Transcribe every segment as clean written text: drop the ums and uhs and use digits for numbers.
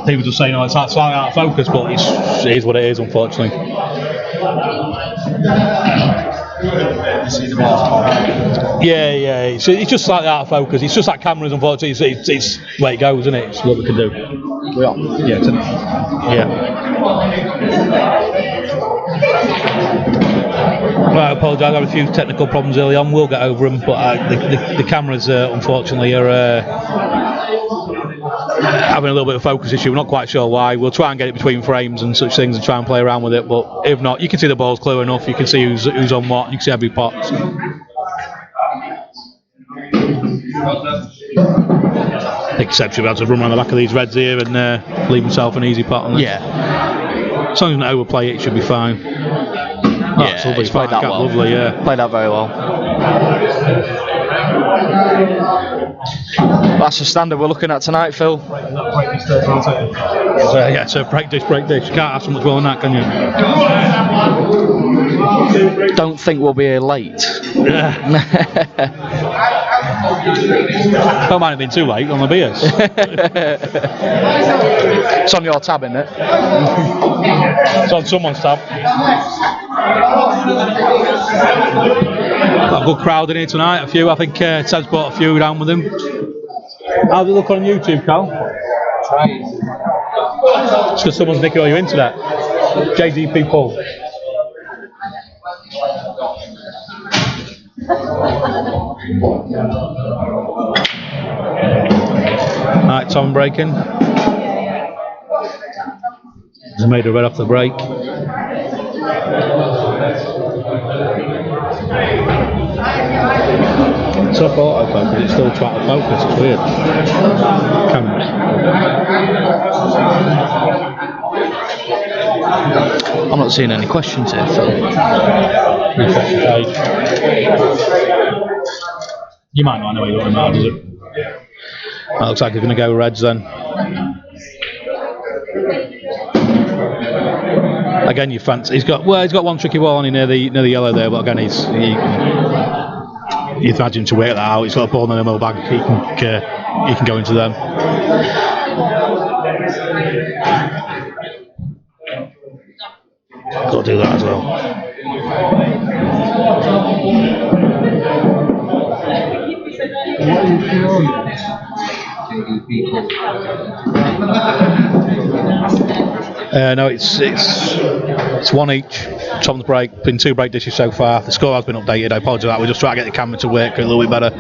People just saying, "Oh, it's slightly out of focus," but it is what it is, unfortunately. Yeah, it's just slightly out of focus. It's just that cameras, unfortunately. It's where it goes, isn't it? It's what we can do. Yeah. Right, I apologise. I had a few technical problems early on. We'll get over them, but the cameras, unfortunately, are having a little bit of focus issue. We're not quite sure why. We'll try and get it between frames and such things and try and play around with it, but if not, you can see the ball's clear enough. You can see who's on what. You can see every pot. Except you'll be able to run around the back of these reds here and leave himself an easy pot on there. Yeah. As long as you don't overplay it, it should be fine. Yeah, lovely. he's played that well. Lovely, yeah. Played that very well. That's the standard we're looking at tonight, Phil. Yeah, so break dish. You can't have so much more than that, can you? Don't think we'll be here late. Yeah. That might have been too late on the beers. It's on your tab, isn't it? It's on someone's tab. Got a good crowd in here tonight. A few, I think Seb's brought a few down with him. How's it look on YouTube, Cal? Try. It's because someone's nicking all your internet. JDP Paul. Right, Tom breaking. He's made a red off the break. It's off autofocus, it's still trying to focus, it's weird. Cameras. I'm not seeing any questions here, Phil. Refresh the page. You might not know what you're going about, does it? That looks like he's going to go reds then. Again, you fancy. He's got one tricky wall on near the yellow there, but again, you imagine to work that out. He's got a ball in the middle bag. He can go into them. Got to do that as well. No, it's one each. Tom's break, been 2 break dishes so far. The score has been updated. I apologise for that. We're just trying to get the camera to work a little bit better.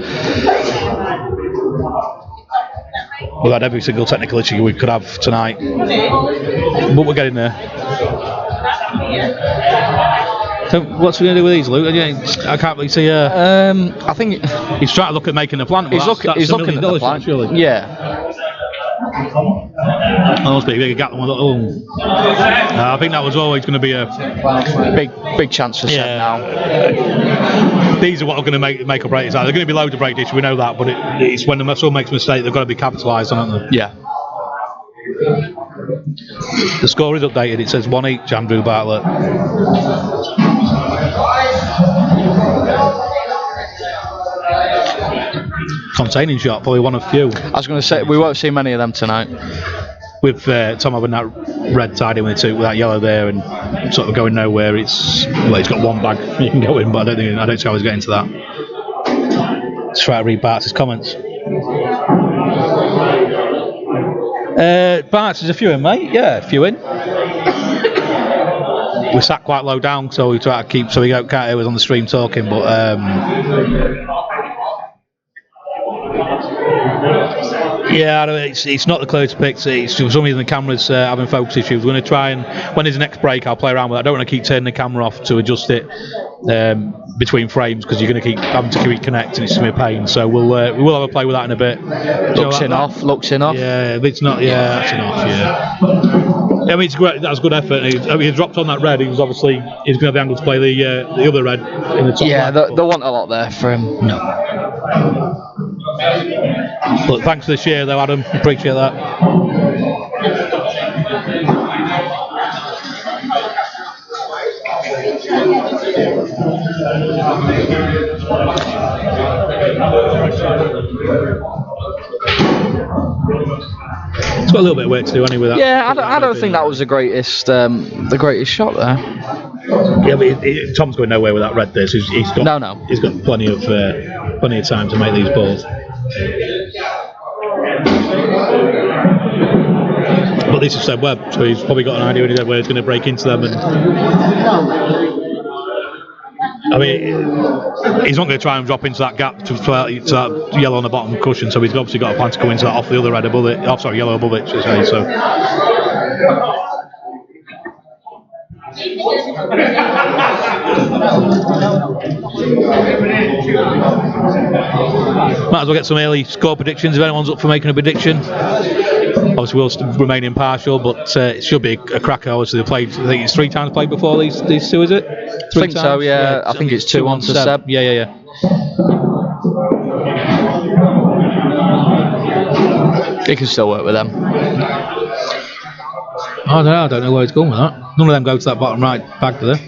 We've had every single technical issue we could have tonight, but we're getting there. So what's he going to do with these, Luke? I can't really see. I think he's trying to look at making the plant. He's looking at the plant. Surely. Yeah. Oh, must be a big gap. I think that was always going to be a big chance for Seb now. These are what are going to make or break. They're going to be loads of break dishes, we know that, but it's when someone makes a mistake, they've got to be capitalised on, haven't they? Yeah. The score is updated. It says 1 each, Andrew Bartlett. Containing shot, probably one of few. I was going to say, we won't see many of them tonight. With Tom having that red tied in with that yellow there and sort of going nowhere, he's got one bag you can go in, but I don't see how he's getting to that. Let's try to read Bart's comments. Bart's, there's a few in, mate. Yeah, a few in. We sat quite low down, so we try to keep so we can't hear us on the stream talking, but yeah, it's not the clearest picks. It's for some reason the camera's having focus issues. We're going to try and when there's the next break, I'll play around with it. I don't want to keep turning the camera off to adjust it between frames because you're going to keep having to reconnect and it's going to be a pain. So we will have a play with that in a bit. Looks enough. Yeah, it's not. Yeah, that's enough. Yeah. I mean, it's great. That's good effort. He dropped on that red. He's going to have the angle to play the other red in the top. Yeah, they'll want a lot there for him. No. But thanks for the share, though, Adam. Appreciate that. It's got a little bit of work to do anyway. Yeah, I don't think that was the greatest shot there. Yeah, but Tom's going nowhere with that red disc. He's got He's got plenty of time to make these balls. But this is Seb Web, so he's probably got an idea where he's going to break into them. And I mean, he's not going to try and drop into that gap to that yellow on the bottom cushion. So he's obviously got a plan to go into that off the other red above it. Oh, sorry, yellow above it. So. Might as well get some early score predictions if anyone's up for making a prediction. Obviously we'll remain impartial, but it should be a cracker. Obviously they played, I think it's 3 times played before these two, is it? I think so, yeah. I think it's 2-1 to Seb. Yeah. He can still work with them. I don't know where he's going with that. None of them go to that bottom right bag, do they?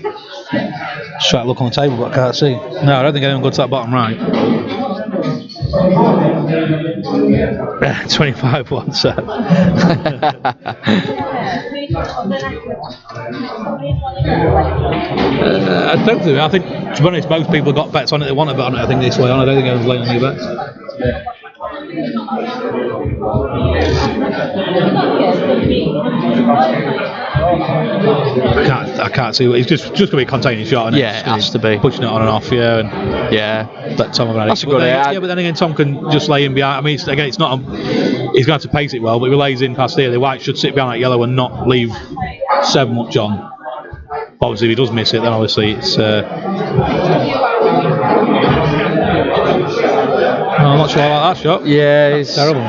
Just try to look on the table, but I can't see. No, I don't think anyone goes to that bottom right. 25-1 set. I don't think. I think, to be honest, most people got bets on it. They want to bet on it. I think this way on. I don't think anyone's laying on your bets. I can't see. It's just going to be a containing shot, isn't it? Yeah, it has to be. Pushing it on and off, yeah. Let Tom have it. That's a good idea. Yeah, but then again, Tom can just lay in behind. I mean, again, it's not. He's going to have to pace it well, but if he lays in past here, the white should sit behind that yellow and not leave Seb much on. Obviously, if he does miss it, then obviously it's. I'm not sure about that shot. Yeah, it's terrible.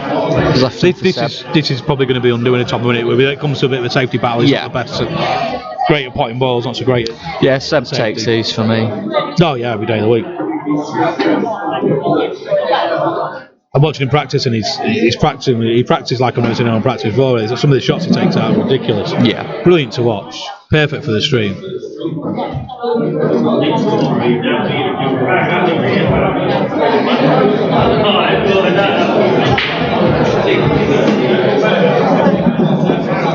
This is probably going to be undoing a top of it. When it comes to a bit of a safety battle, he's not the best. Great at potting balls, not so great. Yeah, Seb takes these for me. Oh yeah, every day of the week. I'm watching him practice, and he's practicing. He practices like I've never seen anyone practice before. Some of the shots he takes out are ridiculous. Yeah, brilliant to watch. Perfect for the stream.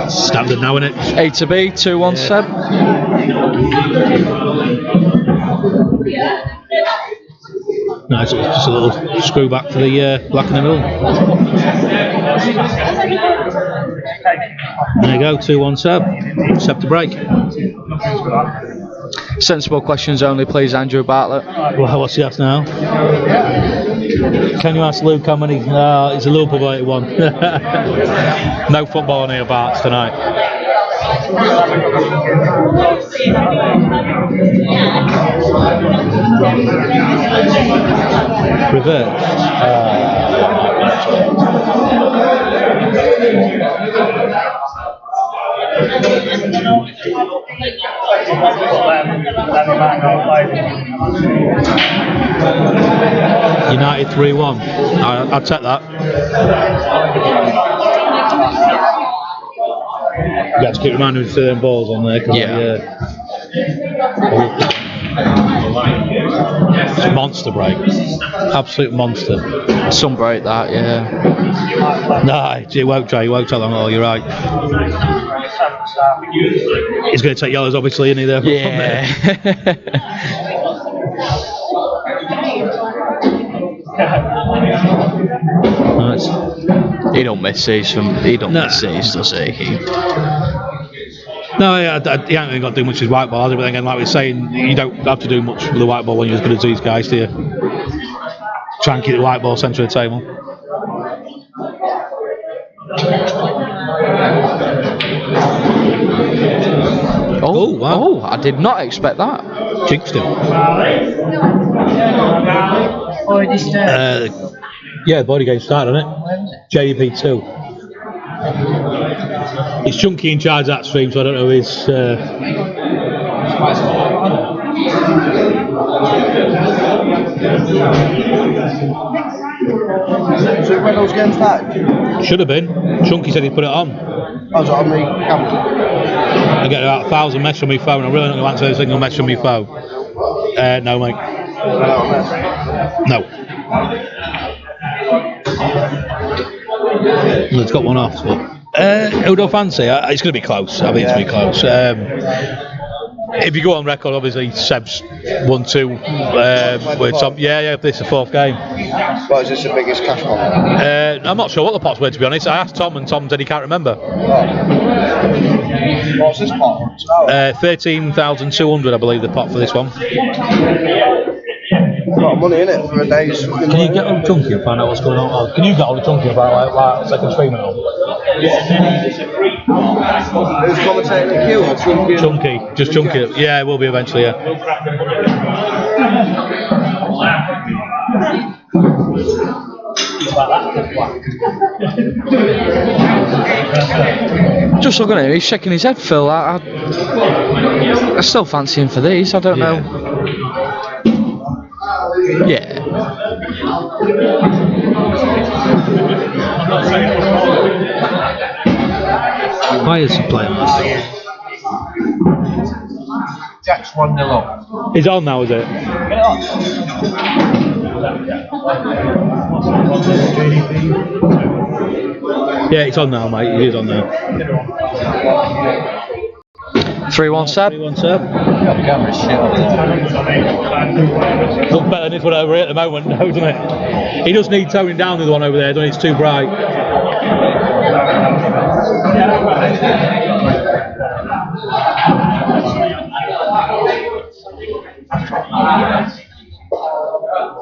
Standard now, isn't it? A to B, 2-1 Seb. No, it's just a little screw back for the black in the middle. There you go, 2-1 Seb. Seb to break. Sensible questions only, please, Andrew Bartlett. Well, what's he asked now? Can you ask Luke how many? It's a Liverpool related one. No football on here, Barts, tonight. Reverse. United 3-1. I'd take that. You have to keep reminding me to them balls on there. It's a monster break. Absolute monster. Some break that, yeah. No, it won't try. He won't tell them all. You're right. He's going to take yellows, obviously, isn't he? There. Yeah. He don't miss these miss these, does he? No, he ain't really got to do much with white ball. But again, like we were saying, you don't have to do much with the white ball when you're as good as these guys, do you? Try and keep the white ball centre of the table. Oh, wow. Oh, I did not expect that. Jinxed him. Yeah, body game started, isn't it? JDP 2. It's Chunky in charge of that stream, so I don't know if he's. So when those games started? Should have been. Chunky said he put it on. I was on the camera. I get about 1,000 messages on my phone. I'm really not going to answer every single message on my phone. No, mate. No. It's got one off, but who do I fancy? It's going to be close. I think it's going to be close. If you go on record, obviously Seb's 1-2 with Tom. Yeah, this is the 4th game. What is this, the biggest cash pot? I'm not sure what the pots were, to be honest. I asked Tom, and Tom said he can't remember. What's this pot? 13,200, I believe, the pot for this one. A lot of money in it for a day's. Can you get on Chunky and find out what's going on? Can you get on the Chunky about like second stream and all? Who's commentating the queue or Chunky? Chunky, just Chunky. Yeah, it will be eventually, yeah. Just looking at him, he's shaking his head, Phil. I still fancy him for these, I don't know. Yeah. Why is he playing this? Jack's 1-0 up. He's on now, is it? Yeah, it's on now, mate. It is on now. 3-1 Seb. 3-1 Seb. The camera's shit up there. Looks better than this one over here at the moment, doesn't it? He does need toning down with the one over there, doesn't he? It's too bright.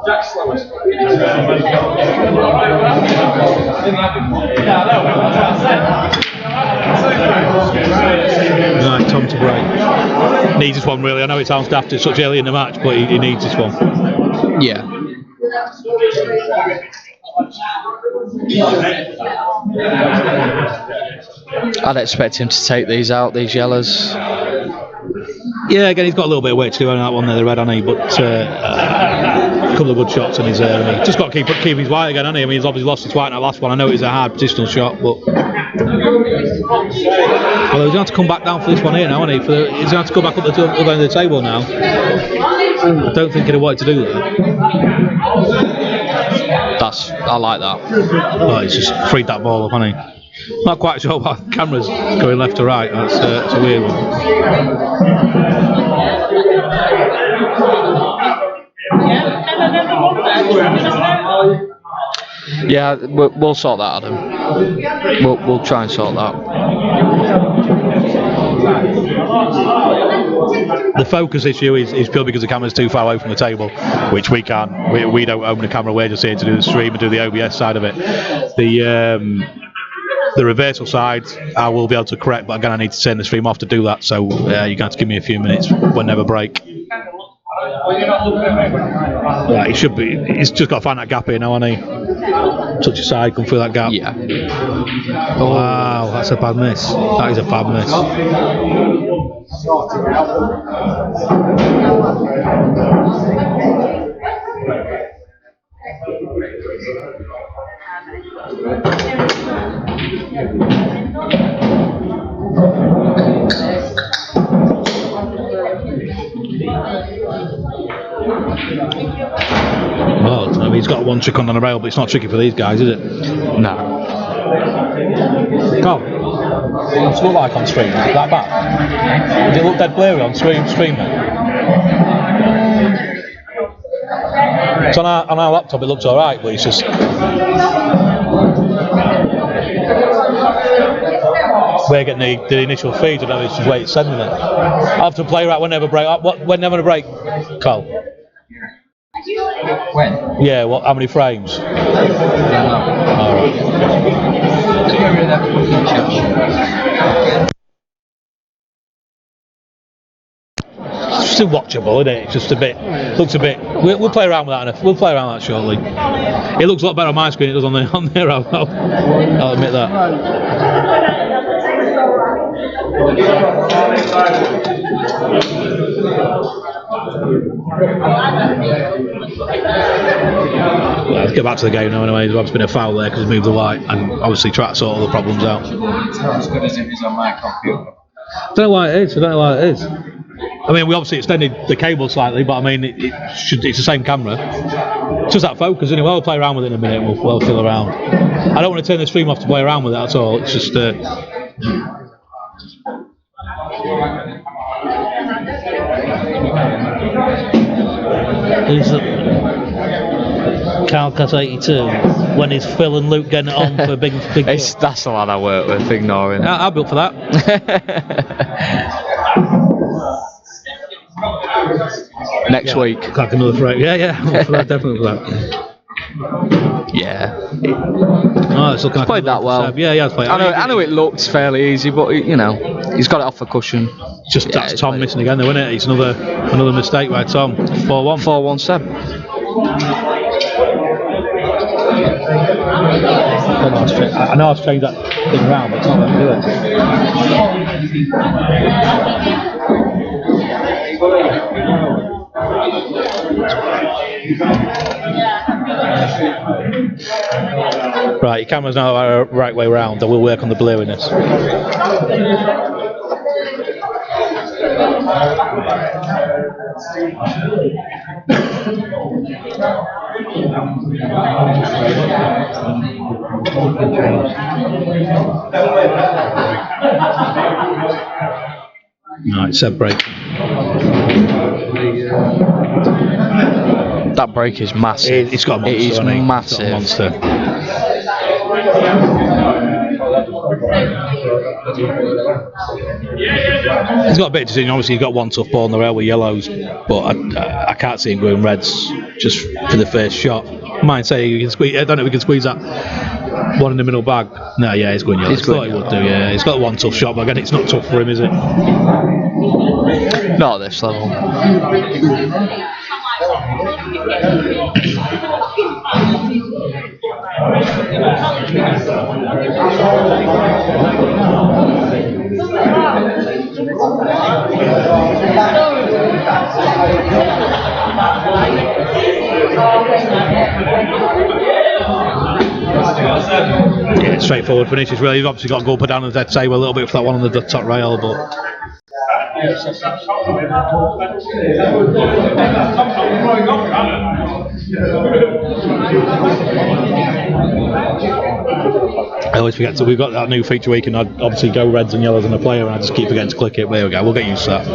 Jack's slowest. Right, Tom to break. Needs this one really. I know it sounds daft, it's such early in the match, but he needs this one. Yeah. I'd expect him to take these out, these yellows. Yeah, again, he's got a little bit of weight to do on that one there, the red, hasn't he? But a couple of good shots in his area. Just got to keep his white again, hasn't he? I mean, he's obviously lost his white in that last one. I know it was a hard positional shot, but although he's going to have to come back down for this one here now, isn't he? He's going to have to go back up to the other end of the table now. I don't think he'd have wanted to do that. I like that. Oh, he's just freed that ball up, hasn't he? Not quite sure why the camera's going left to right. That's a weird one. Yeah, we'll sort that, Adam. We'll try and sort that. The focus issue is purely because the camera's too far away from the table, which we can't. We don't own the camera. We're just here to do the stream and do the OBS side of it. The reversal side I will be able to correct, but again I need to turn the stream off to do that, so you're going to have to give me a few minutes whenever break. Right, he should be. He's just got to find that gap here now, hasn't he? Touch your side, come through that gap. Yeah. Oh. Wow, that's a bad miss. That is a bad miss. Well, I mean, he's got one trick on the rail, but it's not tricky for these guys, is it? No. Carl, what's it look like on stream? Is it that bad? Does it look dead blurry on stream then? So on our laptop it looks alright, but it's just... We're getting the initial feed, I don't know, it's just where it's sending it. I'll have to play right whenever break. Whenever break, Carl? When? Yeah, how many frames? Alright. It's still watchable, isn't it? It's just a bit. Looks a bit. We'll play around with that. We'll play around with that shortly. It looks a lot better on my screen than it does on there. I'll admit that. Let's get back to the game now anyway. There's been a foul there because he moved the white and obviously try to sort all the problems out. It's not as good as it is on my computer. I don't know why it is. I mean, we obviously extended the cable slightly, but I mean, it's the same camera. It's just that focus, anyway. We'll play around with it in a minute and we'll fill around. I don't want to turn the stream off to play around with it, that's all. It's just... Who's Calcat 82? When is Phil and Luke getting it on for big? That's the lad I work with, ignoring. I'll be up for that. Next week. Crack another throat. Yeah, I'm up for that, definitely for that. Yeah. Oh, it's looking like Played that well. Yeah, he has played. I know it looked fairly easy, but you know, he's got it off the cushion. Just that's Tom missing again, though, isn't it? It's another mistake by Tom. 4-1. 4-1 Seb. I know I've changed that thing around, but it's not letting me do it. Right, your camera's now the right way round. I will work on the blue in this. Right, Seb break. That break is massive. It's got a monster. It is massive. It's got a monster. He's got a bit of decision. Obviously, he's got one tough ball on the rail with yellows, but I can't see him going reds just for the first shot. I might say you can squeeze. I don't know if we can squeeze that one in the middle bag. No, yeah, he's going yellow. I thought he would do. Yeah, he's got one tough shot, but again, it's not tough for him, is it? Not at this level. Yeah, straightforward finishes really. He's obviously got to go up and down the dead table a little bit for that one on the top rail, but I always forget. So we've got that new feature where you can obviously go reds and yellows on the player, and I just keep forgetting to click it. There we go. We'll get used to that.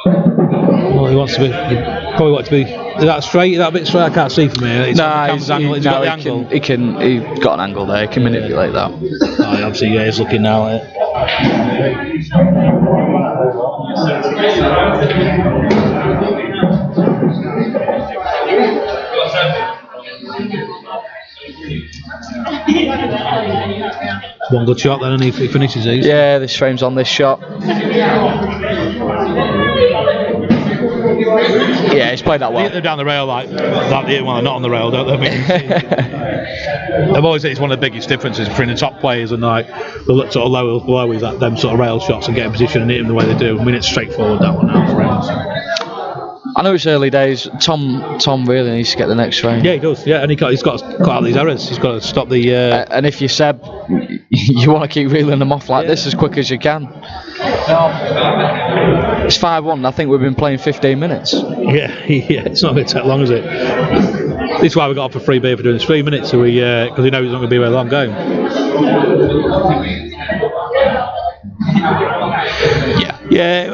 Well, he wants to be. He probably wants to be. Is that straight? Is that a bit straight? I can't see from here. He's got the angle. He's got an angle there. He can manipulate that. Oh, obviously, yeah, he's looking now at it. One good shot then, and he finishes these. Yeah, this frame's on this shot. Yeah, he's played that well. They're down the rail like well, they're not on the rail, don't they? I've always said it's one of the biggest differences between the top players and like the sort of low is that them sort of rail shots and getting position and hitting the way they do. I mean, it's straightforward that one now for him. I know it's early days. Tom really needs to get the next frame. Yeah, he does. Yeah, and he's got to cut out these errors. He's got to stop the. And if you're Seb, you want to keep reeling them off like this as quick as you can. It's 5-1. I think we've been playing 15 minutes. Yeah, it's not going to take long, is it? This is why we got off for free beer for doing this 3 minutes, so because we know he's not going to be very long going. Yeah,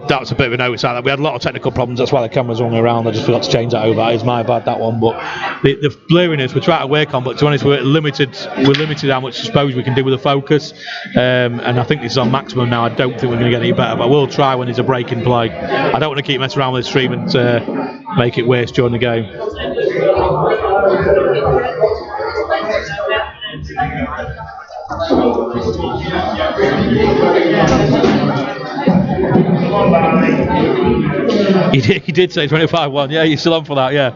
that's a bit of a notice out that we had a lot of technical problems. That's why the camera's running around. I just forgot to change that over. It's my bad, that one. But the blurriness we're trying to work on. But to be honest, we're limited how much suppose we can do with the focus. And I think this is on maximum now. I don't think we're going to get any better. But we'll try when there's a break in play. I don't want to keep messing around with the stream and make it worse during the game. He did say 25-1. Yeah, you're still on for that. Yeah,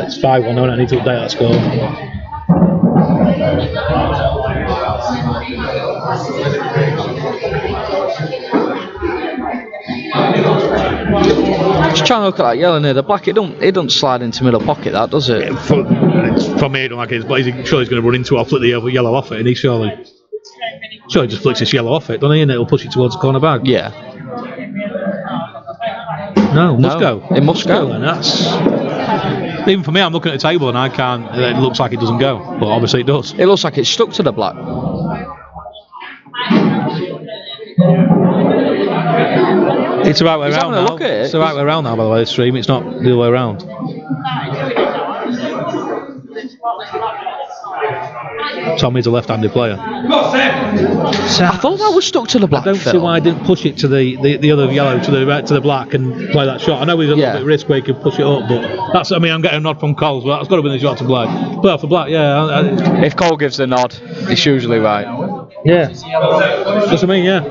it's 5-1. I need to update that score. Just trying to look at that yellow near the black. It don't slide into middle pocket, that does it? For me, I don't like it, but he's going to run into it. I'll flick the yellow off it, and he surely just flicks this yellow off it, doesn't he? And it'll push it towards the corner bag. Yeah. No, must go. It must go. And that's even for me. I'm looking at the table and I can't. It looks like it doesn't go, but obviously it does. It looks like it's stuck to the black. It's the right way around now. Look at it. It's the right way around now, by the way. The stream. It's not the other way around. Tommy's a left-handed player. So I thought that was stuck to the black. I don't see why I didn't push it to the other yellow to the black and play that shot. I know he's a little bit risk where he could push it up, but that's. I mean, I'm getting a nod from Coles, but that's got to be the shot to play. Play off the black, yeah. If Cole gives the nod, he's usually right. Yeah. That's what I mean, yeah.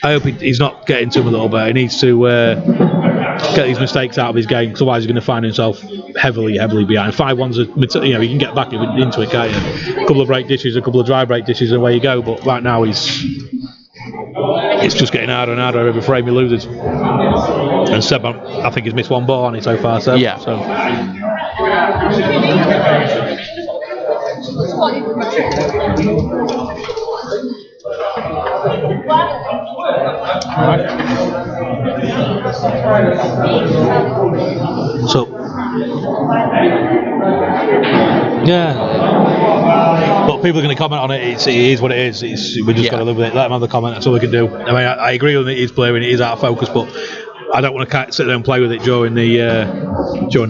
I hope he's not getting to him a little bit. He needs to get these mistakes out of his game, because otherwise he's going to find himself heavily behind. 5-1's you can get back into it, can't you? A couple of break dishes, a couple of dry break dishes, and away you go. But right now it's just getting harder and harder every frame he loses. And Seb, I think he's missed one ball on it so far. Seb. Yeah. So. So, yeah, but people are going to comment on it. It is what it is. We just got to live with it. Let them have the comment. That's all we can do. I mean, I agree with it. He's playing. It is out of focus, but I don't want to sit there and play with it during the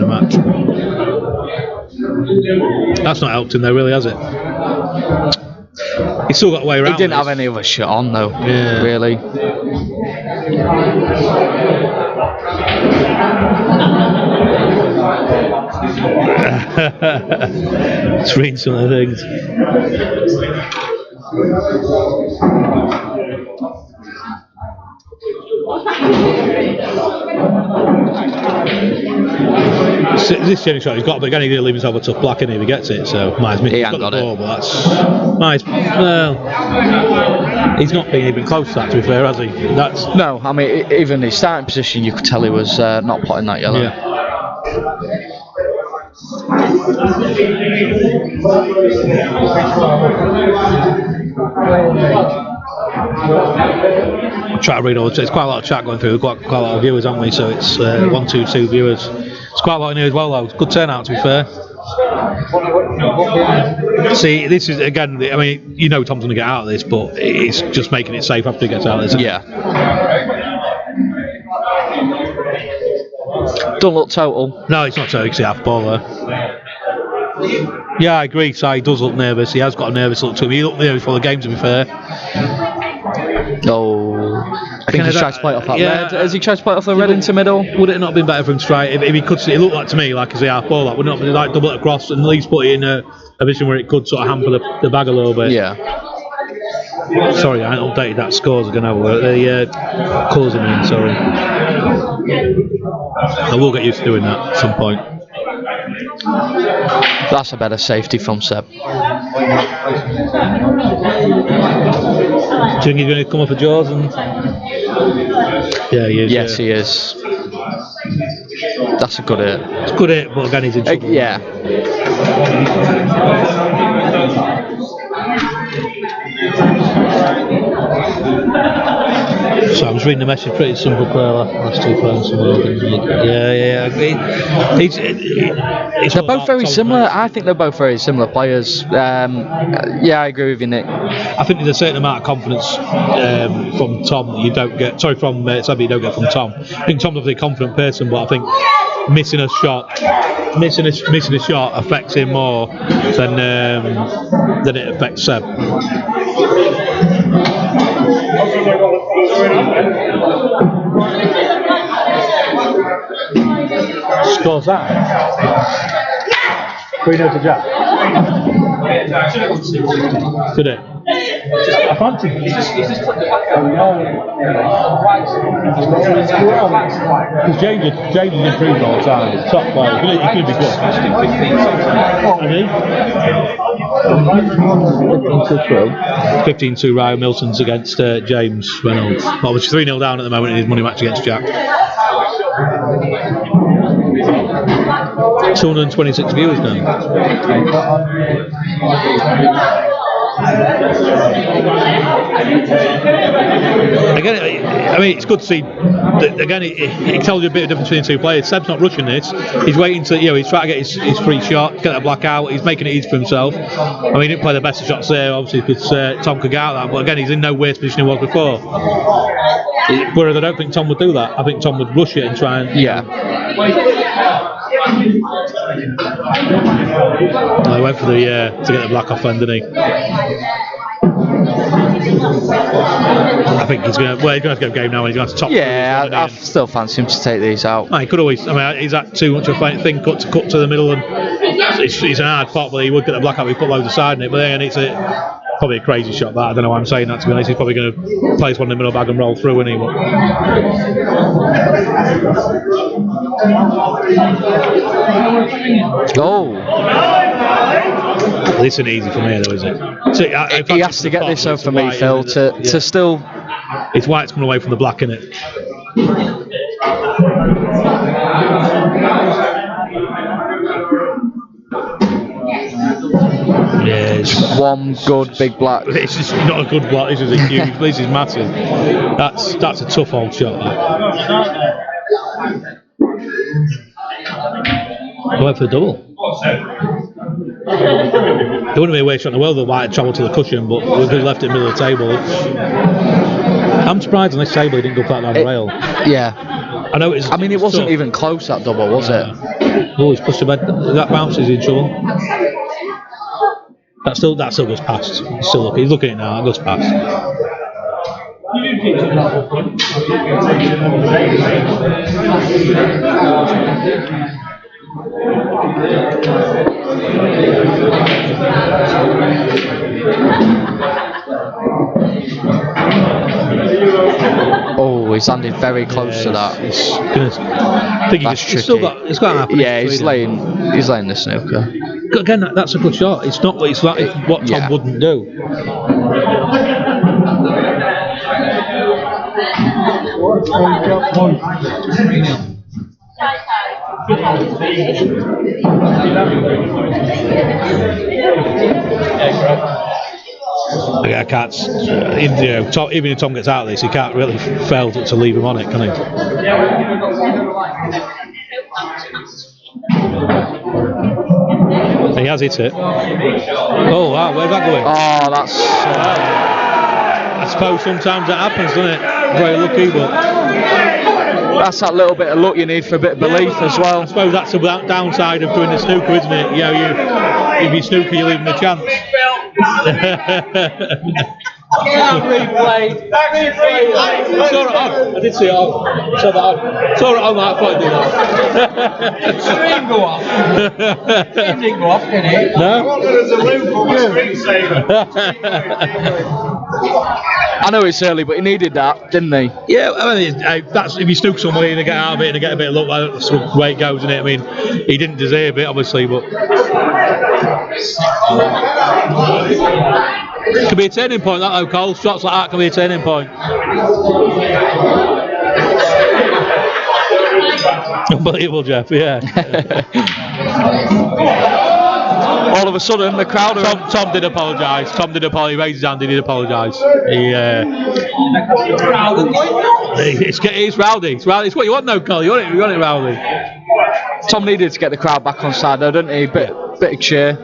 match. That's not helped him, though, really, has it? He's still got a way around. He didn't have any other shot on, though. Yeah. Really. Let's read some of the things. This Jenny shot he's got, but again he's going to leave himself a tough black in if he gets it. So he's got the ball, but that's he's not been even close to that, to be fair, has he? No, I mean even his starting position, you could tell he was not potting that yellow. Yeah. Try to read all. It's quite a lot of chat going through. We've got quite a lot of viewers, haven't we? So it's 122 viewers. It's quite a lot in here as well, though. Good turnout, to be fair. See, this is again. I mean, Tom's going to get out of this, but it's just making it safe after he gets out of this. Yeah. Don't look total. No, it's not total. You can see half ball there. Yeah, I agree. So he does look nervous. He has got a nervous look to him. He looked nervous for the game, to be fair. No, I think he's tried to play off that red. Has he tried to play off the red into middle? Would it not have been better for him to try? If he could see, it looked like to me like as a half ball. That would not be like double it across and at least put it in a position where it could sort of hamper the bag a little bit. Yeah. Sorry, I haven't updated that scores again. The colours are in. Sorry. I will get used to doing that at some point. That's a better safety from Seb. Do you think he's going to come off of Jaws? Yeah, he is. Yes, he is. That's a good hit. It's a good hit, but again he's in trouble. Yeah. So I'm just reading the message. Pretty simple player last two players. Yeah, I agree. They're both very similar. I think they're both very similar players. Yeah, I agree with you, Nick. I think there's a certain amount of confidence from Tom that you don't get. Sorry, from Seb, you don't get from Tom. I think Tom's obviously a confident person, but I think missing a shot affects him more than it affects Seb. Scores that. 3-0 to Jack. Good it. I fancy him. He's just put the back on. Because James improved all the time. Top player. He could be good. And he? 15-2 Ryan Milton's against James Reynolds. Well, it's 3-0 down at the moment in his money match against Jack. 226 viewers now. Again, I mean, it's good to see. Again, it tells you a bit of difference between the two players. Seb's not rushing this. He's waiting to, he's trying to get his free shot, get that black out. He's making it easy for himself. I mean, he didn't play the best of shots there, obviously, because Tom could get out of that. But again, he's in no worse position he was before. Whereas I don't think Tom would do that. I think Tom would rush it and try and. Yeah. I went for the to get the black off end, didn't he? I think he's going to go game now and he's going to top. Yeah, I still fancy him to take these out. He could always. I mean, he's that too much of a thing cut to the middle, and it's an hard pot, but he would get the black out. He put loads aside in it, but then it's probably a crazy shot. That I don't know why I'm saying that, to be honest. He's probably going to place one in the middle bag and roll through, isn't he? Oh. This isn't easy for me, though, is it? So, he has to get this over for me, Phil, to still. It's white's coming away from the black, isn't it? Yes. One good big black. This is not a good block. This is a huge. This is massive. That's a tough old shot. That. I went for the double. There wouldn't be a way shot in the world that White had travelled to the cushion, but we could have left it in the middle of the table. I'm surprised on this table he didn't go flat down the rail. Yeah. I know it's. I mean, it wasn't even close, that double, was it? Oh, he's pushed the bed. That bounces in trouble. That still goes past. He's looking at it now. That goes past. Oh, he's landed very close to that. I think it's still got. It's got to happen. Yeah, he's laying the snooker. Again, that's a good shot. It's not. It's what Tom wouldn't do. I can't. Even if Tom gets out of this, he can't really fail to leave him on it, can he? He has hit it. Oh wow, where's that going? Oh, that's. I suppose sometimes that happens, doesn't it? Very lucky, but that's that little bit of luck you need for a bit of belief as well. I suppose that's the downside of doing the snooker, isn't it? If you snooker, you leave them a chance. That replay. I saw it on. I did see it on. Saw it on. I can't do that. Screen go off. It didn't go off, did it? No. There's a loop on the screensaver. I know it's early, but he needed that, didn't he? Yeah, I mean, that's if you snook somebody and they get out of it and they get a bit of luck, that's the way it goes, isn't it? I mean, he didn't deserve it, obviously, but. It could be a turning point, that though, Cole. Shots like that can be a turning point. Unbelievable, Jeff, yeah. All of a sudden, the crowd are... Tom did apologise. He raised his hand, he did apologise. It's rowdy. It's what you want, though, Cole. You want it rowdy. Tom needed to get the crowd back on side, though, didn't he? Bit of cheer.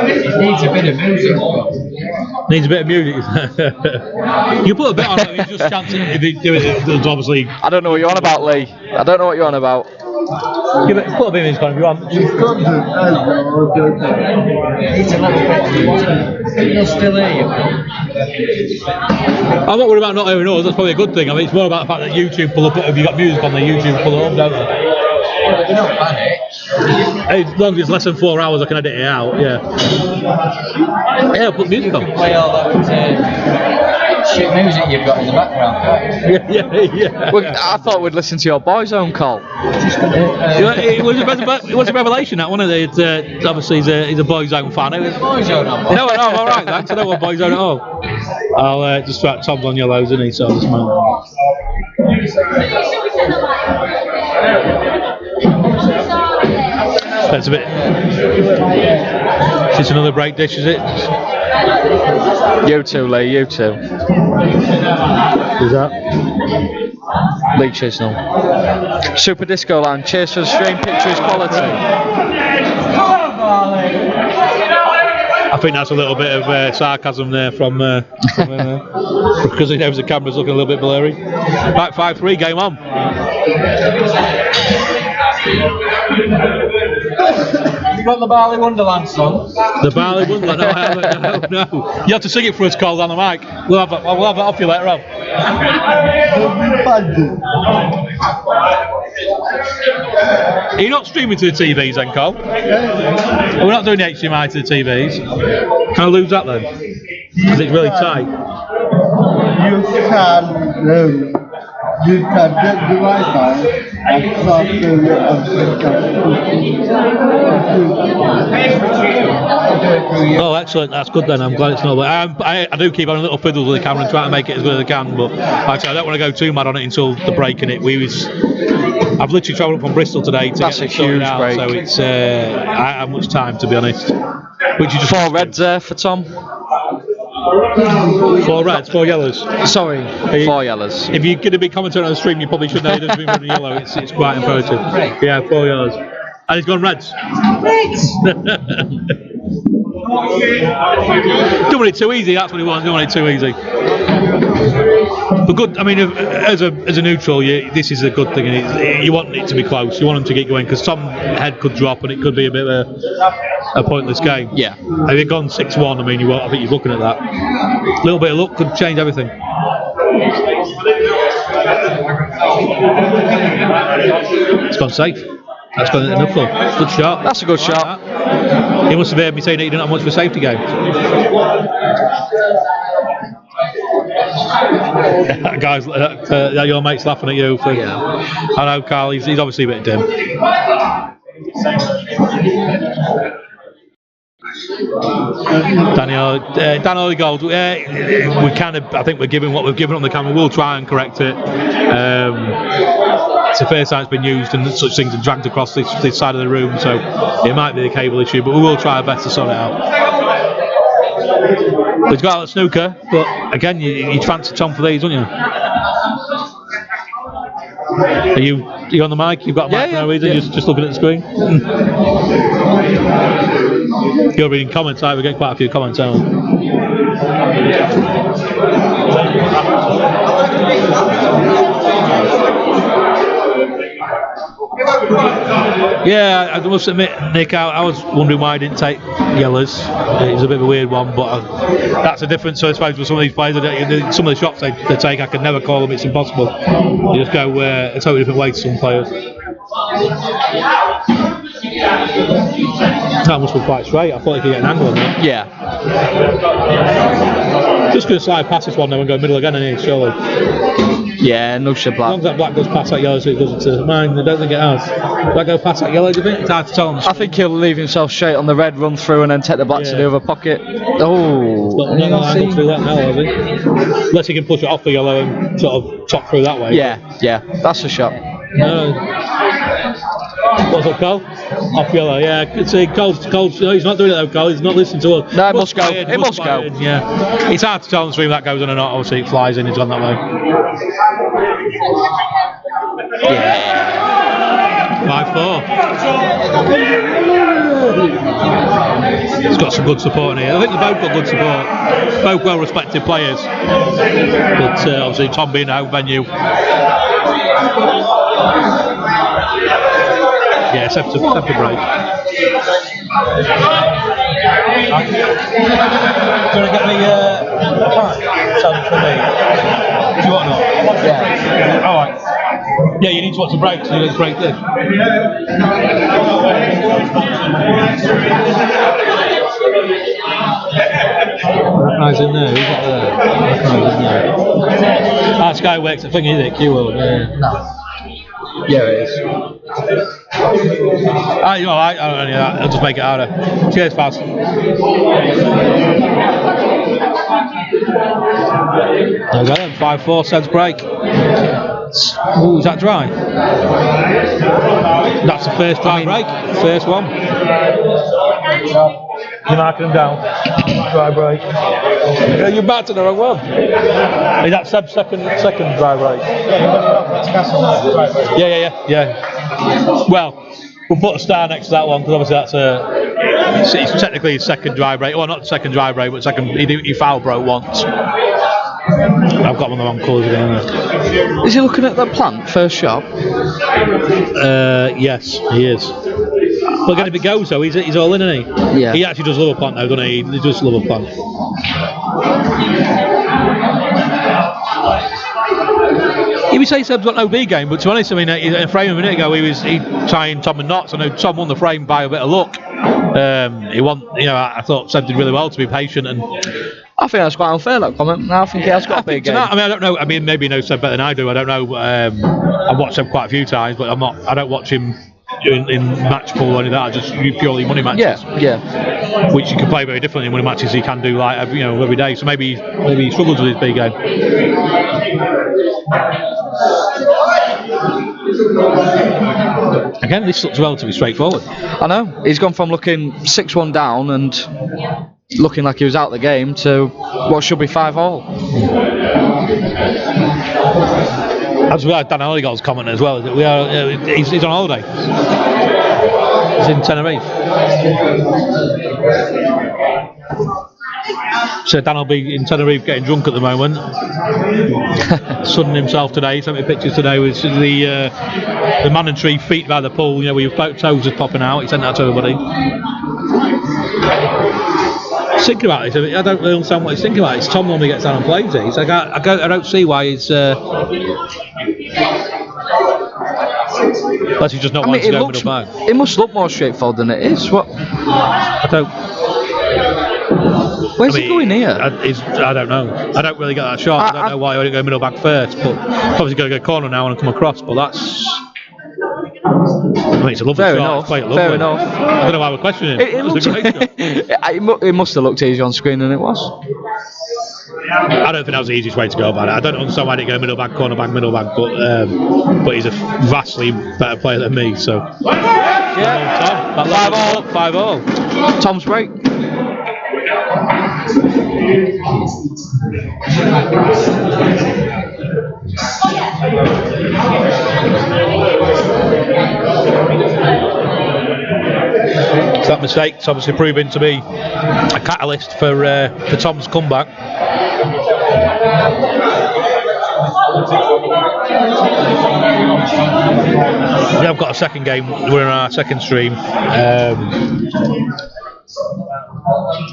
It needs a bit of music. Needs a bit of music. You put a bit on it, you just chance it if you do it, obviously. I don't know what you're on about, Lee. I don't know what you're on about. Put a bit of music on if you want. It's a little bit. You'll still hear you. I'm not worried about not hearing us, that's probably a good thing. I mean, it's more about the fact that YouTube pull up, if you got music on there, YouTube pull it up, don't they? They don't ban it. As long as it's less than 4 hours, I can edit it out, yeah. Yeah, I'll put music on. Play all that shit music you've got in the background. yeah. Well, I thought we'd listen to your Boyzone call. It was a revelation, that, wasn't it? Obviously, he's a Boyzone fan. It was, Boyzone on. no, I'm all right, thanks. I don't want Boyzone at all. I'll just track Tom's on yellows, isn't he? So this moment. That's a bit. Is this another break dish, is it? You too, Lee, you too. Who's that? Lee Chisnell. Super Disco Land, cheers for the stream, picture is quality. I think that's a little bit of sarcasm there from because he knows the camera's looking a little bit blurry. Back 5-3, game on. You got the Barley Wonderland song? The Barley Wonderland? No, I haven't. No. You have to sing it for us, Cole, on the mic. We'll have that off you later on. Are you not streaming to the TVs then, Cole? We're not doing the HDMI to the TVs. Can I lose that then? Because it's really tight. You can get the Wi-Fi and start doing it on Oh, excellent. That's good then. I'm glad it's not. I do keep on a little fiddles with the camera and try to make it as good as I can, but like I don't want to go too mad on it until the break in it. I've literally travelled up from Bristol today to That's get a huge out, break. so it's I have much time, to be honest. Which you just 4 reds there for Tom. 4 reds, 4 yellows. Sorry, 4 yellows. If you're going to be commentating on the stream, you probably should know it doesn't mean red and yellow. It's quite imperative. Yeah, 4 yellows. And he's gone reds. Don't want it too easy, that's what he wants, don't want it too easy. But good, I mean, as a neutral, this is a good thing, and you want it to be close, you want them to get going, because Tom's head could drop and it could be a bit of a pointless game. Yeah. If it gone 6-1, I mean, I think you're looking at that. A little bit of luck could change everything. It's gone safe. That's gone enough though. Good shot. That's a good shot. He must have heard me saying that he didn't have much of a safety game. Guys, your mate's laughing at you. I know, Carl, he's obviously a bit dim. Daniel Gold, I think we're giving what we've given on the camera. We'll try and correct it. It's the first time it's been used and such things are dragged across this side of the room, so it might be a cable issue, but we will try our best to sort it out. We've got a snooker, but again, you fancy Tom for these, don't you? Are you on the mic? You've got a mic for no reason, just looking at the screen? You're reading comments, we're getting quite a few comments, aren't we? Yeah, I must admit, Nick, I was wondering why I didn't take yellows. It was a bit of a weird one, but that's a difference, I suppose, with some of these players. Some of the shots they take, I can never call them, it's impossible. You just go a totally different way to some players. That must be quite straight. I thought you could get an angle on that. Yeah. Just going to slide past this one now and go middle again, isn't it, surely? Yeah, no shit black. As long as that black goes past that yellow, so it doesn't to mine, I don't think it has. Will that go past that yellow, do you think? It's hard to tell. I think he'll leave himself straight on the red, run through, and then take the black to the other pocket. Oh. Not able to do that now, has he? Unless he can push it off the yellow and sort of top through that way. Yeah, that's a shot. No. What's up, Cole? Off yellow, yeah. See, Cole's, no, he's not doing it though, Cole. He's not listening to us. No, it must go. It must go. Yeah. It's hard to tell on the stream that goes on or not. Obviously, it flies in, it's gone that way. Yeah. 5-4. He's got some good support in here. I think they've both got good support. Both well-respected players. But obviously, Tom being a home venue. Yeah, it's have to break. Do you want to get me a pie? Something for me. Do you want not? Yeah. Alright. Yeah, you need to watch the break, so you need to break this. Recognise in there, who's got there? Recognise in there. Ah, Skyworks, I think, is it? Q-Will. No. Yeah, it is. Ah, you're alright, I don't know that. I'll just make it harder. Cheers, Faz. There we go then, 5-4, Seb's break. Ooh, is that dry? That's the first dry break. First one. You're marking them down. Dry break. Yeah, you're back to the wrong one. Is that Seb's second dry break? Yeah. Well, we'll put a star next to that one because obviously it's technically his second dry break. Well, not second dry break, but second. He foul broke once. I've got one of the wrong colours again. Is he looking at the plant first shot? Yes, he is. But again, if it goes though, he's all in, isn't he? Yeah. He actually does love a plant though, doesn't he? He does love a plant. He would say Seb's got no B game, but to be honest, I mean, in a frame a minute ago, he tying Tom and knots. I know Tom won the frame by a bit of luck. I thought Seb did really well to be patient, and I think that's quite unfair, that comment. I think he has got a big game. I mean, I don't know. I mean, maybe he knows Seb better than I do. I don't know. I've watched Seb quite a few times, but I don't watch him in match pool or any of that. I just purely money matches. Yeah. Which you can play very differently in money matches. He can do like every day. So maybe he struggles with his big game. Again, this looks relatively straightforward. I know. He's gone from looking 6-1 down and looking like he was out of the game to what should be 5-all. As we had Dan Elligott's comment as well, he's on holiday. He's in Tenerife. So Dan will be in Tenerife getting drunk at the moment. Sunning himself today. He sent me pictures today with the mandatory feet by the pool, where your toes are popping out. He sent that to everybody. Thinking about it, I don't really understand what he's thinking about. It's Tom normally gets down and plays it. He's like, I don't see why he's. Unless he's just not wanting to go middle back. It must look more straightforward than it is. What? I don't. Where's he going here? I don't know. I don't really get that shot. I don't know why he wouldn't go middle back first. But obviously got to go corner now and come across. But that's. I mean, it's a lovely shot. It's quite lovely. Fair enough. I don't know why we're questioning it. It must have looked easier on screen than it was. I don't think that was the easiest way to go about it. I don't understand why he didn't go middle back, corner back, middle back, but he's a vastly better player than me. So yeah, Tom, 5-all. Tom's break. That mistake's obviously proving to be a catalyst for Tom's comeback. We have got a second game. We're in our second stream,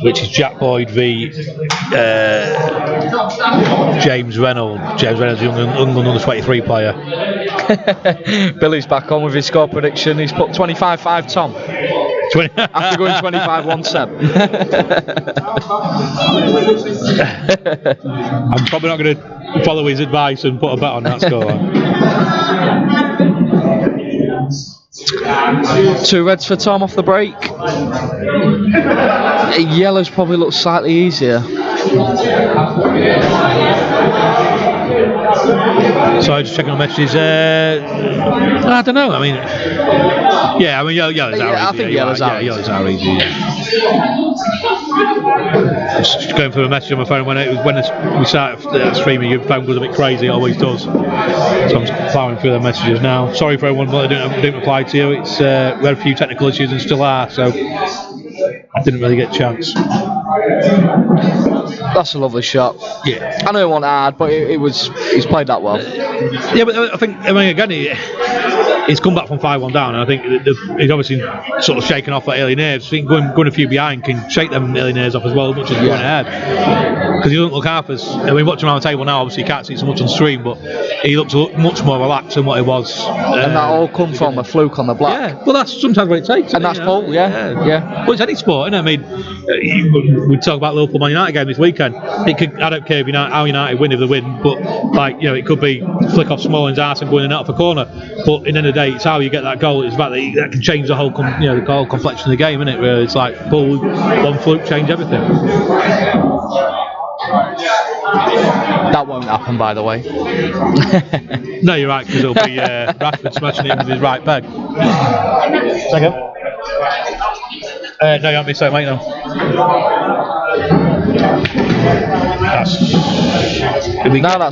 which is Jack Boyd v James Reynolds. James Reynolds, young under 23 player. Billy's back on with his score prediction. He's put 25-5 Tom. After going 25-1 Seb. I'm probably not going to follow his advice and put a bet on that score. 2 reds for Tom off the break. Yellows probably looks slightly easier. So just checking on messages. I don't know. I mean, yellows are easy. I think yellows are easy. Yellows are easy. Just going through a message on my phone when we started streaming. Your phone goes a bit crazy. It always does. So I'm just plowing through the messages now. Sorry for everyone that didn't reply to you. It's we had a few technical issues and still are. So I didn't really get a chance. That's a lovely shot. Yeah. I know it wasn't hard, but he's played that well. Yeah, but I mean again, he's come back from 5-1 down, and I think he's obviously sort of shaken off that early nerves. I think going a few behind can shake them early nerves off as well, as much as going ahead. Because he doesn't look half as. I mean, watching around the table now, obviously you can't see it so much on stream, but he looks much more relaxed than what he was. And that all come from a fluke on the black. Yeah, well, that's sometimes what it takes. And that's Paul, yeah. Well, it's any sport, isn't it? I mean, we talk about Liverpool Man United game this weekend. It could, I don't care if how United win if they win, but like it could be flick off Smalling's arse and going in and out of a corner. But in the end of the day, it's how you get that goal. It's about that can change the whole the whole complexion of the game, isn't it? Where it's like pull one fluke, change everything. That won't happen, by the way. No, you're right, because it'll be Rashford smashing it with his right peg. Second. No, you haven't missed out, mate, no. That's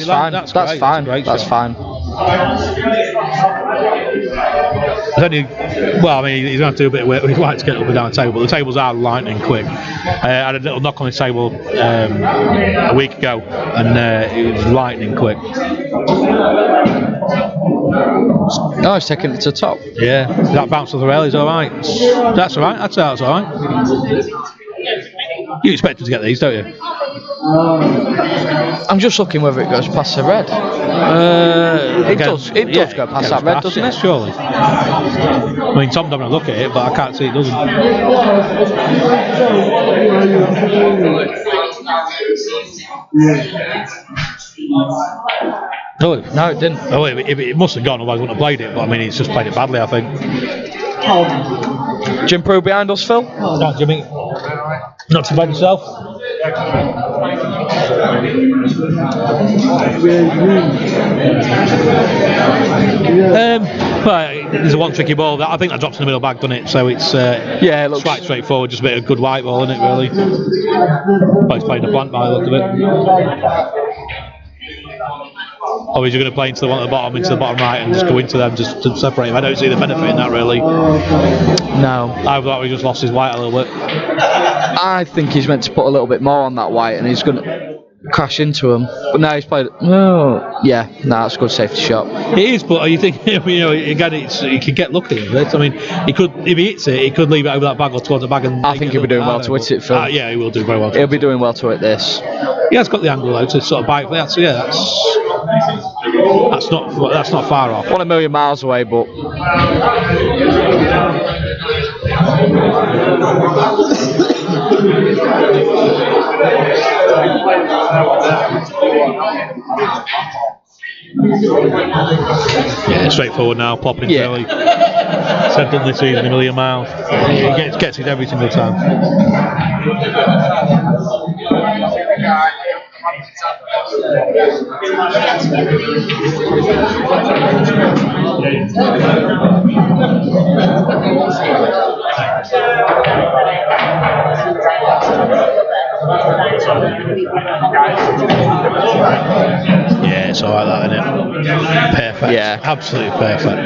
fine. That's fine. That's fine. Well, I mean, he's going to have to do a bit of work. He'd like to get up and down the table, but the tables are lightning quick. I had a little knock on the table a week ago, and it was lightning quick. No, it's taking it to the top. Yeah, that bounce off the rail is alright. That's alright, that's alright. You expect him to get these, don't you? I'm just looking whether it goes past the red. It does go past that red, doesn't it? Surely. I mean, Tom doesn't look at it, but I can't see it doesn't. No, it didn't. Oh, it must have gone, otherwise I wouldn't have played it, but I mean, he's just played it badly, I think. Jim Pro behind us, Phil? No, Jimmy. Not too bad yourself? Right, there's a one tricky ball. I think that drops in the middle bag, doesn't it? So it's it looks quite straightforward, just a bit of good white ball, isn't it, really? But he's playing a blank by the look of it. Or is he going to play into the one at the bottom, into the bottom right, and just go into them just to separate him? I don't see the benefit in that, really. No. I thought he just lost his white a little bit. I think he's meant to put a little bit more on that white, and he's going to crash into him. But now he's played. Oh, yeah. That's a good safety shot. It is, but are you thinking? Again, he could get lucky with it. I mean, he could, if he hits it, he could leave it over that bag or towards the bag. And I think he'll be doing well to hit it, Phil. Yeah, he will do very well. He'll be doing well to hit this. He has got the angle though to sort of bite for that. So yeah, that's not far off. 1 million miles away, but. Yeah, straightforward now, popping early. Seb done this season a million miles. He gets it every single time. Yeah, it's alright that, isn't it? Perfect. Yeah. Absolutely perfect.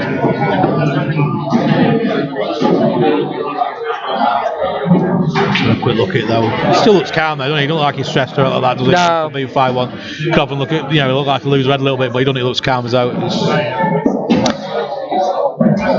A quick look at it though. He still looks calm though, doesn't he? He doesn't look like he's stressed or like that, does he? No. Being 5-1. Come up and look at, he look like to lose red a little bit, but he doesn't. He looks calm as out.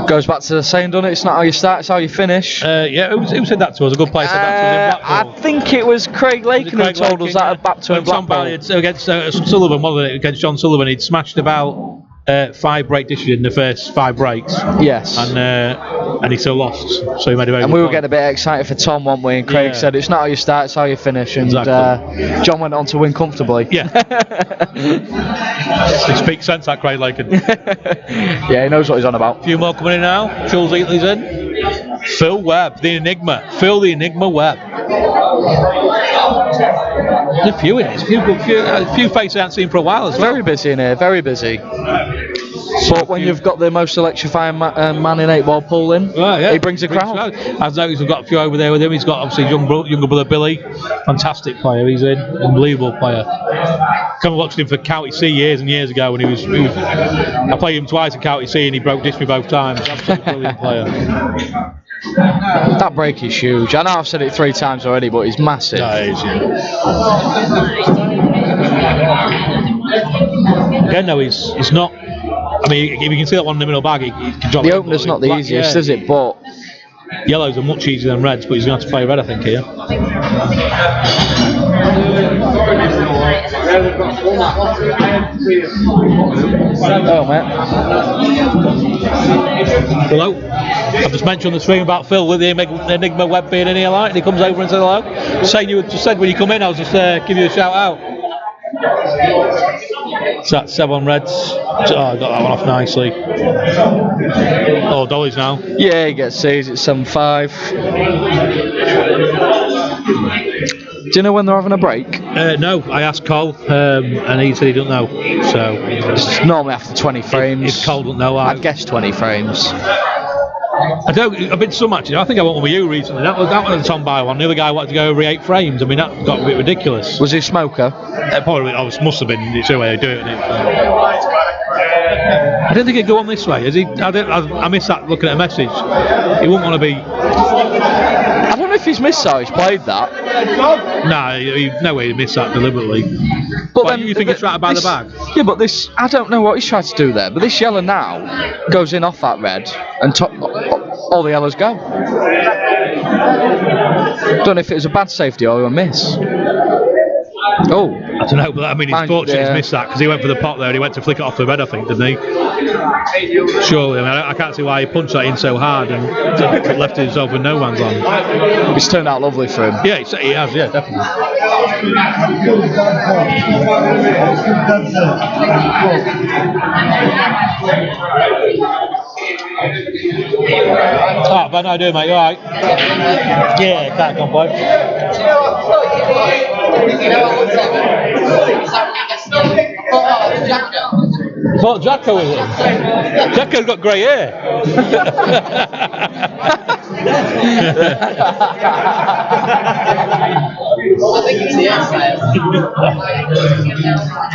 Goes back to the saying, doesn't it? It's not how you start, it's how you finish. Yeah, who said that to us? A good player said that to us in I think it was Craig Lakin who told us that at Blackpool. When Tom Barley against Sullivan, wasn't it? Against John Sullivan, he'd smashed about 5 break dishes in the first 5 breaks. Yes. And he still lost, so he made a very and good we were point. getting a bit excited for Tom, weren't we? And Craig said it's not how you start, it's how you finish. And exactly. John went on to win comfortably. Yeah. It speaks sense, that Craig Lakin. Yeah, he knows what he's on about. A few more coming in now. Jules Eatley's in. Phil Webb, the Enigma. Phil the Enigma Webb. There's a few in it. A few faces I haven't seen for a while as well. Very busy in here, very busy. But when you've got the most electrifying man in 8-ball pool in, he brings a crowd. I've noticed we've got a few over there with him. He's got obviously younger brother Billy, fantastic player. He's in, unbelievable player. Come and watched him for County C years and years ago, and he was I played him twice at County C, and he broke disc me both times. Absolutely brilliant player. That break is huge. I know I've said it 3 times already, but he's massive. That is, yeah. Again, though, he's not. I mean, if you can see that one in the middle bag, he can drop the opener's not the easiest, is it? But Yellows are much easier than reds, but he's going to have to play red, I think, here. Oh, mate. Hello. I've just mentioned on the stream about Phil with the Enigma Web being in here, like, and he comes over and says hello. Saying you just said when you come in, I was just give you a shout out. So that's 7 reds. Oh, I got that one off nicely. Oh, Dolly's now. Yeah, he gets C's. It's 7-5. Do you know when they're having a break? No, I asked Cole, and he said he doesn't know. So It's normally after 20 frames. if Cole doesn't know, I'd guess 20 frames. I've been to some matches. I think I went one with you recently. That was a Tom by one. The other guy wanted to go over 8 frames. I mean, that got a bit ridiculous. Was he a smoker? Probably, must have been. It's the way they do it. I didn't think he'd go on this way. Is he? I missed that looking at a message. He wouldn't want to be. I don't know if he's missed how he's played that. Nah, no way he missed that deliberately. But then you think he's trying to buy the bag? Yeah, but this, I don't know what he's trying to do there. But this yellow now goes in off that red, and all the yellows go. Don't know if it was a bad safety or a miss. Oh, I don't know, but I mean, he's fortunate he's missed that because he went for the pot there and he went to flick it off the red, I think, didn't he? Surely, I mean, I can't see why he punched that in so hard and left himself with no man's land. It's turned out lovely for him. Yeah, he has, yeah, definitely. Oh, Ben, how you doing, mate? You alright? Yeah, can't complain. Thought Jacko was it? Jacko's got grey hair.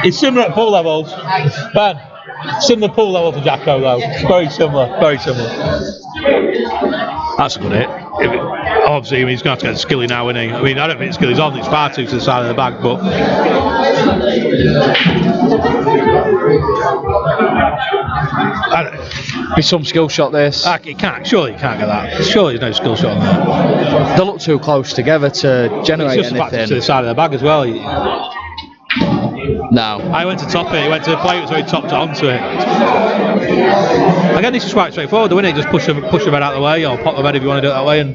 It's similar at pool levels. Ben, similar pool level to Jacko though. Very similar, very similar. That's a good hit. Obviously, I mean, he's going to have to get Skilly now, isn't he? I mean, I don't think Skilly's on, it's far too to the side of the bag, but... Be some skill shot this. Surely he can't get that. Surely there's no skill shot on that. They look too close together to generate it's just anything. To the side of the bag as well. No. I went to top it, he went to the plate, so he topped it onto it. Again, this is quite straightforward, isn't it? Just push the head out of the way, or pop the head if you want to do it that way. And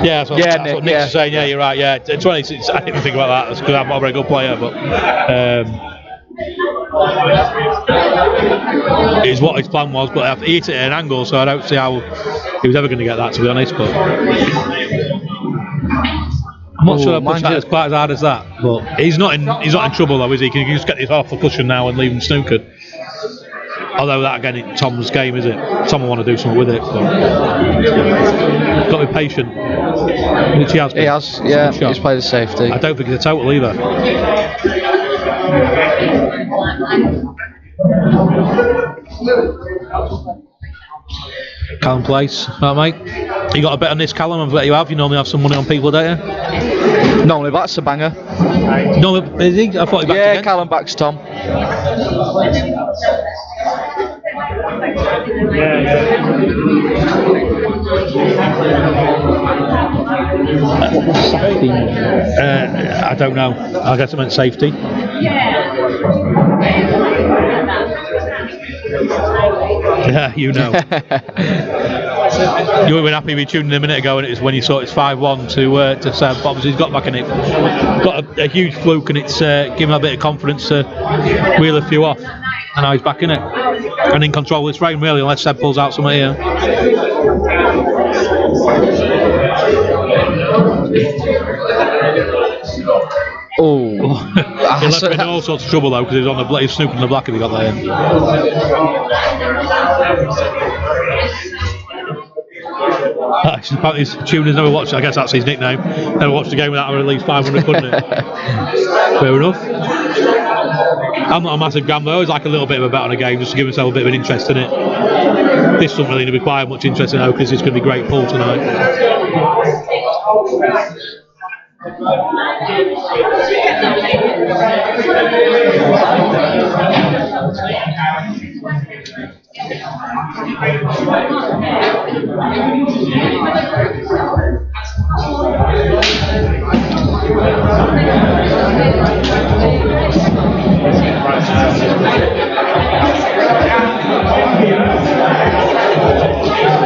yeah, that's what Nick's saying. Yeah, you're right. Yeah, 26. I didn't think about that. That's because I'm not a very good player, but it's what his plan was. But he hit it at an angle, so I don't see how he was ever going to get that, to be honest. But I'm not sure I pushed that as quite as hard as that, but he's not in trouble though, is he? Can you just get this off the cushion now and leave him snookered? Although that again, it's Tom's game, is it? Tom will want to do something with it, but got to be patient. Which he has been. He has, yeah. He's played a safety. I don't think it's a total either. Callum Place, right, mate? You got a bet on this, Callum? I bet you have. You normally have some money on people, don't you? Normally backs a banger. No, is he? I thought he backed again. Callum backs Tom. I don't know. I guess I meant safety. Yeah, you know. You would have been happy to be tuning in a minute ago, and it was when you saw it's 5-1 to Seb. Obviously, he's got back in it, got a huge fluke, and it's given him a bit of confidence to wheel a few off. And now he's back in it and in control of this frame, really, unless Seb pulls out something here. Oh, he left him in all sorts of trouble though, because he was on the snooping the black if he got that in. Apparently his tuners never watched. I guess that's his nickname. Never watched the game without having at least 500, couldn't it? Fair enough. I'm not a massive gambler. I always like a little bit of a bet on a game just to give myself a bit of an interest in it. This doesn't really require much interest in it because it's going to be great pull tonight.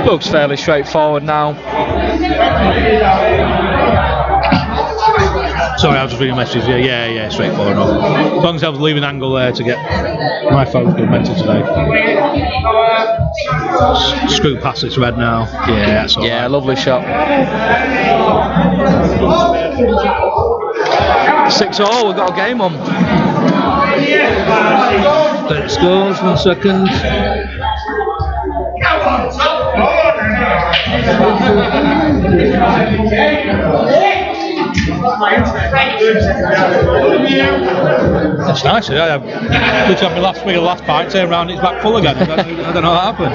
Looks fairly straightforward now. Sorry, I was just reading a message. Yeah, straightforward enough. As long as I was leaving an angle there to get my phone's good mental today. Screw past this red now. Yeah, that's all Yeah, right. lovely shot. 6-0, we've got a game on. It scores, 1 second. That's nice. I literally had my last swig of the last pint, turn around, it's back full again. I don't know what happened.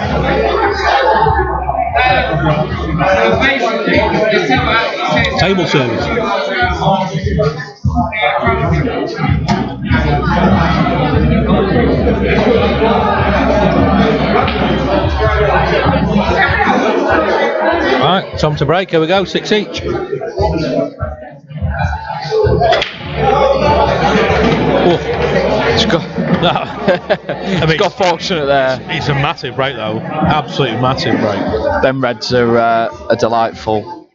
Table service. Right, time to break. Here we go. 6 each. It's got, it's got fortunate there. It's a massive break though. Absolutely massive break. Them reds are delightful.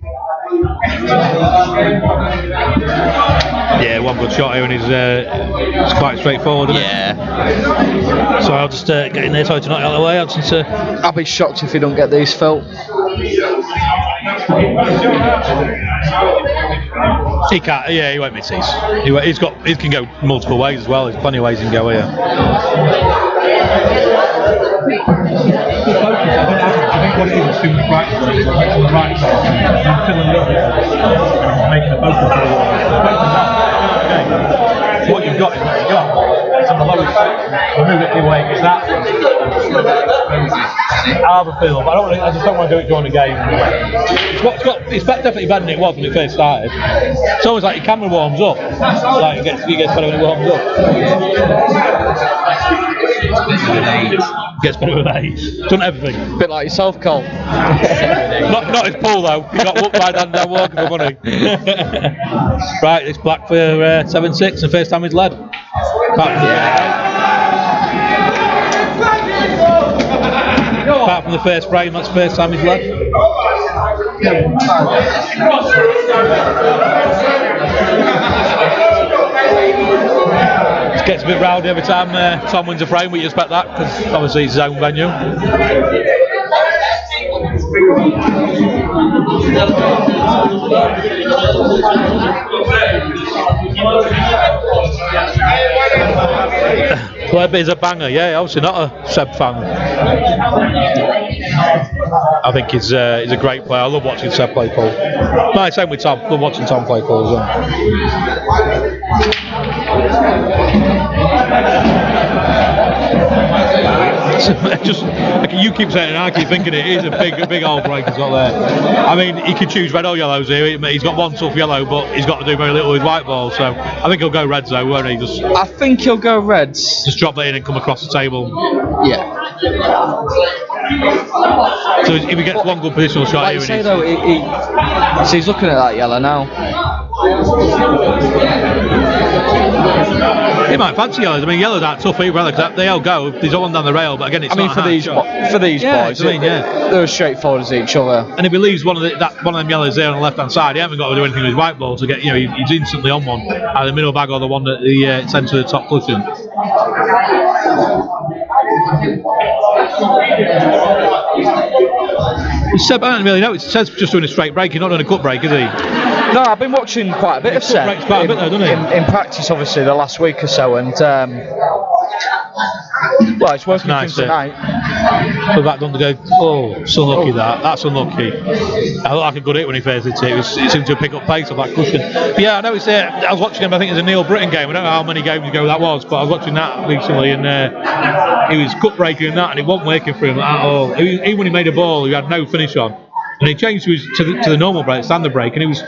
Yeah, one good shot here and it's quite straightforward, isn't it? So I'll just get in there, try to knock it out of the way. I'll be shocked if he don't get these, Phil. He can't. Yeah, he won't miss these. He can go multiple ways as well. There's plenty of ways he can go here. What it is, too much right on the right side, and filling it up, making a focus for okay. What you've got is what you've got. It's on the lowest section. Remove it anyway, it's that. I have a feel, but I just don't want to do it during the game. It's definitely better than it was when it first started. It's always like your camera warms up. Like it gets better when it warms up. Gets better with age. Done everything. A bit like yourself, Cole. Not his pull though. He got whooped by Dan Walker for money. Right, it's black for 7-6 and first time he's led. Apart from the first frame, that's the first time he's led. It gets a bit rowdy every time Tom wins a frame, but you expect that because obviously it's his own venue. Web is a banger, yeah, obviously not a Seb fan. I think he's a great player. I love watching Seb play pool. No, same with Tom. Love watching Tom play pool as well. Just like you keep saying it and I keep thinking it is a big old break he's got there. I mean, he could choose red or yellows here. He's got one tough yellow, but he's got to do very little with white ball. So I think he'll go reds though, won't he? I think he'll go reds. Just drop that in and come across the table. Yeah. So if he gets one good positional shot Like here, you say though, so he's looking at that yellow now. He might fancy yellows. I mean, yellows aren't tough either, because they all go. There's one down the rail, but again, it's not for these yeah, boys, they're as straightforward as each other. And if he leaves one of them yellows there on the left hand side, he hasn't got to do anything with his white ball to get. He's instantly on one, either the middle bag or the one that he sends to the top cushion. Seb, I don't really know. It says just doing a straight break. He's not doing a cut break, is he? No, I've been watching quite a bit of Seb. Quite a bit though, doesn't he? In practice, obviously, the last week or so, and well, it's working nice, for him tonight. But that done to go. Oh, it's unlucky that. That's unlucky. I looked like a good hit when he first hit it. It seemed to pick up pace off that cushion. But yeah, I know it's there. I was watching him. I think it was a Neil Britton game. I don't know how many games ago that was, but I was watching that recently, and he was cut breaking and that, and it wasn't working for him at all. Even when he made a ball, he had no finish on. And he changed to the normal break, standard break, and he was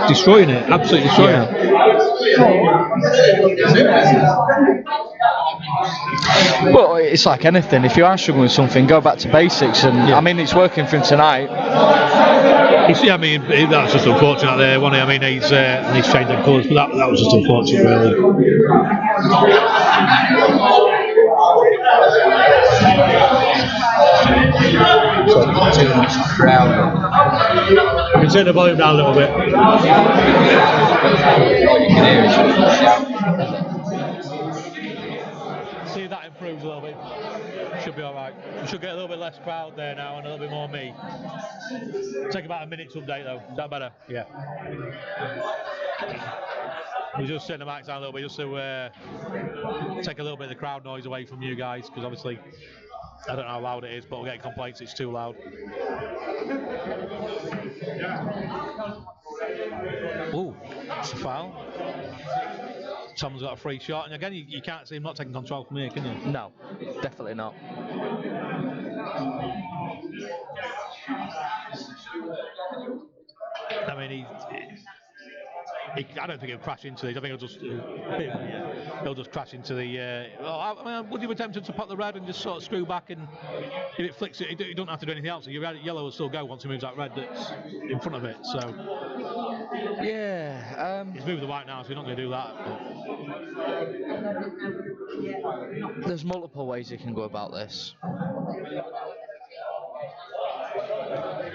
destroying it, absolutely destroying it. Well, it's like anything. If you are struggling with something, go back to basics. And I mean, it's working for him tonight. I mean, that's just unfortunate there, wasn't it? I mean, he's changed the colours, but that was just unfortunate, really. Too much crowd. You can turn the volume down a little bit. All you can hear is shout. See if that improves a little bit. Should be alright. We should get a little bit less crowd there now and a little bit more me. Take about a minute to update though. Is that better? Yeah. We just turn the mics down a little bit just to take a little bit of the crowd noise away from you guys, because obviously I don't know how loud it is, but we're getting complaints it's too loud. Ooh, it's a foul. Tom's got a free shot, and again, you can't see him not taking control from here, can you? No, definitely not. I mean, I don't think he'll crash into these. I think he'll just crash into the. I mean, would you be tempted to pop the red and just sort of screw back, and if it flicks it, you don't have to do anything else. Your yellow will still go once he moves that red that's in front of it. So yeah, he's moving the white now, so you're not going to do that. But there's multiple ways you can go about this.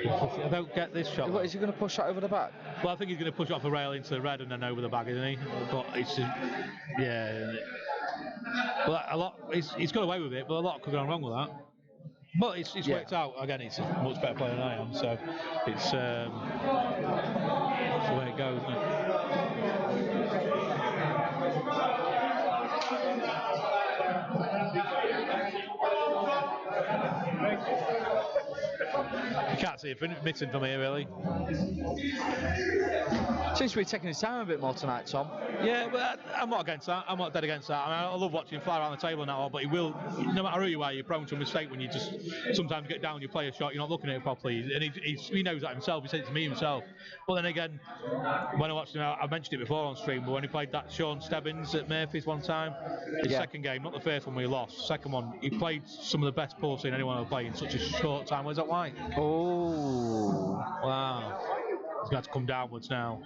I don't get this shot. What, is he going to push that over the back? Well, I think he's going to push off a rail into the red and then over the bag, isn't he? But it's yeah. Well, a lot. He's got away with it, but a lot could go wrong with that. But it's worked out. Again, he's a much better player than I am, so it's the way it goes, isn't it? You can't see it missing from here, really. Seems to be taking his time a bit more tonight, Tom. Yeah, but I'm not against that. I'm not dead against that. I mean, I love watching him fly around the table and that all, but he will, no matter who you are, you're prone to a mistake when you just sometimes get down, you play a shot, you're not looking at it properly. And he knows that himself. He said it to me himself. But then again, when I watched him, I mentioned it before on stream, but when he played that Sean Stebbins at Murphy's one time, his second game, not the first one we lost, second one, he played some of the best pool scene anyone ever played in such a short time. Where's that white? Oh, wow. He's got to come downwards now.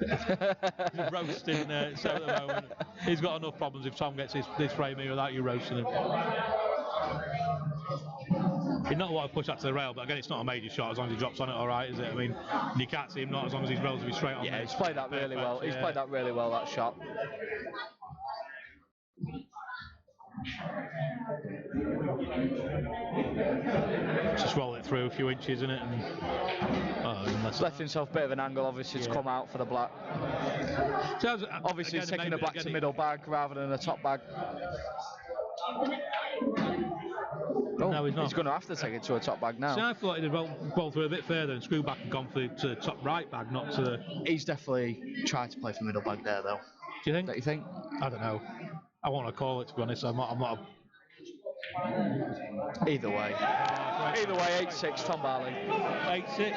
He's roasting Seb at the moment. He's got enough problems if Tom gets this frame here without you roasting him. He'd not want to push that to the rail, but again, it's not a major shot as long as he drops on it, all right, is it? I mean, you can't see him not as long as he's relatively straight on. Yeah, he's played that really well. He's played that really well, that shot. Just roll it through a few inches, isn't it? And left himself a bit of an angle, obviously, to come out for the black. So, obviously, he's taking a black to middle bag rather than a top bag. Oh, no, he's not. He's going to have to take it to a top bag now. See, I thought he'd roll through a bit further and screw back and gone to the top right bag, not to the... He's definitely tried to play for middle bag there, though. Do you think? Don't you think? I don't know. I want to call it, to be honest. I'm not Either way. Either way, 8-6, Tom Barley. 8-6.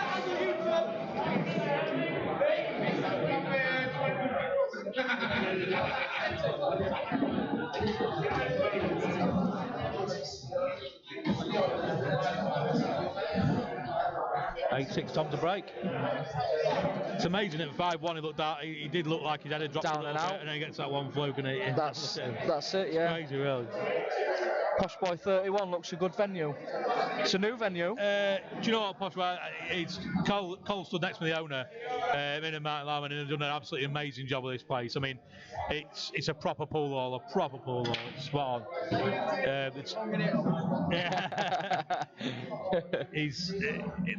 Tom to break. It's amazing at 5-1 he looked out. He did look like his head had dropped down a and out, bit, and then he gets that one fluke, and that's it. Yeah. It's crazy, really. Posh Boy 31 looks a good venue. It's a new venue. Do you know what, Posh Boy? Cole stood next to the owner, in a Martin Lamb, and he's done an absolutely amazing job of this place. I mean, it's a proper pool hall, It's spot on.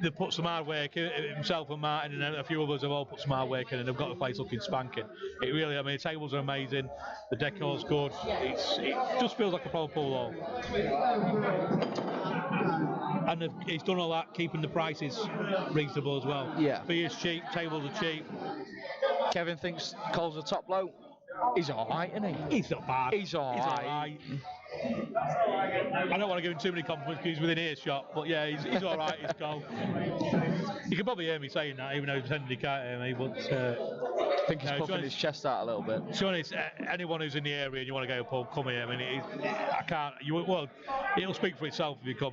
They put some hard work in. Himself and Martin and a few others have all put some hard work in, and they've got the place looking spanking. It really, I mean, the tables are amazing, the decor's good. It just feels like a proper pool hall. And he's done all that, keeping the prices reasonable as well. Yeah. Beer's cheap, tables are cheap. Kevin thinks Cole's a top bloke. He's alright, isn't he? He's not bad. He's alright. I don't want to give him too many compliments because he's within earshot, but yeah, he's all right. He's cool. You can probably hear me saying that, even though pretending he can't hear me. But I think he's puffing his chest out a little bit. Sean, it's anyone who's in the area and you want to go pub, come here. I mean, I can't. It'll speak for itself if you come.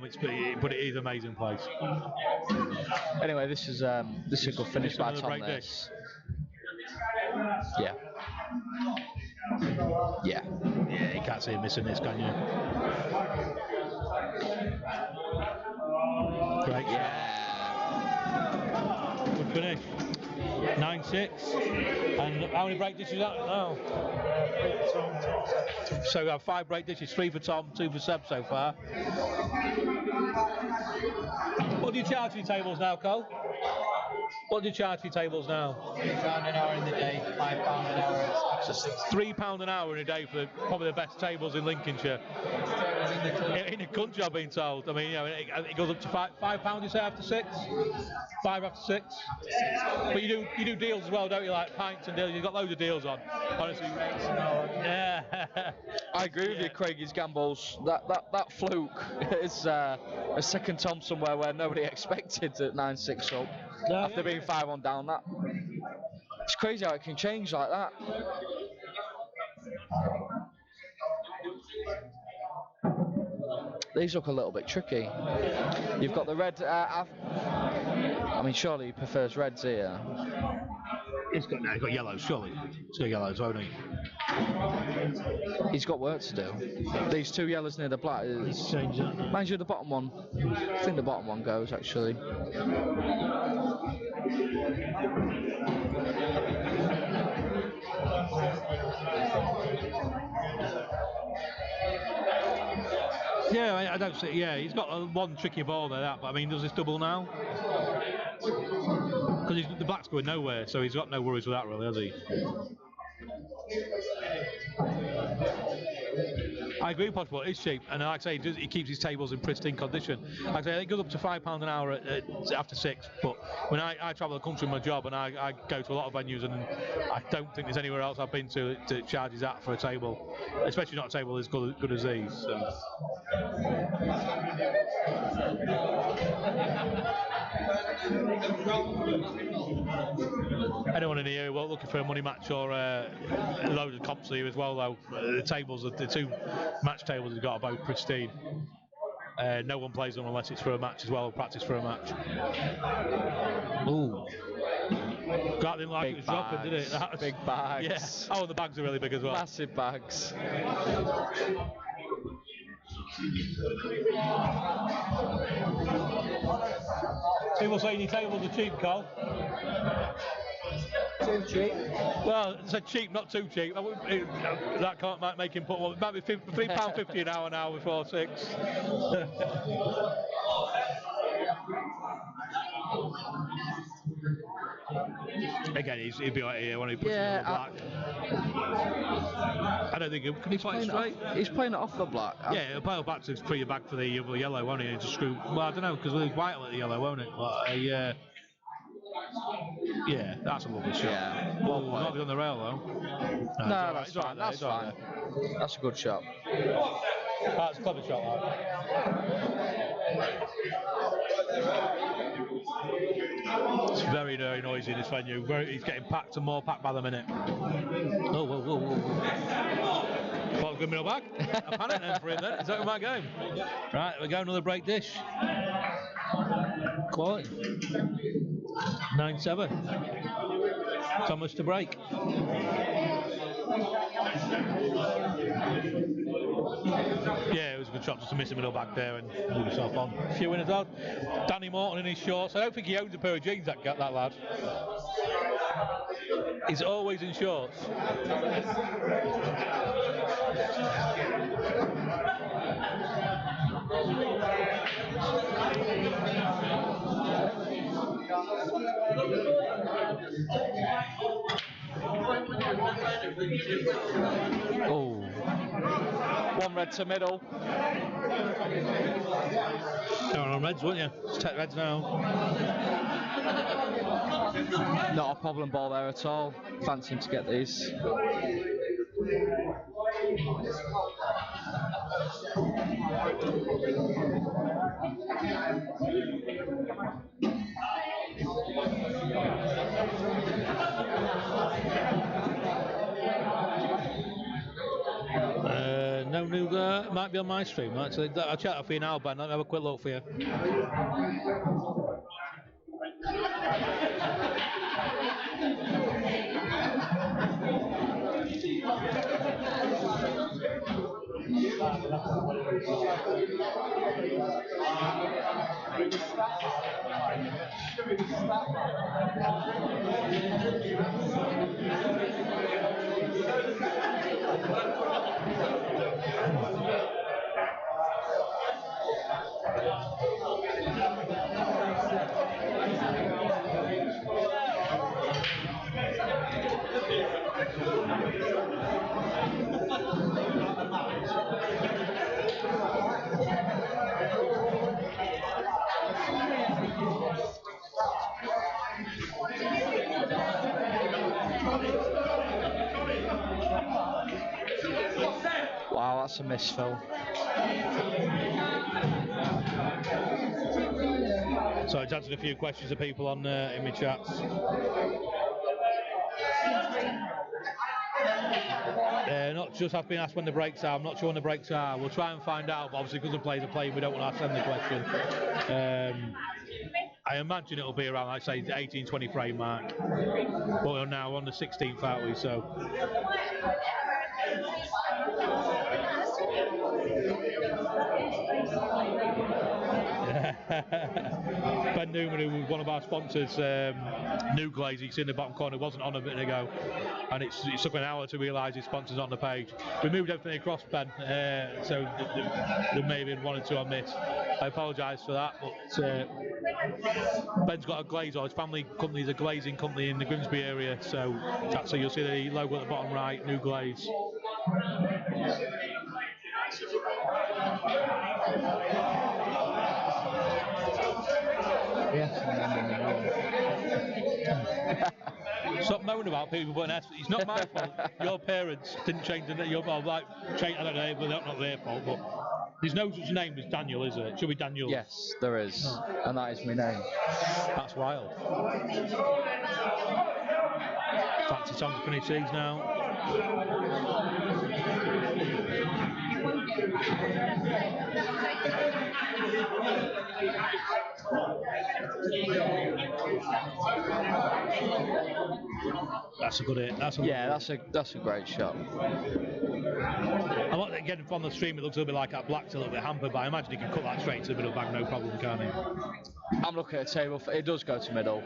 But it is an amazing place. Anyway, this is a good finish by Tom. This. Yeah. Yeah, you can't see him missing this, can you? Great. Yeah. Good finish. 9-6. And how many break dishes are now? So we have 5 break dishes, 3 for Tom, 2 for Seb so far. What do you charge for your tables now, Cole? What do you charge for your tables now? £3 an hour in the day, £5 an hour. £3 an hour in a day for probably the best tables in Lincolnshire. In the country, I've been told. I mean, it goes up to £5. You say after 6? 5 after 6. But you do deals as well, don't you? Like pints and deals. You've got loads of deals on. Honestly, yeah. I agree with you, Craig. His gambles. That fluke is a second Tom somewhere where nobody expected at 9-6 up after being 5-1 down. It's crazy how it can change like that. These look a little bit tricky. You've got the red. I mean, surely he prefers reds here. He's got yellows, surely. He's got yellows, won't he? He's got work to do. These 2 yellows near the black. Mind you, the bottom one. I think the bottom one goes actually. Yeah, I don't see. Yeah, he's got one tricky ball there, but I mean, does this double now? Because the black's going nowhere, so he's got no worries with that, really, has he? I agree, possible. It's cheap, and like I say, he keeps his tables in pristine condition. Like I say, it goes up to £5 an hour after 6. But when I travel the country in my job, and I go to a lot of venues, and I don't think there's anywhere else I've been to that charges that for a table, especially not a table as good as these. So. Anyone in the area looking for a money match or a load of comps here as well, though, the tables, the 2 match tables have got both pristine. No one plays them unless it's for a match as well, or practice for a match. Ooh. That didn't like it was dropping, did it? That was, big bags. Yeah. Oh, and the bags are really big as well. Massive bags. People saying your tables are cheap, Carl. Too cheap? Well, it's a cheap, not too cheap. That might make him put one. It might be £3.50 an hour now before 6. Again, he'd be right here when he puts it on the black. I don't think can he play it straight? He's playing it off the black. Yeah, he'll play it back to free your back for the yellow, won't he? And just screw. Well, I don't know because the white will let the yellow, won't it? But, yeah, that's a lovely shot. Yeah. Well, not on the rail though. No, that's fine. That's fine. That's a good shot. That's a clever shot, that. It's very, very noisy in this venue. He's getting packed and more packed by the minute. Oh, whoa. Thought it was going to be a bag. I panicked then for him then. Is that my game? Right, we go another break dish. Quality. 9-7. Thomas to break. Yeah, it was a good shot just to miss the middle back there and move himself on. A few winners out. Danny Morton in his shorts. I don't think he owns a pair of jeans, that lad. He's always in shorts. Oh, one red to middle. Going on reds, wouldn't you? Just take reds now. Not a problem ball there at all. Fancy him to get these. No new, might be on my stream actually. I'll chat it for you now, Ben. Let me have a quick look for you. Wow, that's a miss, Phil. So it's answered a few questions of people on in my chats. Not just I've been asked when the breaks are. I'm not sure when the breaks are. We'll try and find out, but obviously because the players are playing, we don't want to ask them the question. I imagine it'll be around, like say, the 18-20 frame mark. But we're now on the 16th, aren't we? So. Ben Newman, who was one of our sponsors, New Glaze, you can see in the bottom corner, wasn't on a minute ago, and it took an hour to realise his sponsor's on the page. We moved everything across, Ben, so there may have been one or two I missed. I apologise for that, but Ben's got a glaze, or his family company is a glazing company in the Grimsby area, so you'll see the logo at the bottom right, New Glaze. Stop moaning about people putting S. It's not my fault. Your parents didn't change the name. I don't know, but not their fault. But there's no such name as Daniel, is there? It should be Daniel. Yes, there is, and that is my name. That's wild. Fancy songs for cheese now. That's a good hit. That's a great shot. Again, from the stream, it looks a little bit like that black's a little bit hampered, but I imagine he can cut that straight to the middle bag, no problem, can't he? I'm looking at the table. It does go to middle.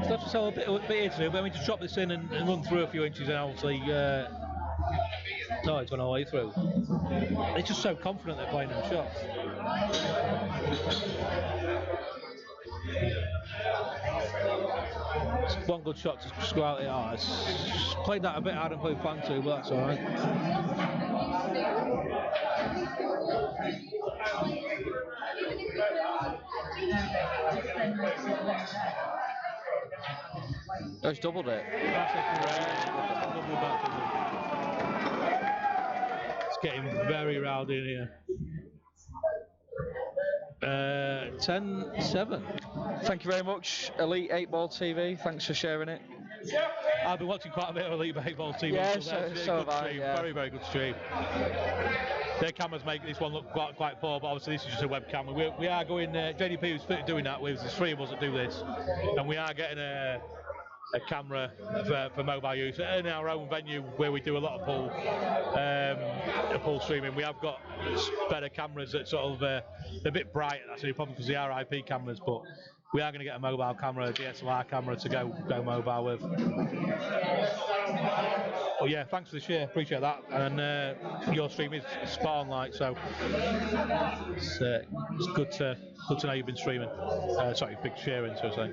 So let's sell a bit here to do, but we just drop this in and run through a few inches, and obviously, no, it's gone all the way through. They're just so confident they're playing them shots. It's one good shot to go out the arse. Played that a bit harder than we planned to, but that's alright. Oh, he's doubled it. It's getting very rowdy in here. 10-7. Thank you very much, Elite 8 Ball TV. Thanks for sharing it. I've been watching quite a bit of Elite 8 Ball TV. Yeah, so have I. Yeah. Very, very good stream. Their cameras make this one look quite poor, but obviously this is just a web camera. We are going, JDP was doing that with, there's three of us that do this, and we are getting a camera for mobile use in our own venue where we do a lot of pool streaming. We have got better cameras that sort of a bit bright, that's the problem because they are IP cameras, but we are going to get a mobile camera, a DSLR camera to go mobile with. Oh yeah, thanks for the share, appreciate that. And your stream is spawn like, so it's good to know you've been streaming. Sorry, big sharing, so to say.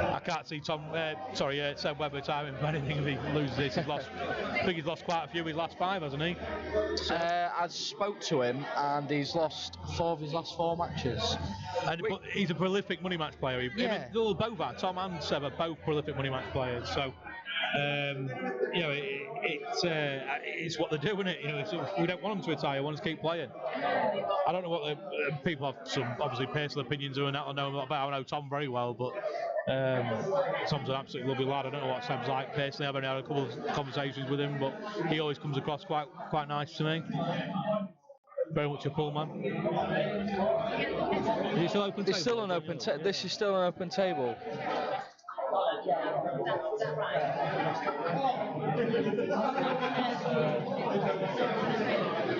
I can't like to see Seb Web retiring for anything if he loses this. I think he's lost quite a few of his last 5, hasn't he? I spoke to him and he's lost 4 of his last 4 matches. But he's a prolific money match player. Yeah. Both are. Tom and Seb are both prolific money match players. So, it's what they're doing. We don't want them to retire. We want them to keep playing. I don't know what people have some obviously personal opinions on that. I know Tom very well, but Tom's an absolutely lovely lad. I don't know what Seb's like personally. I've only had a couple of conversations with him, but he always comes across quite nice to me. Very much a pull man. Is it still open? It's still an open. This is still an open table.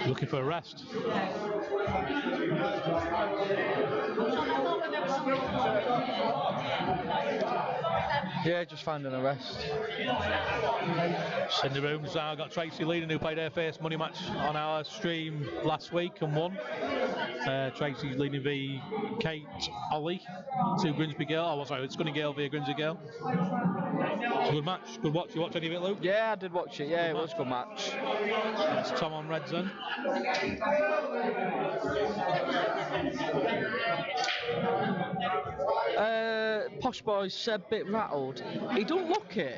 Looking for a rest. Yeah, just finding a rest. In the rooms now, got Tracy leading, who played her first money match on our stream last week and won. Tracy's leading v Kate Ollie to Grimsby Girl. Oh, sorry, it's Scunny Girl via Grimsby Girl. It's a good match. Good watch. You watch any of it, Luke? Yeah, I did watch it. Yeah, it was a good match. That's Tom on Reds then. Posh Boy's Seb bit rattled. He don't look it.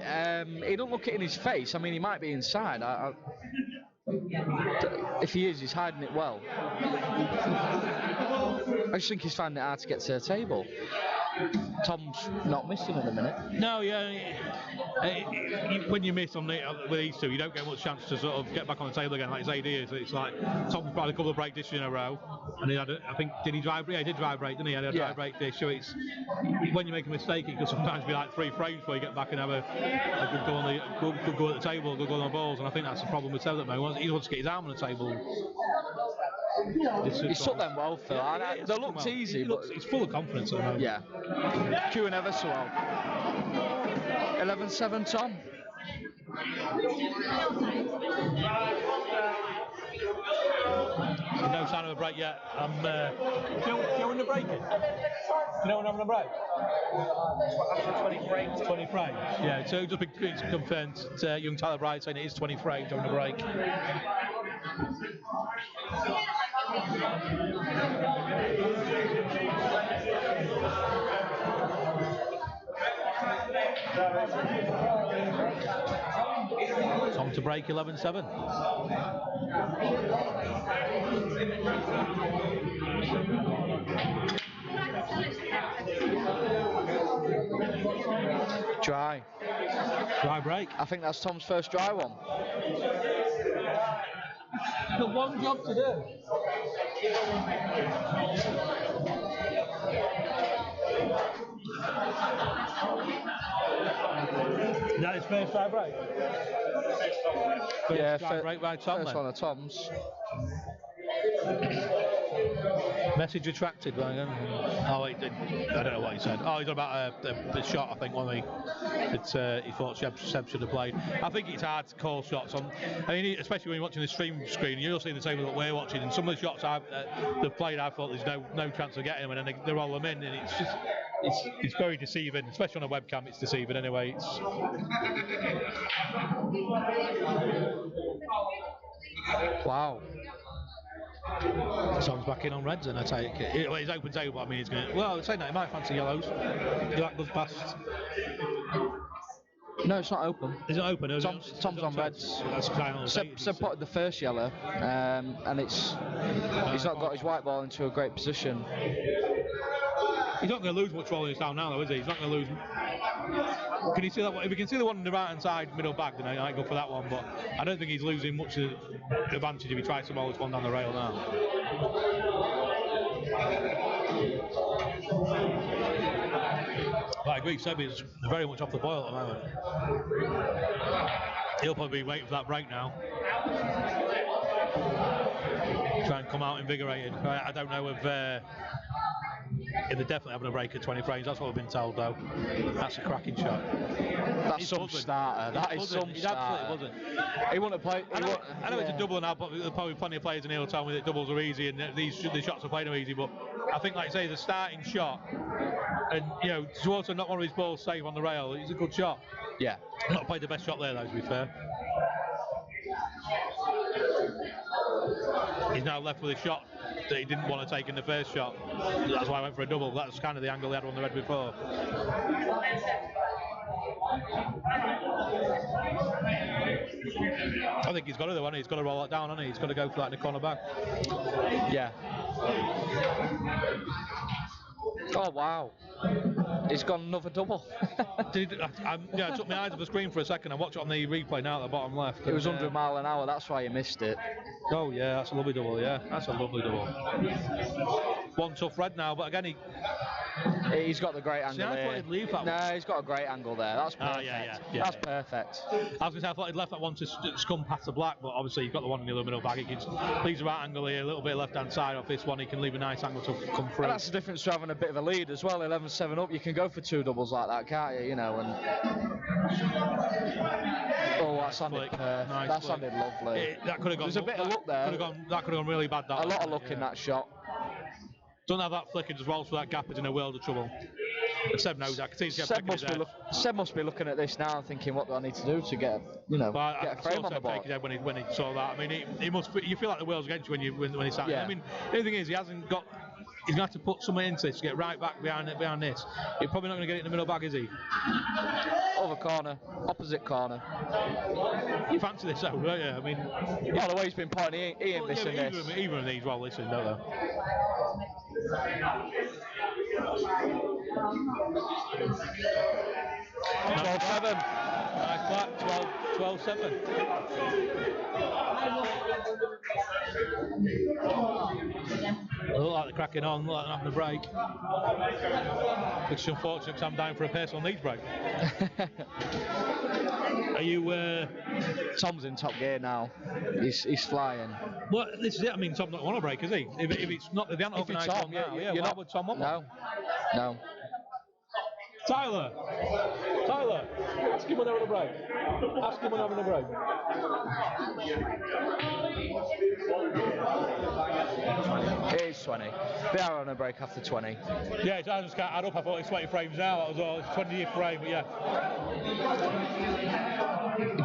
He don't look it in his face. I mean, he might be inside. If he is, he's hiding it well. I just think he's finding it hard to get to the table. Tom's not missing at the minute. No, when you miss with these two, you don't get much chance to sort of get back on the table again like his AD is. It's like Tom's probably a couple of break dishes in a row, and he had did he drive break? Yeah, he did drive break, didn't he? He had a drive break dish. So it's when you make a mistake, it can sometimes be like 3 frames before you get back and have a good go at the table, good go on the balls, and I think that's the problem with Seb at the moment. He wants to get his arm on the table. He took them well, Phil. They looked easy, but he's full of confidence at the moment. Yeah. Queuing ever so well. 11-7, Tom. No sign of a break yet. Do you know when the break is? Do you know when I'm having a break? 20 frames. 20 frames. Yeah, so just it's confirmed young Tyler Bright saying it is 20 frames having a break. Tom to break 11-7. Dry break. I think that's Tom's first dry one. The one job to do. Is that his first dry break? Dry break by Tom. First one of Tom's. Message retracted. Oh, he did. I don't know what he said. Oh, he's about the shot. I think one he thought Seb should have played. I think it's hard to call shots on. I mean, especially when you're watching the stream screen, you're seeing the table that we're watching, and some of the shots they've played, I thought there's no chance of getting them, and then they roll them in, and it's just it's very deceiving, especially on a webcam. It's deceiving anyway. Wow. Tom's back in on reds, and I take it. Well, he's open table, I mean, he's going to. Well, saying that, he might fancy yellows. You like goes past. No, it's not open. Is it open? Tom's on reds. That's final. Seb potted the first yellow, and he's not got his white ball into a great position. He's not going to lose much rolling down now, though, is he? He's not going to lose. Can you see that one? If you can see the one on the right hand side middle bag, then I might go for that one. But I don't think he's losing much advantage if he tries to roll this one down the rail now. But I agree, Seb is very much off the boil at the moment. He'll probably be waiting for that break now. Try and come out invigorated. I don't know if they're definitely having a break at 20 frames. That's what we've been told, though. That's a cracking shot. That's some starter. That is some He starter. absolutely buzzing. He wouldn't play. I know it's a double now, but there's probably plenty of players in here who tell me that doubles are easy and that the shots are playing are easy. But I think, like I say, the starting shot, and to also knock one of his balls safe on the rail, it's a good shot. Yeah. Not played the best shot there, though, to be fair. He's now left with a shot that he didn't want to take in the first shot. That's why I went for a double. That's kind of the angle he had on the red before. I think he's got to, though, hasn't he? He's got to roll it down, hasn't he? He's got to go for that in the corner back. Yeah. Oh wow. He's got another double. I took my eyes off the screen for a second. I watched it on the replay now at the bottom left. It was 100 mile an hour, that's why you missed it. Oh yeah, that's a lovely double, yeah. That's a lovely double. One tough red now, but again he's got the great angle there. I thought he'd leave that one. No, he's got a great angle there. That's perfect. That's perfect. I was going to say, I thought he'd left that one to scum past the black, but obviously he's got the one in the middle bag. He can leave the right angle here, a little bit left hand side off this one. He can leave a nice angle to come through. And that's the difference to having a bit of a lead as well. 11-7 up, you can go for two doubles like that, can't you? Oh, that sounded perfect. Nice that sounded lovely. That could have gone. There's a bit of luck there. That could have gone really bad. A lot of luck in that shot. Don't have that flick and just rolls for that gap. Is in a world of trouble. Seb knows that. Seb must be looking at this now and thinking, what do I need to do to get a frame on the board? When he saw that, I mean, he must. You feel like the world's against you when he's sat. Yeah. I mean, the only thing is, he hasn't got. He's going to have to put something into this to get right back behind this. He's probably not going to get it in the middle bag, is he? Other corner, opposite corner. You fancy this out, don't you? I mean, well, the way he's been playing, he ain't missing this. Even of these roll this in, don't they? 12-7. Nice black, 12-7. They look like they're cracking on, look like they're having a break. Which is unfortunate because I'm down for a personal needs break. Are you... Tom's in top gear now. He's flying. Well, this is it. I mean, Tom don't want a break, is he? If it's not, if they haven't organised one now, why would Tom want one? No. Tyler, ask him when they're on a break. Ask him when they're having a break. It is 20. They are on a break after 20. Yeah, I just can't add up. I thought it's 20 frames now. That was all. It's 20th frame, but yeah.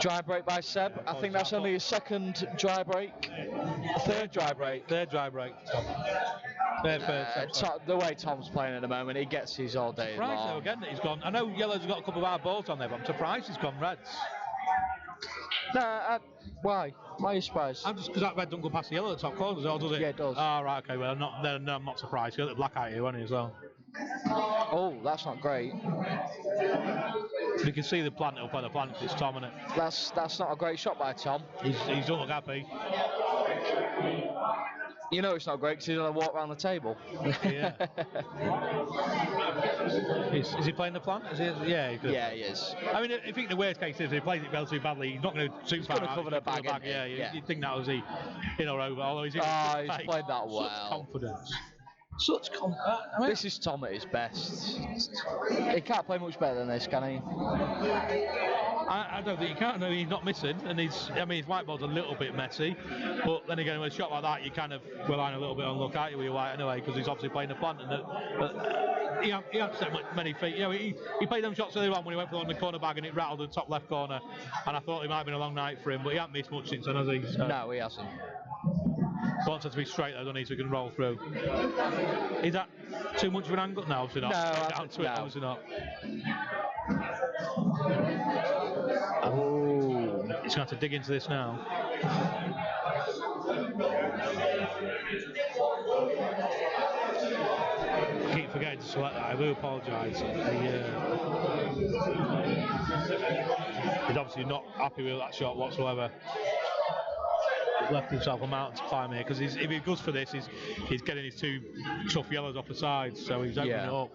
Dry break by Seb. I think that's only his second dry break. Third dry break. Third. The way Tom's playing at the moment, he gets his all day long. Surprised though again that he's gone. I know yellow's got a couple of hard balls on there, but I'm surprised he's gone reds. Why? Why are you surprised? I'm just because that red don't go past the yellow at the top corners, or does it? Yeah, it does. Oh, right, okay. Well, I'm not surprised. He's got the black eye here, hasn't he, as well? Oh, that's not great. You can see the plant up on the plant. It's Tom, isn't it? That's not a great shot by Tom. He's don't look happy. You know it's not great because he's going to walk around the table. Yeah. Is he playing the plant? Yeah, he is. I mean, I think the worst case is if he plays it relatively badly, he's not going to too far out. He's going to cover the bag. Yeah, you'd think that was in or over. Although he's played that well. Such confidence. I mean, this is Tom at his best. He can't play much better than this, can he? I don't think he can. No, he's not missing, and his whiteboard's a little bit messy. But then again, with a shot like that, you kind of rely a little bit on luck, aren't you, with your white anyway, because he's obviously playing the plant. And he hasn't set many feet. He played them shots earlier on when he went for the one in the corner bag and it rattled the top left corner. And I thought it might have been a long night for him, but he hasn't missed much since then, has he? So. No, he hasn't. Wants it to be straight though, doesn't he, so he can roll through. Is that too much of an angle? No, obviously not. Obviously not. Oh, he's going to have to dig into this now. I keep forgetting to select that. I do apologise. He's obviously not happy with that shot whatsoever. Left himself a mountain to climb here because if he goes for this, he's getting his two tough yellows off the sides, so he's opening it up.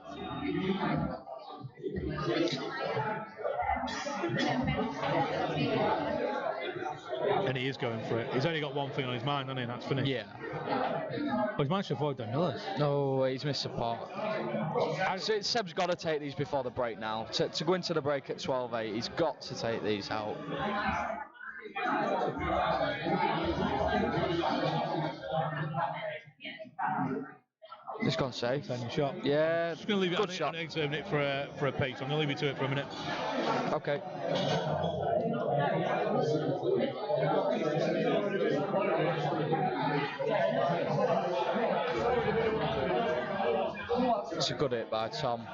then he is going for it. He's only got one thing on his mind, hasn't he? And that's finish. Yeah. But he's managed to avoid Dan Lewis. No, he's missed a pot. So Seb's got to take these before the break now. To go into the break at 12-8, he's got to take these out. It's gone safe. Sending shot. Yeah, Just going to leave it. good I shot. need to open it for a piece. I'm going to leave you to it for a minute. Okay. It's a good hit by Tom.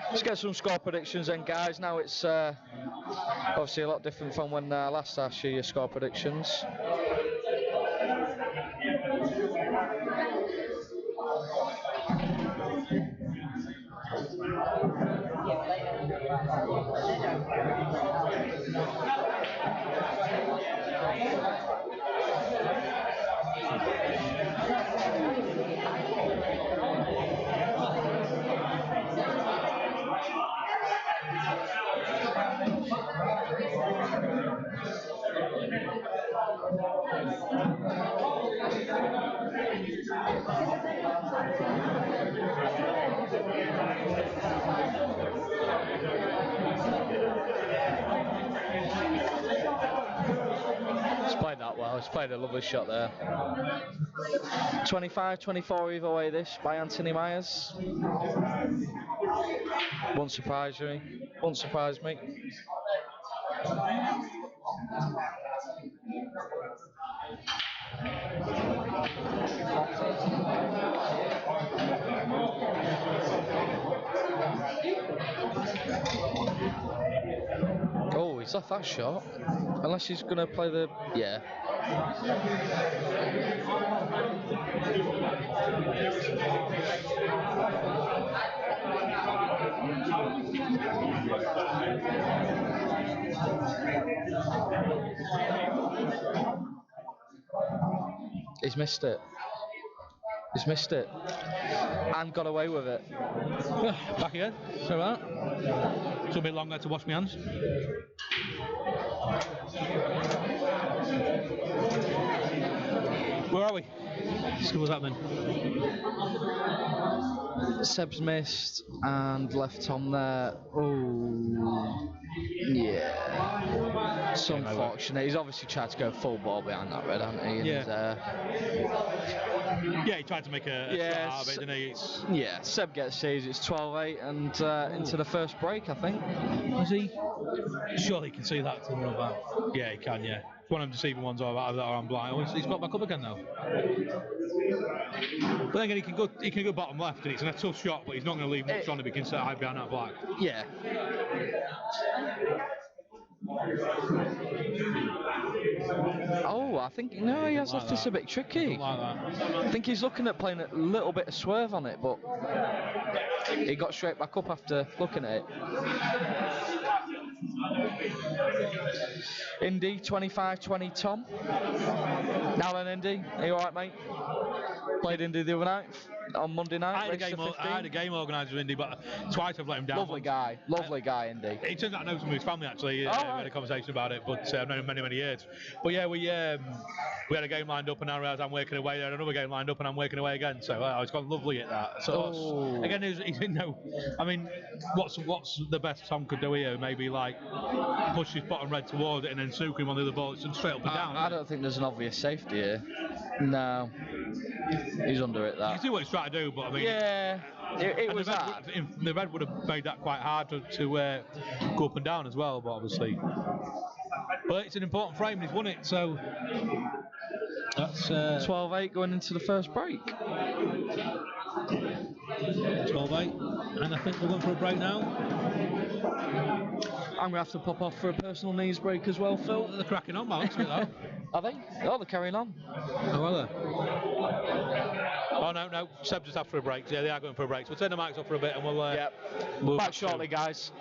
Let's get some score predictions then, guys. Now it's obviously a lot different from when last asked you your score predictions. He's played that well. He's played a lovely shot there. 25-24 either way this by Anthony Myers. Won't surprise me. Won't surprise me. Oh, he's left that shot. Unless he's going to play the... Yeah. He's missed it. He's missed it. And got away with it. Back again. So that. It's a bit longer to wash my hands. Where are we? See what's happening. Seb's missed and left Tom there. Oh, yeah. It's unfortunate. He's obviously tried to go full ball behind that red, hasn't he? And, yeah, he tried to make a shot out of it, didn't he? Yeah, Seb gets seized. It's 12-8 and into the first break, I think. Is he? Surely he can see that to the back. Yeah, he can, yeah. It's one of them deceiving ones that are on blind. Oh, he's got back up again now. But then again, he can go bottom left, and it's a tough shot, but he's not going to leave much on if he can sit high behind that black. Yeah. Oh, I think he has left this a bit tricky. I think he's looking at playing a little bit of swerve on it, but he got straight back up after looking at it. Indy 25-20 Tom. Now then, Indy, are you alright, mate? Played Indy the other night on Monday night. I had a game organised with Indy, but twice I've let him down. Lovely guy, Indy. It turns out I know some of his family actually. We had a conversation about it, but I've known him many years. But yeah, we had a game lined up, and now I realise I'm working away. There, another game lined up, and I'm working away again. So it's gone lovely at that. So again, I mean, what's the best Tom could do here? Maybe like push his bottom red towards it, and then souk him on the other ball. It's straight up and down. I don't think there's an obvious safety here. No, he's under it. That you can see what he's trying to do, but I mean, yeah, it was hard. The red would have made that quite hard to go up and down as well, but obviously. But it's an important frame, and he's won it, so that's 12-8 going into the first break. 12-8, and I think we're going for a break now. I'm going to have to pop off for a personal knees break as well, Phil. They're cracking on, Mark, look at that. Are they? Oh, they're carrying on. Oh, are they? Oh, no, Seb just after a break. Yeah, they are going for a break. So we'll turn the mics off for a bit, and we'll back shortly, guys.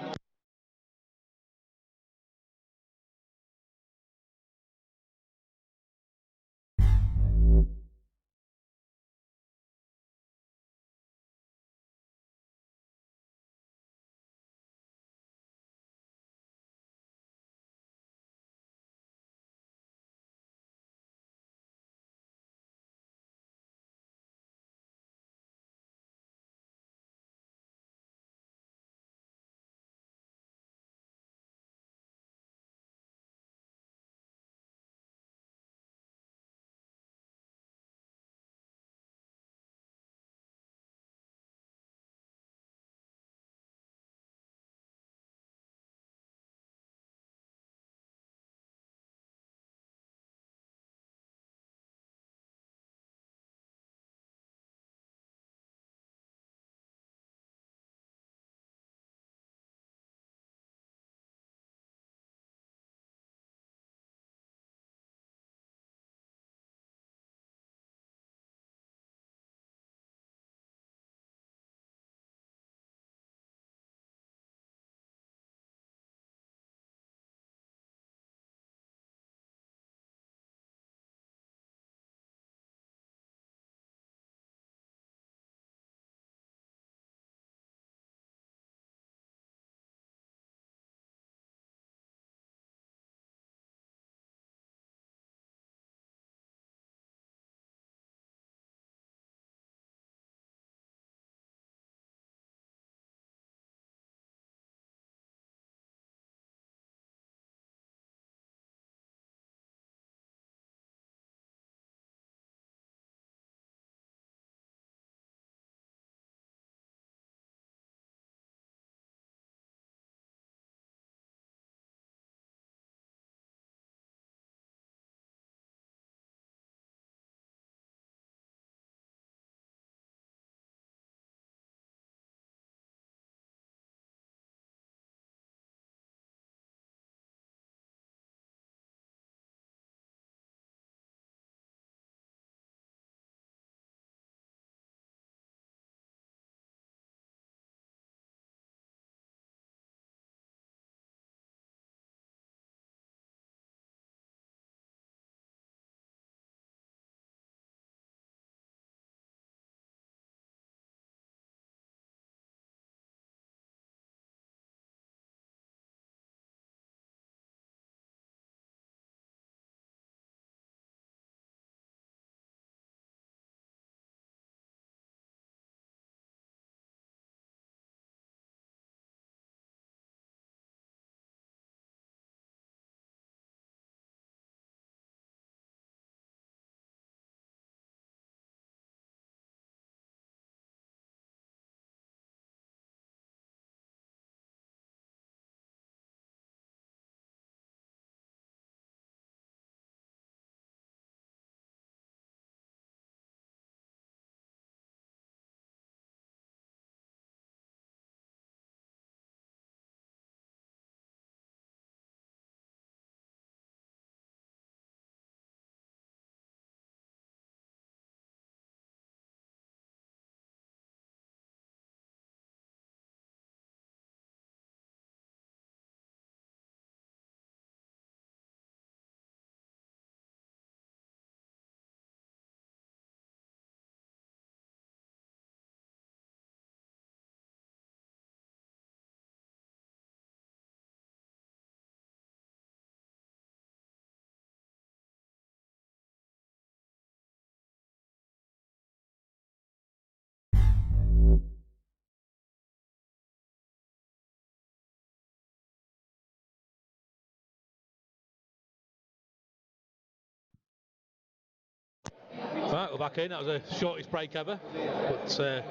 Right, we're back in. That was the shortest break ever, but the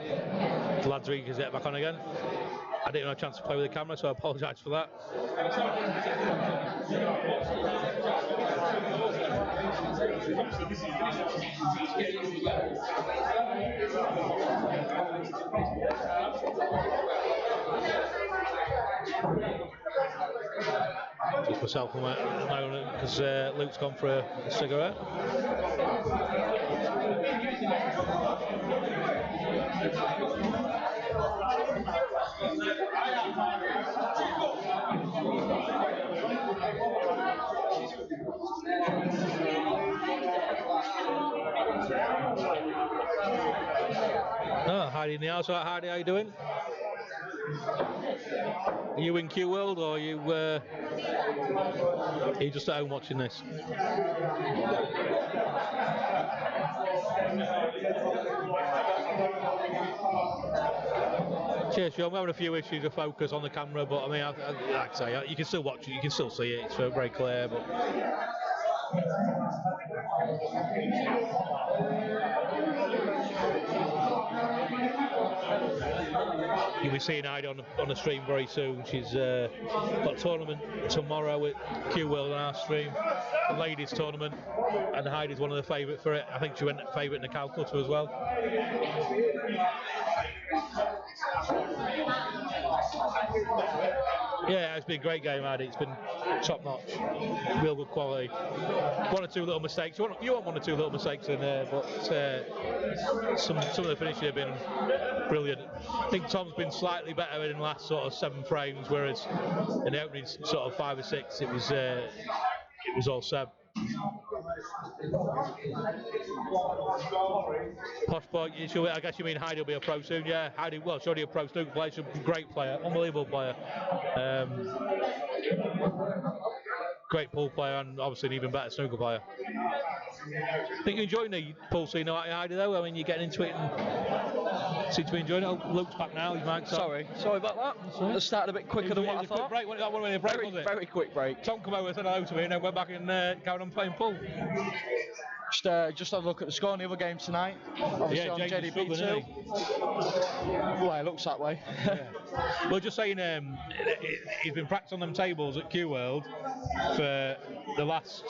lads are eager to get back on again. I didn't have a chance to play with the camera, so I apologise for that. Just myself at the moment because Luke's gone for a cigarette. Oh, Heidi in the house. Right, Heidi, how you doing? Are you in Q World or are you just at home watching this? Cheers, Sean. We're having a few issues of focus on the camera, but I mean, like I say, you can still watch it, you can still see it, it's very clear. But you'll be seeing Heidi on the stream very soon. She's got a tournament tomorrow at Q World on our stream, a ladies tournament, and Heidi's one of the favourites for it. I think she went favourite in the Calcutta as well. Yeah, it's been a great game, Heidi. It's been top notch, real good quality. One or two little mistakes. You want one or two little mistakes in there, but some of the finishing have been brilliant. I think Tom's been slightly better in the last sort of 7 frames, whereas in the opening sort of 5 or 6, it was all Seb. Posh boy, I guess you mean Heidi will be a pro soon. Yeah, Heidi, well, she's already a pro snooker player. She's a great player, unbelievable player. Great pool player and obviously an even better snooker player. I think you're enjoying the pool scene, Heidi, though. I mean, you're getting into it and seem to be enjoying it. Oh, Luke's back now. He's mic'd up. Sorry about that. It started a bit quicker than what I thought. Break. That one a break, was it? Very quick break. Tom come over and said hello to me and then went back and carried on playing pool. Just have a look at the score in the other game tonight. Obviously on JDP 2. Well, it looks that way. Yeah. Well, just saying, he's been practicing on them tables at Q World for the last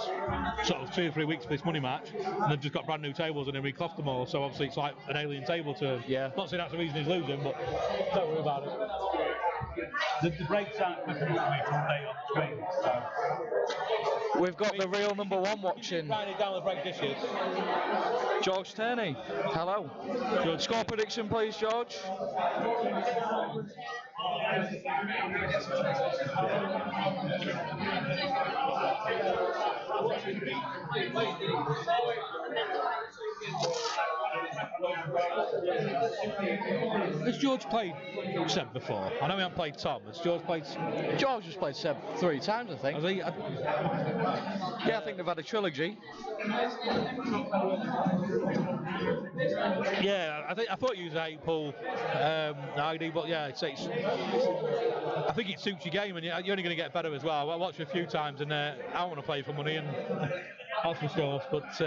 sort of 2 or 3 weeks for this money match, and they've just got brand new tables and then recloughed them all. So obviously it's like an alien table to him. Yeah. Not saying that's the reason he's losing, but don't worry about it. The breaks aren't quick enough for me to update on the screen. So. We've got the real number 1 watching. Writing it down the break dishes. George Turney. Hello. George. Score prediction, please, George. Has George played Seb before? I know we haven't played Tom. Has George played? George has played Seb 3 times, I think. Has he? Yeah, I think they've had a trilogy. Yeah, I thought you was a 8-pool ID, but yeah, I think it suits your game, and you're only going to get better as well. I watched it a few times, and I want to play for money, and that's for sure. But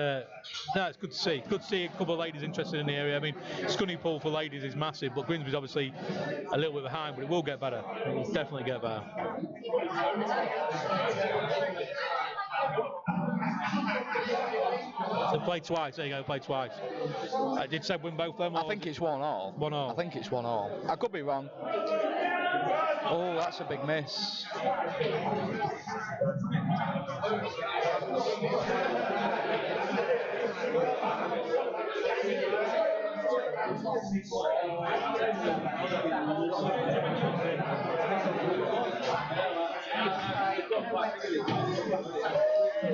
no, it's good to see. Good to see a couple of ladies interested in the area. I mean, Scunny pool for ladies is massive, but Grimsby's obviously a little bit behind, but it will get better. It will definitely get better. So play twice. There you go. Play twice. Did Seb win both of them? I think it's 1-1. 1-1. I think it's 1-1. I could be wrong. Oh, that's a big miss.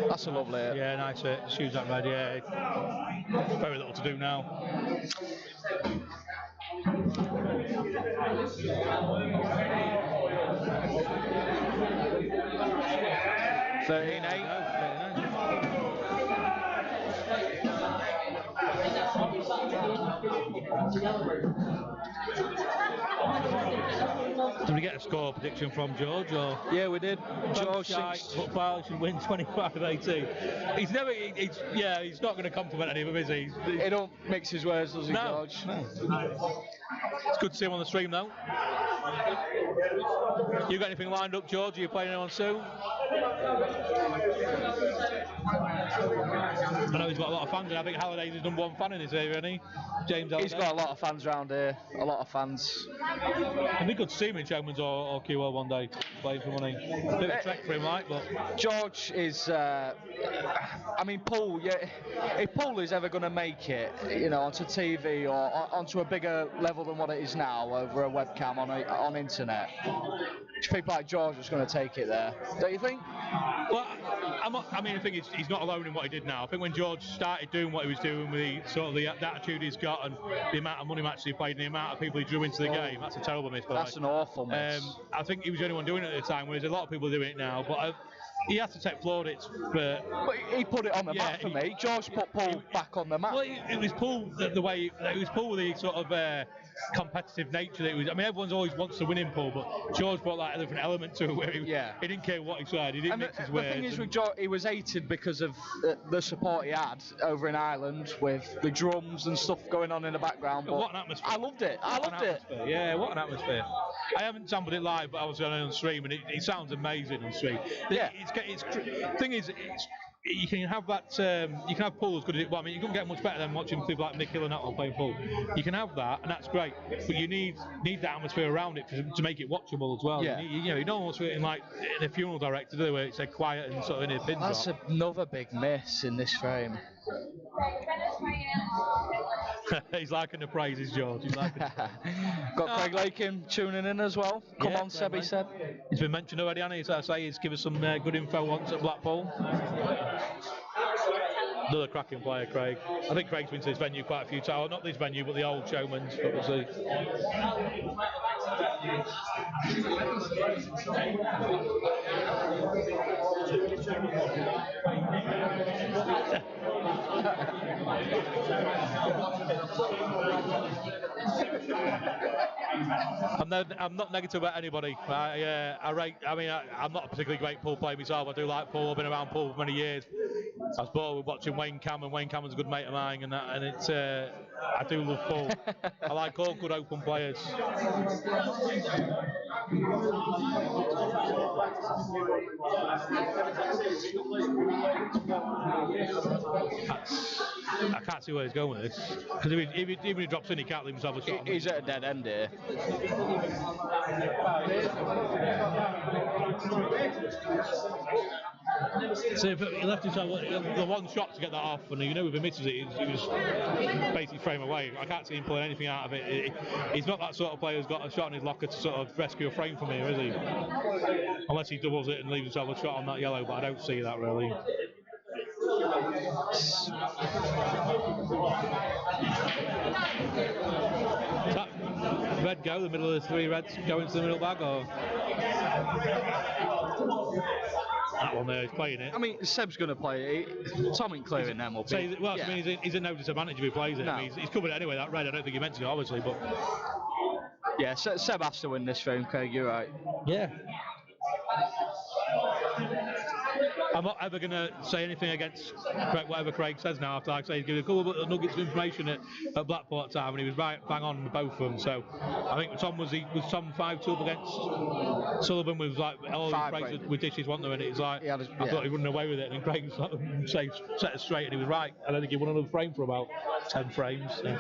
That's a lovely hit. Yeah, nice hit. Shoes that red, yeah. Very little to do now. 13-8. Did we get a score prediction from George? Or Yeah, we did. George thinks Barley should win 25-18. He's never. He's not going to compliment any of them, is he? He don't mix his words, does he, George? No. It's good to see him on the stream, though. You got anything lined up, George? Are you playing anyone soon? I know he's got a lot of fans, and I think Halliday's his #1 fan in this area, isn't he? James Halliday. He's got a lot of fans around here. A lot of fans. It'd be good to see him in Showmans or QL one day, playing for money. Bit of a trek for him, like, but George is. I mean, Paul. Yeah, if Paul is ever going to make it, onto TV or onto a bigger level than what it is now over a webcam on internet, people like George is going to take it there. Don't you think? Well, I mean, I think he's not alone in what he did now. I think when George started doing what he was doing with the attitude he's got and the amount of money matches he played and the amount of people he drew into the game, that's a terrible miss. That's an awful miss. I think he was the only one doing it at the time, whereas a lot of people doing it now. But he has to take plaudits for. But he put it on the map for me. George put Paul back on the map. Well, it was Paul the way it was Paul with the sort of competitive nature that it was. I mean, everyone's always wants to win in Paul, but George brought that different element to it where he didn't care what he said. He didn't mix his words. The thing is with George, he was hated because of the support he had over in Ireland with the drums and stuff going on in the background. But what an atmosphere! I loved it. Yeah, what an atmosphere! I haven't sampled it live, but I was on stream, and it sounds amazing on stream. Yeah. Thing is, you can have that. You can have Paul as good as it. Well, I mean, you couldn't get much better than watching people like Nick Hill and that one playing Paul. You can have that, and that's great. But you need that atmosphere around it to make it watchable as well. Yeah. You don't want to it in a funeral director, do they, where it's quiet and sort of in a pin That's drop. another big miss in this frame. He's liking the praises, George. He's liking Got Craig Lakin tuning in as well. Come on, Seb, he said. He's been mentioned already, hasn't he? So I say he's given us some good info once at Blackpool. Another cracking player, Craig. I think Craig's been to this venue quite a few times. Well, not this venue, but the old Showmans, but we'll see. I'm not negative about anybody. I'm not a particularly great pool player myself. I do like pool. I've been around pool for many years. I was bored with watching Wayne Cameron. Wayne Cameron's a good mate of mine, and it's I do love pool. I like all good open players. I can't see where he's going with this, because even if he drops in, he can't leave himself a shot. He's at a dead end here. So if he left himself the one shot to get that off, and if he misses it, he was basically frame away. I can't see him pulling anything out of it. He's not that sort of player who's got a shot in his locker to sort of rescue a frame from here, is he? Unless he doubles it and leaves himself a shot on that yellow, but I don't see that really. Does that red go, the middle of the three reds go into the middle bag, or? That one there, he's playing it. I mean, Seb's going to play it. Tom ain't clearing them up. I mean, he's at no disadvantage if he plays it. No. I mean, he's covered it anyway, that red. I don't think he meant to, obviously, but. Yeah, Seb has to win this frame, Craig, you're right. Yeah. I'm not ever going to say anything against whatever Craig says now. After, like I say, he's given a couple of nuggets of information at Blackpool at the time, and he was right bang on both of them. So I think Tom was 5-2 up against Sullivan with all the Craig's with dishes, wasn't there? And it's like I thought he running away with it, and Craig set it straight, and he was right. I don't think he won another frame for about 10 frames. So.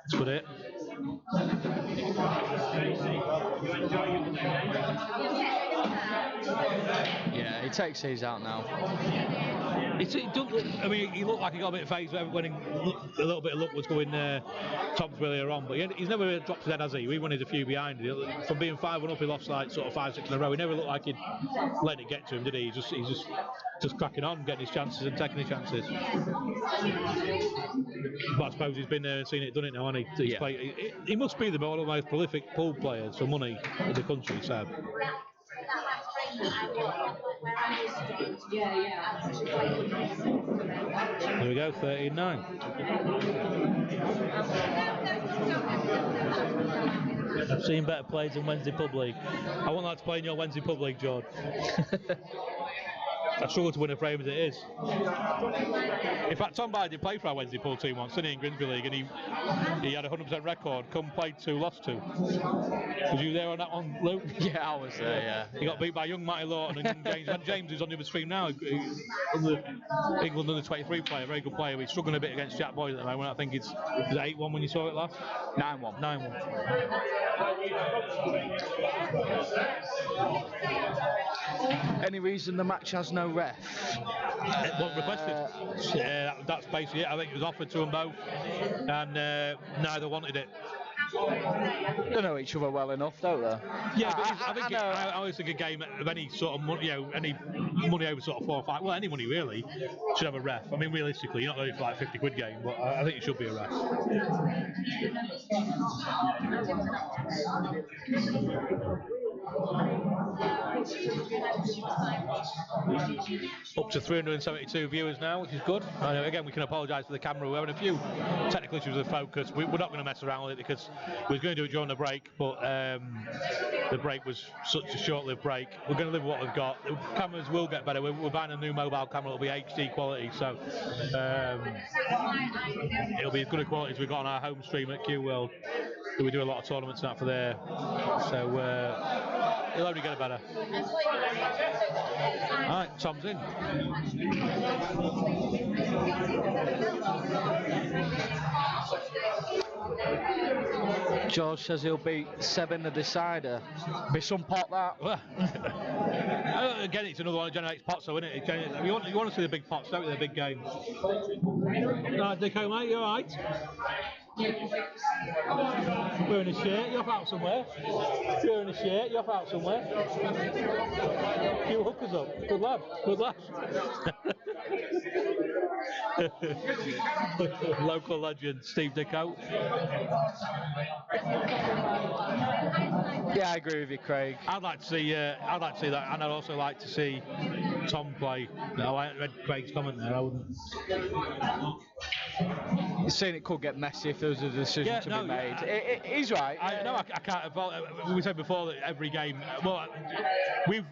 That's good, it. Yeah, he takes these out now. It doesn't look, I mean, he looked like he got a bit of phase when a little bit of luck was going Tom's earlier on, but he's never dropped his head, has he? Even when he's a few behind. From being 5-1 up, he lost like sort of 5-6 in a row. He never looked like he'd let it get to him, did he? He's just cracking on, getting his chances and taking his chances. But I suppose he's been there and seen it, done it now, hasn't he? He must be the most prolific pool players for money in the country, Seb. There we go, 13-9. I've seen better plays in Wednesday Pub League. I wouldn't like to play in your Wednesday Pub League, George. I struggle to win a frame as it is. In fact, Tom Byer did play for our Wednesday Pool team once, didn't he, in Grimsby League, and he had a 100% record, come played 2, lost 2. Was you there on that one, Luke? Yeah, I was there, yeah. He got beat by young Matty Lawton and young James. And James, who's on the other stream now, England under 23 player, very good player. He's struggling a bit against Jack Boyd at the moment. I think it's 8-1 when you saw it last? 9-1. 9-1. Any reason the match has no ref? It wasn't requested. That's basically it. I think it was offered to them both, and neither wanted it. They know each other well enough, don't they? Yeah, but I always think a game of any sort of money, any money over sort of 4 or 5, well, any money really, should have a ref. I mean, realistically, you're not going for like a £50 game, but I think it should be a ref. Up to 372 viewers now, which is good. Again, we can apologise to the camera. We're having a few technical issues with focus. We're not going to mess around with it because we were going to do it during the break, but the break was such a short-lived break. We're going to live with what we've got. The cameras will get better. We're buying a new mobile camera. It'll be HD quality, so it'll be as good a quality as we got on our home stream at Q World. We do a lot of tournaments and that for there, so it'll only get better. Alright, Tom's in. George says he'll beat Seb in the decider. Be some pot that. Again, it's another one that generates pots, though, isn't it? You want to see the big pots, don't you? The big games. Alright, Dicko, mate, you alright? Wearing a shirt, you're off out somewhere. Wearing a shirt, you're off out somewhere. Few hookers up. Good lad, good lad. Local legend Steve Dicko. Yeah, I agree with you, Craig. I'd like to see that, and I'd also like to see Tom play. I read Craig's comment there. I wouldn't. You're saying it could get messy if there was a decision to be made. He's right. I can't. We said before that every game. Well,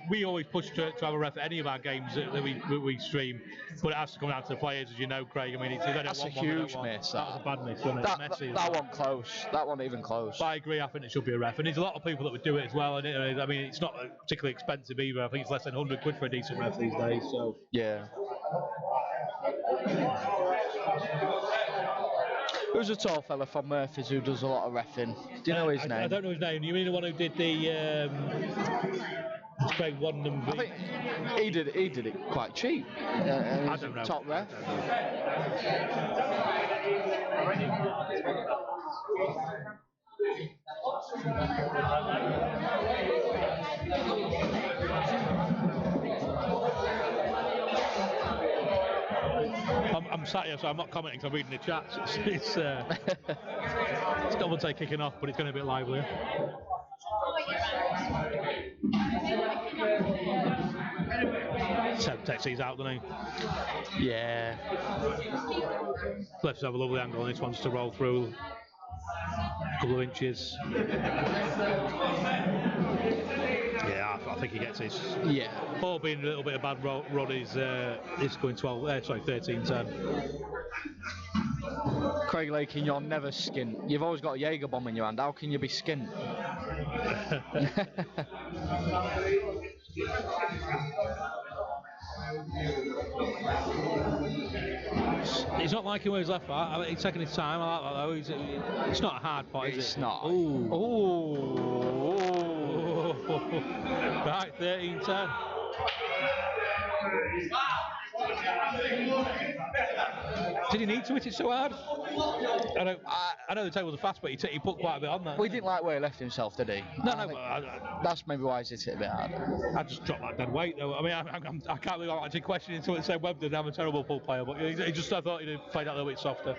we always push to have a ref at any of our games that we stream, but it has to come down to the players, as you know, Craig. I mean, that's a huge miss. That was a bad miss, wasn't it? Messy. That one close. That one even close. But I agree. I think it should be a ref, and there's a lot of people that would do it as well. And I mean, it's not particularly expensive either. I think it's less than £100 for a decent ref these days. So yeah. Who's a tall fella from Murphy's who does a lot of reffing? Do you know his name? I don't know his name. You mean the one who did the Craig Wadden? I think he did it quite cheap. I don't know. Top ref. I'm sat here, so I'm not commenting because I'm reading the chats. It's Double Take kicking off, but it's going to be a bit livelier. Seb takes these out, doesn't he? Yeah. Left have a lovely angle on this one to roll through. A couple of inches. Yeah, I think he gets his. Yeah. All being a little bit of bad rod is going 13-10. Craig Lakin, you're never skint. You've always got a Jaeger bomb in your hand. How can you be skint? He's not liking where he's left back. I mean, he's taking his time. I like that though. It's not a hard pot, is it? It's not. Ooh. Ooh. Right, 13-10. Did he need to hit it so hard? I know the tables are fast, but he put quite a bit on there. Well, he didn't like where he left himself, did he? No, that's maybe why he's hit it a bit hard. I just dropped that dead weight though. I mean, I can't believe I'm actually questioning someone that said Web did. I'm a terrible pool player, but I thought he'd played that a little bit softer.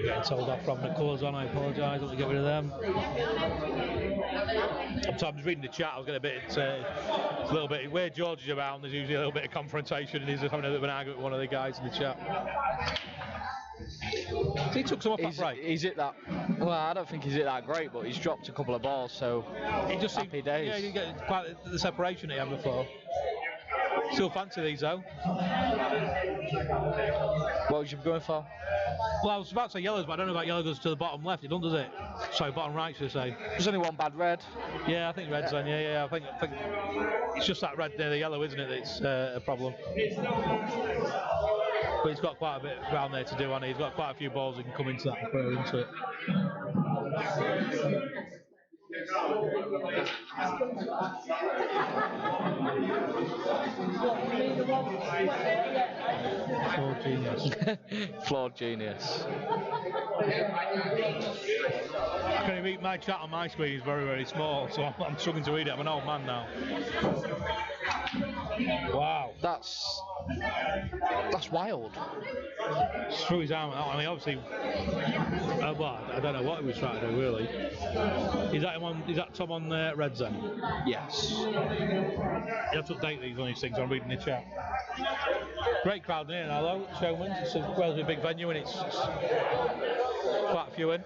Getting told off from the colours on, I apologise, I want to get rid of them. I was reading the chat, I was getting a bit, a little bit, where George is around, there's usually a little bit of confrontation, and he's having a bit of an argument with one of the guys in the chat. He took some off that break. He's hit that. Well, I don't think he's hit that great, but he's dropped a couple of balls, so he just happy days. Yeah, you get quite the separation he had before. Still fancy these though. What was you going for? Well, I was about to say yellows, but I don't know about yellow goes to the bottom left. It doesn't, does it? Sorry, bottom right, should I say? There's only one bad red. Yeah, I think red's then. Yeah. I think it's just that red there, the yellow, isn't it? That's a problem. But he's got quite a bit around there to do, hasn't he? He's got quite a few balls that can come into that and throw into it. Flawed genius. Flawed genius. I can read my chat on my screen is very, very small, so I'm struggling to read it. I'm an old man now. Wow. That's wild. Threw his arm out. I mean, obviously, well, I don't know what he was trying to do, really. Is that Tom on Reds then? Yes. You have to update these on these things. I'm reading the chat. Great crowd in here now, though. Showmans. It's a relatively big venue, and it's quite a few in.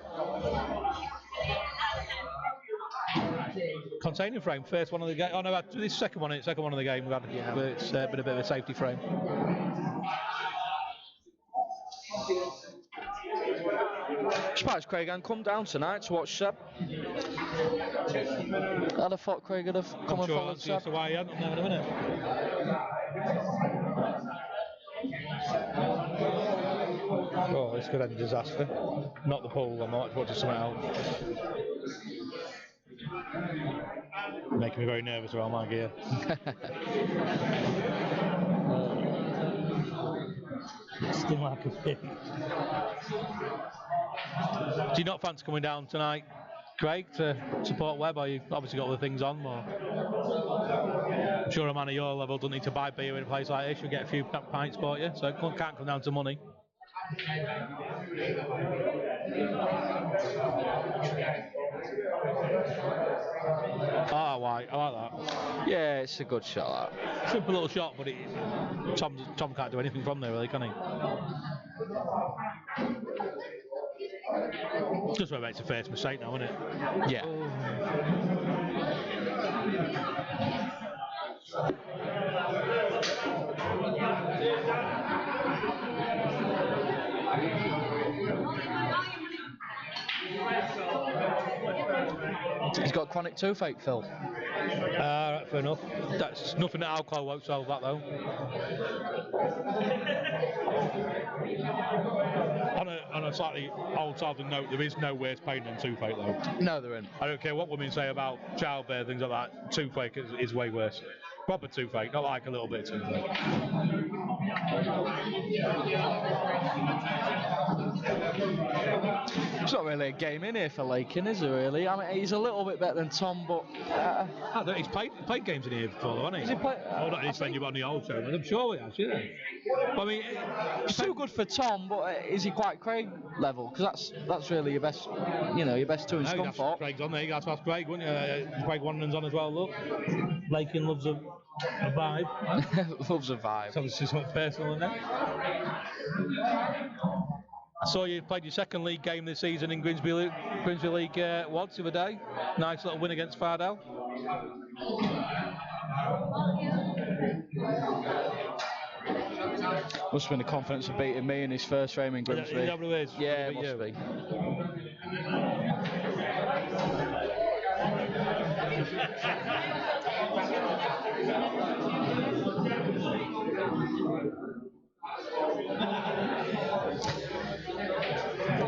Containing frame, first one of the game. Oh no, this second one of the game. We've had, it's been a bit of a safety frame. Surprised Craig hadn't come down tonight to watch Seb. I'd have thought Craig would have come and followed Seb. That's why he hadn't in a minute. Oh, this could end in disaster. Not the pool, I might watch something else. Making me very nervous around my gear. Still like a pig. Do you not fancy coming down tonight, Craig, to support Web? Or you obviously got other things on? Or I'm sure a man of your level doesn't need to buy beer in a place like this. You'll get a few pints for you, so it can't come down to money. Oh, I like that. Yeah, it's a good shot. That. Simple little shot, but Tom can't do anything from there, really, can he? Just where it's a first mistake now, isn't it? Yeah. He's got chronic toothache, Phil. Right, fair enough. That's nothing that alcohol won't solve that, though. On a slightly old-fashioned note, there is no worse pain than toothache, though. No, there isn't. I don't care what women say about childbirth, things like that. Toothache is way worse. Proper toothache, not like a little bit of toothache. It's not really a game in here for Lakin, is it really? I mean, he's a little bit better than Tom, but... he's played games in here before, though, hasn't he? Has he played? Not in this venue, but on the old show. I'm sure he has, yeah. I mean, it's too good for Tom, but is he quite Craig level? Because that's really your best, your best two in Scunthorpe. Craig's on there. You got to ask Craig, wouldn't you? Craig Wanden's on as well. Look, Lakin loves a vibe. Loves a vibe. It's obviously something personal in there. I saw you played your second league game this season in Grimsby League Wads the other day. Nice little win against Fardell. Must have been the confidence of beating me in his first frame in Grimsby. Is that what it is? Yeah, it must be.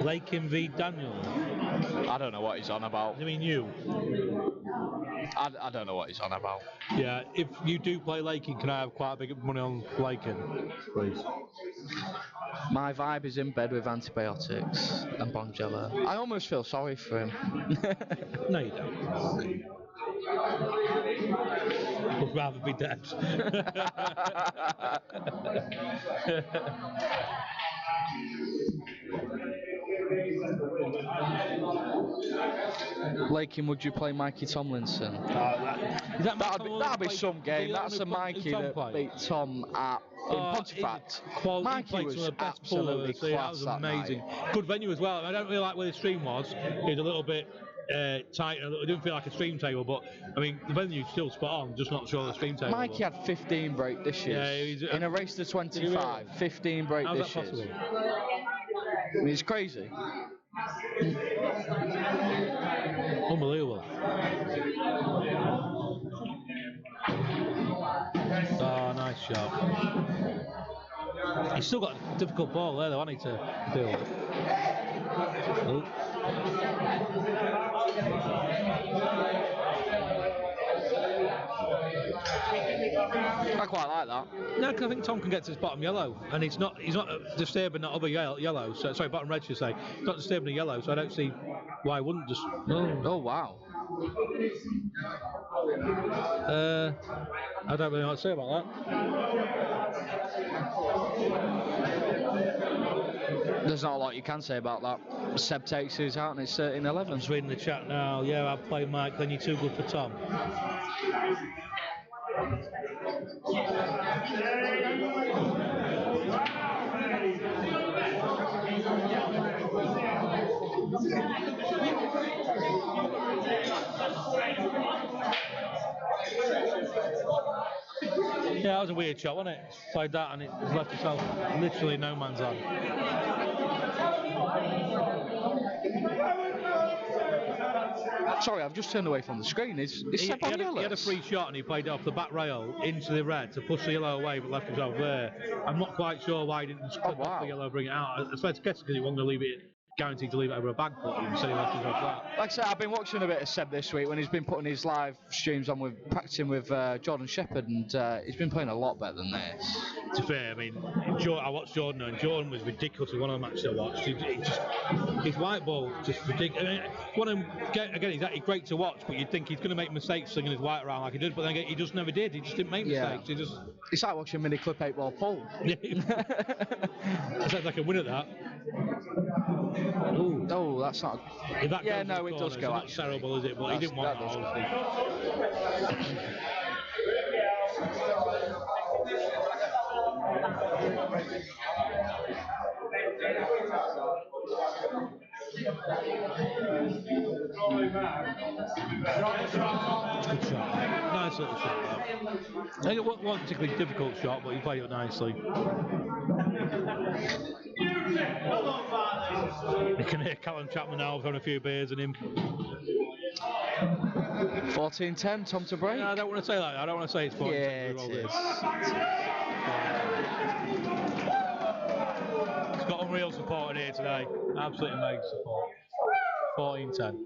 Lakin v Daniel. I don't know what he's on about. I mean you. I don't know what he's on about. Yeah, if you do play Lakin, can I have quite a big money on Lakin, please? My vibe is in bed with antibiotics and Bonjela. I almost feel sorry for him. No, you don't. would rather be dead. Lakin, would you play Mikey Tomlinson? That'd be some game. That's a Mikey that beat Tom at in Pontefract. Mikey was absolutely class. That was amazing. Good venue as well. I don't really like where the stream was. It was a little bit tight. It didn't feel like a stream table, but I mean the venue's still spot on. Just not sure the stream table. Mikey had 15 break dishes in a race to 25. 15 break dishes. How's that possible? I mean, it's crazy. Unbelievable. Oh, nice shot. He's still got a difficult ball there, though, hasn't he, to deal with? Oh. I quite like that. No, because I think Tom can get to his bottom yellow, and he's not disturbing that other yellow. So, sorry, bottom red, should say. He's not disturbing the yellow, so I don't see why I wouldn't just. Oh wow. I don't really know what to say about that. There's not a lot you can say about that. Seb takes his out and it's 13-11. I'm just reading the chat now. Yeah, I'll play Mike, then you're too good for Tom. Yeah, that was a weird shot, wasn't it? Played that and it left itself literally no man's land. Sorry, I've just turned away from the screen. Is Seb on yellow? He had a free shot and he played it off the back rail into the red to push the yellow away, but left himself there. I'm not quite sure why he didn't just clip off the yellow, bring it out. I guess because he wanted to leave it, guaranteed to leave it over a bag foot, and so he left himself that. Like I said, I've been watching a bit of Seb this week when he's been putting his live streams on with practicing with Jordan Shepherd, and he's been playing a lot better than this. To be fair, I mean, I watched Jordan, and Jordan was ridiculous with one of the matches I watched. His white ball just ridiculous. I mean, again, he's actually great to watch, but you'd think he's going to make mistakes slinging his white around like he did, but then again, he just never did. He just didn't make mistakes. It's like watching mini clip 8-ball pull. Sounds like a win at that. Ooh. Oh, that's not. If that it does go. It's not terrible, is it? But he didn't want that. Good shot. Nice little shot. I think it wasn't a particularly difficult shot, but he played it nicely. You can hear Callum Chapman now having a few beers and him. 14-10, Tom to break. No, I don't want to say that. I don't want to say it's 14-10. Yeah, it is. It's got unreal support in here today. Absolutely amazing support. 14-10.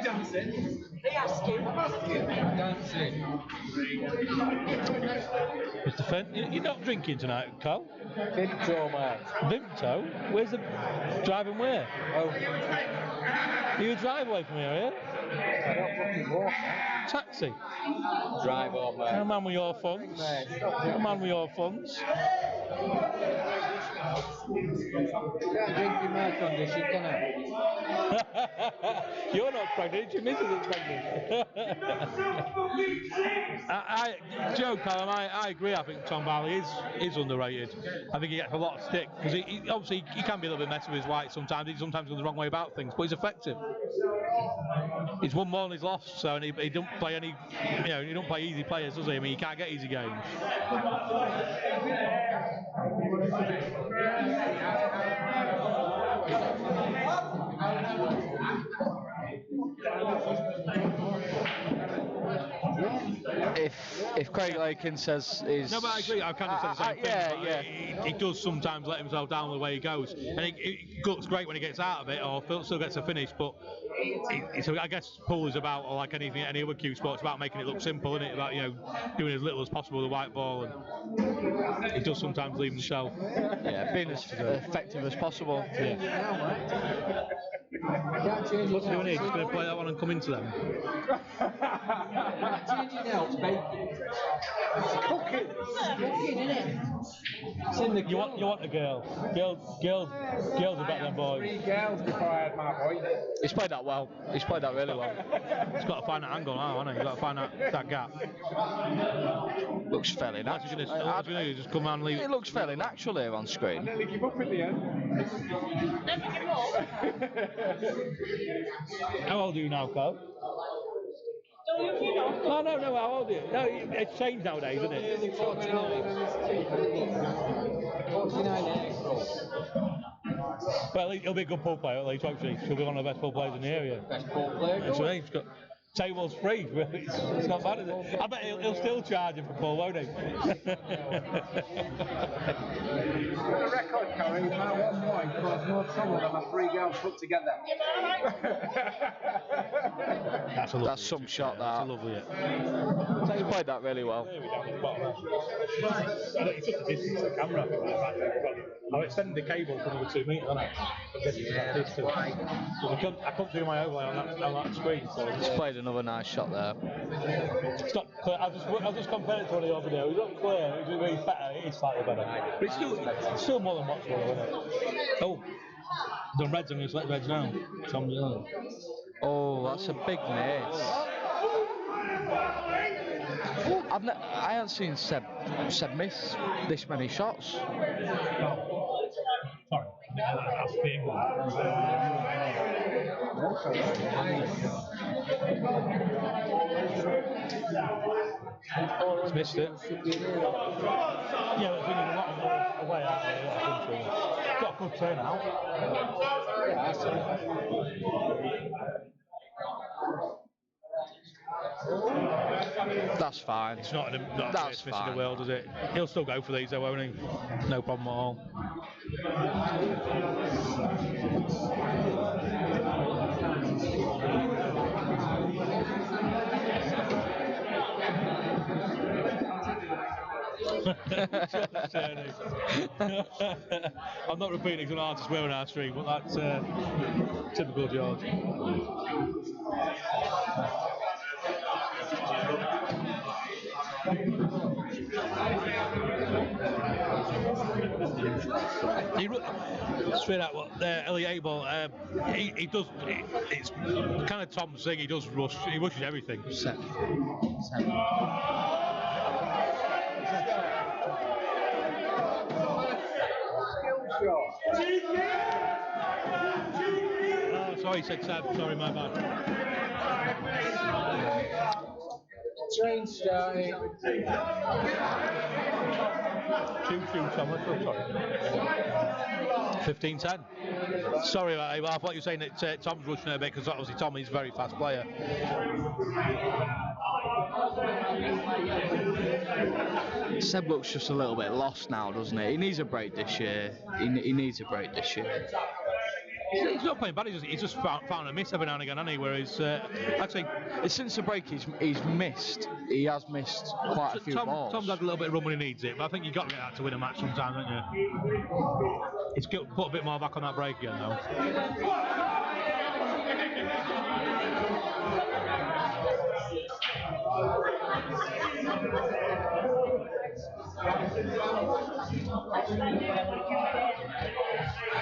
Dancing. They ask you. Dancing. Mr. Fenn, you're not drinking tonight, Carl? Vimto, man. Vimto? Where's the driving where? Oh. Are you a drive away from here, are you? I don't fucking walk. Taxi? Drive home, man. A man with your funds. A man with your funds. Can't drink in my condition, can I? You're not pregnant, your missus is pregnant. Joe Callum, I agree. I think Tom Barley is underrated. I think he gets a lot of stick because he obviously he can be a little bit messy with his white sometimes. He sometimes goes the wrong way about things, but he's effective. He's won more than he's lost, so and he don't play any, he don't play easy players, does he? I mean, he can't get easy games. If Craig Lakin says is. No, but I agree. I kind of said the same thing. Yeah. He does sometimes let himself down the way he goes, and it looks great when he gets out of it, or still gets a finish. But I guess pool is about, or like any other cue sport, it's about making it look simple, isn't it? About doing as little as possible with the white ball, and he does sometimes leave himself. Yeah, being as effective as possible. Yeah. What's he doing here? Just going to play that one and come into them. Changing out, baking. It's cooking, isn't it? It's in the You want a girl. Girls are better than boys. 3 girls before I had my boy. He's played that well. He's played that really well. He's got to find that angle now, hasn't he? He's got to find that gap. Looks fairly natural. What's he going to do? Just come and leave. It looks fairly natural here on screen. I nearly give up in the end. How old are you now, Carl? No, how old are you? No, it's changed nowadays, isn't it? 49 April. Well, he'll be a good pool player at least, won't he? He'll be one of the best pool players in the area. Best ball player. So he's got tables free. It's not bad, is it? I bet he'll still charge him for pool, won't he? The record carry is now 1 point because more trouble than my 3 girls put together. That's some shot. That's a lovely. He's played that really well. It's just the distance of the camera. I've extended the cable for another 2 meters, haven't I? I couldn't do my overlay on that screen. So He's played another nice shot there. it's not clear. I'll just compare it to one of the other videos. It's not clear. It's really better. It is slightly better. But it's still more than watchable, isn't it? Oh, done reds. I'm going to select reds now. Tom's on. Oh, that's a big miss. I haven't seen Seb miss this many shots. Sorry, that's big. He's missed it. Yeah, but there's a lot of away out there. Got a good turnout. That's fine. It's not the That's best miss in fine. the world, is it? He'll still go for these, though, won't he? No problem at all. I'm not repeating because an artist wearing our stream, but that's typical George. Straight out what Elliot Abel, he does. It's kind of Tom's thing. He does rush. He rushes everything. Oh, sorry, said Seb. Sorry, my bad. Train starting. Shoot, Thomas. Oh, sorry. 15-10. Sorry, I thought you were saying that Tom's rushing a bit because obviously Tom is a very fast player. Seb looks just a little bit lost now, doesn't he? He needs a break this year. He needs a break this year. He's not playing bad. He's just found a miss every now and again, hasn't he? Whereas actually, Since the break, he's missed. He has missed quite a few balls. Tom's had a little bit of run when he needs it, but I think you've got to get that to win a match sometimes, haven't you? He's put a bit more back on that break again, though.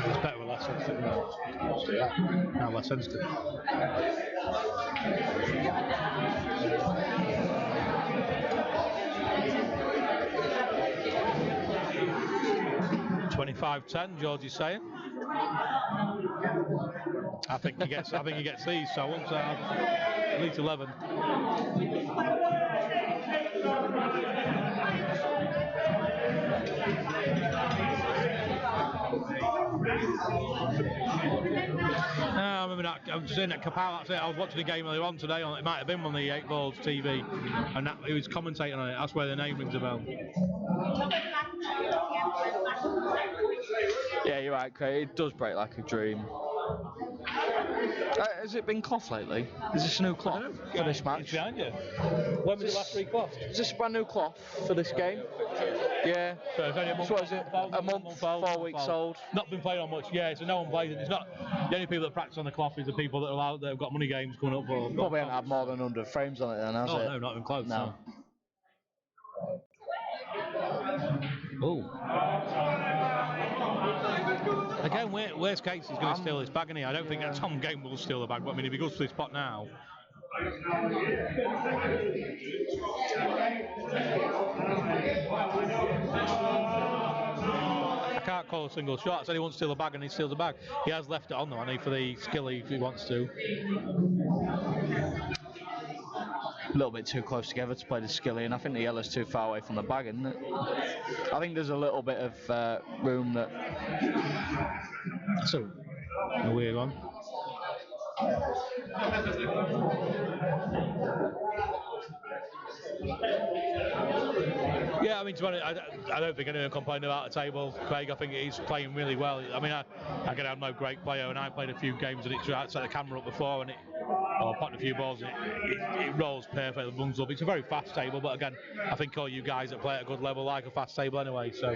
It's better with less sensitive now. Less sensitive. 25-10, George is saying. I think he gets these, so I won't say at least 11. I remember that I'm saying that Capel. That's it. I was watching a game earlier on today. It might have been on the 8 Balls TV, and he was commentating on it. That's where the name rings a bell. Yeah, you're right, Craig. It does break like a dream. Has it been cloth lately? Is this a new cloth for this match? It's behind you. When was the last recloth? Is this a brand new cloth for this game? Yeah. So it's only a month. So what is it? A month, 4 weeks old. Not been played on much. Yeah, so no one plays it. It's not the only people that practice on the cloth is the people that are out that have got money games coming up for. Probably haven't had more than 100 frames on it then, has it? No, not even close. No. Oh. Again, worst case he's going to steal his bag, and I don't think that Tom Game will steal the bag, but I mean, if he goes to this spot now. I can't call a single shot. I said he won't steal the bag, and he steals the bag. He has left it on though, and he for the skilly if he wants to. A little bit too close together to play the skilly, and I think the yellow's too far away from the bag, isn't it? I think there's a little bit of room that. So, a weird one. Yeah, I mean, to be honest, I don't think anyone complained about the table. Craig, I think he's playing really well. I mean, I'm no great player, and I played a few games and it's set the camera up before, and or popped a few balls, and it rolls perfectly, runs up. It's a very fast table, but again, I think all you guys that play at a good level like a fast table anyway. So.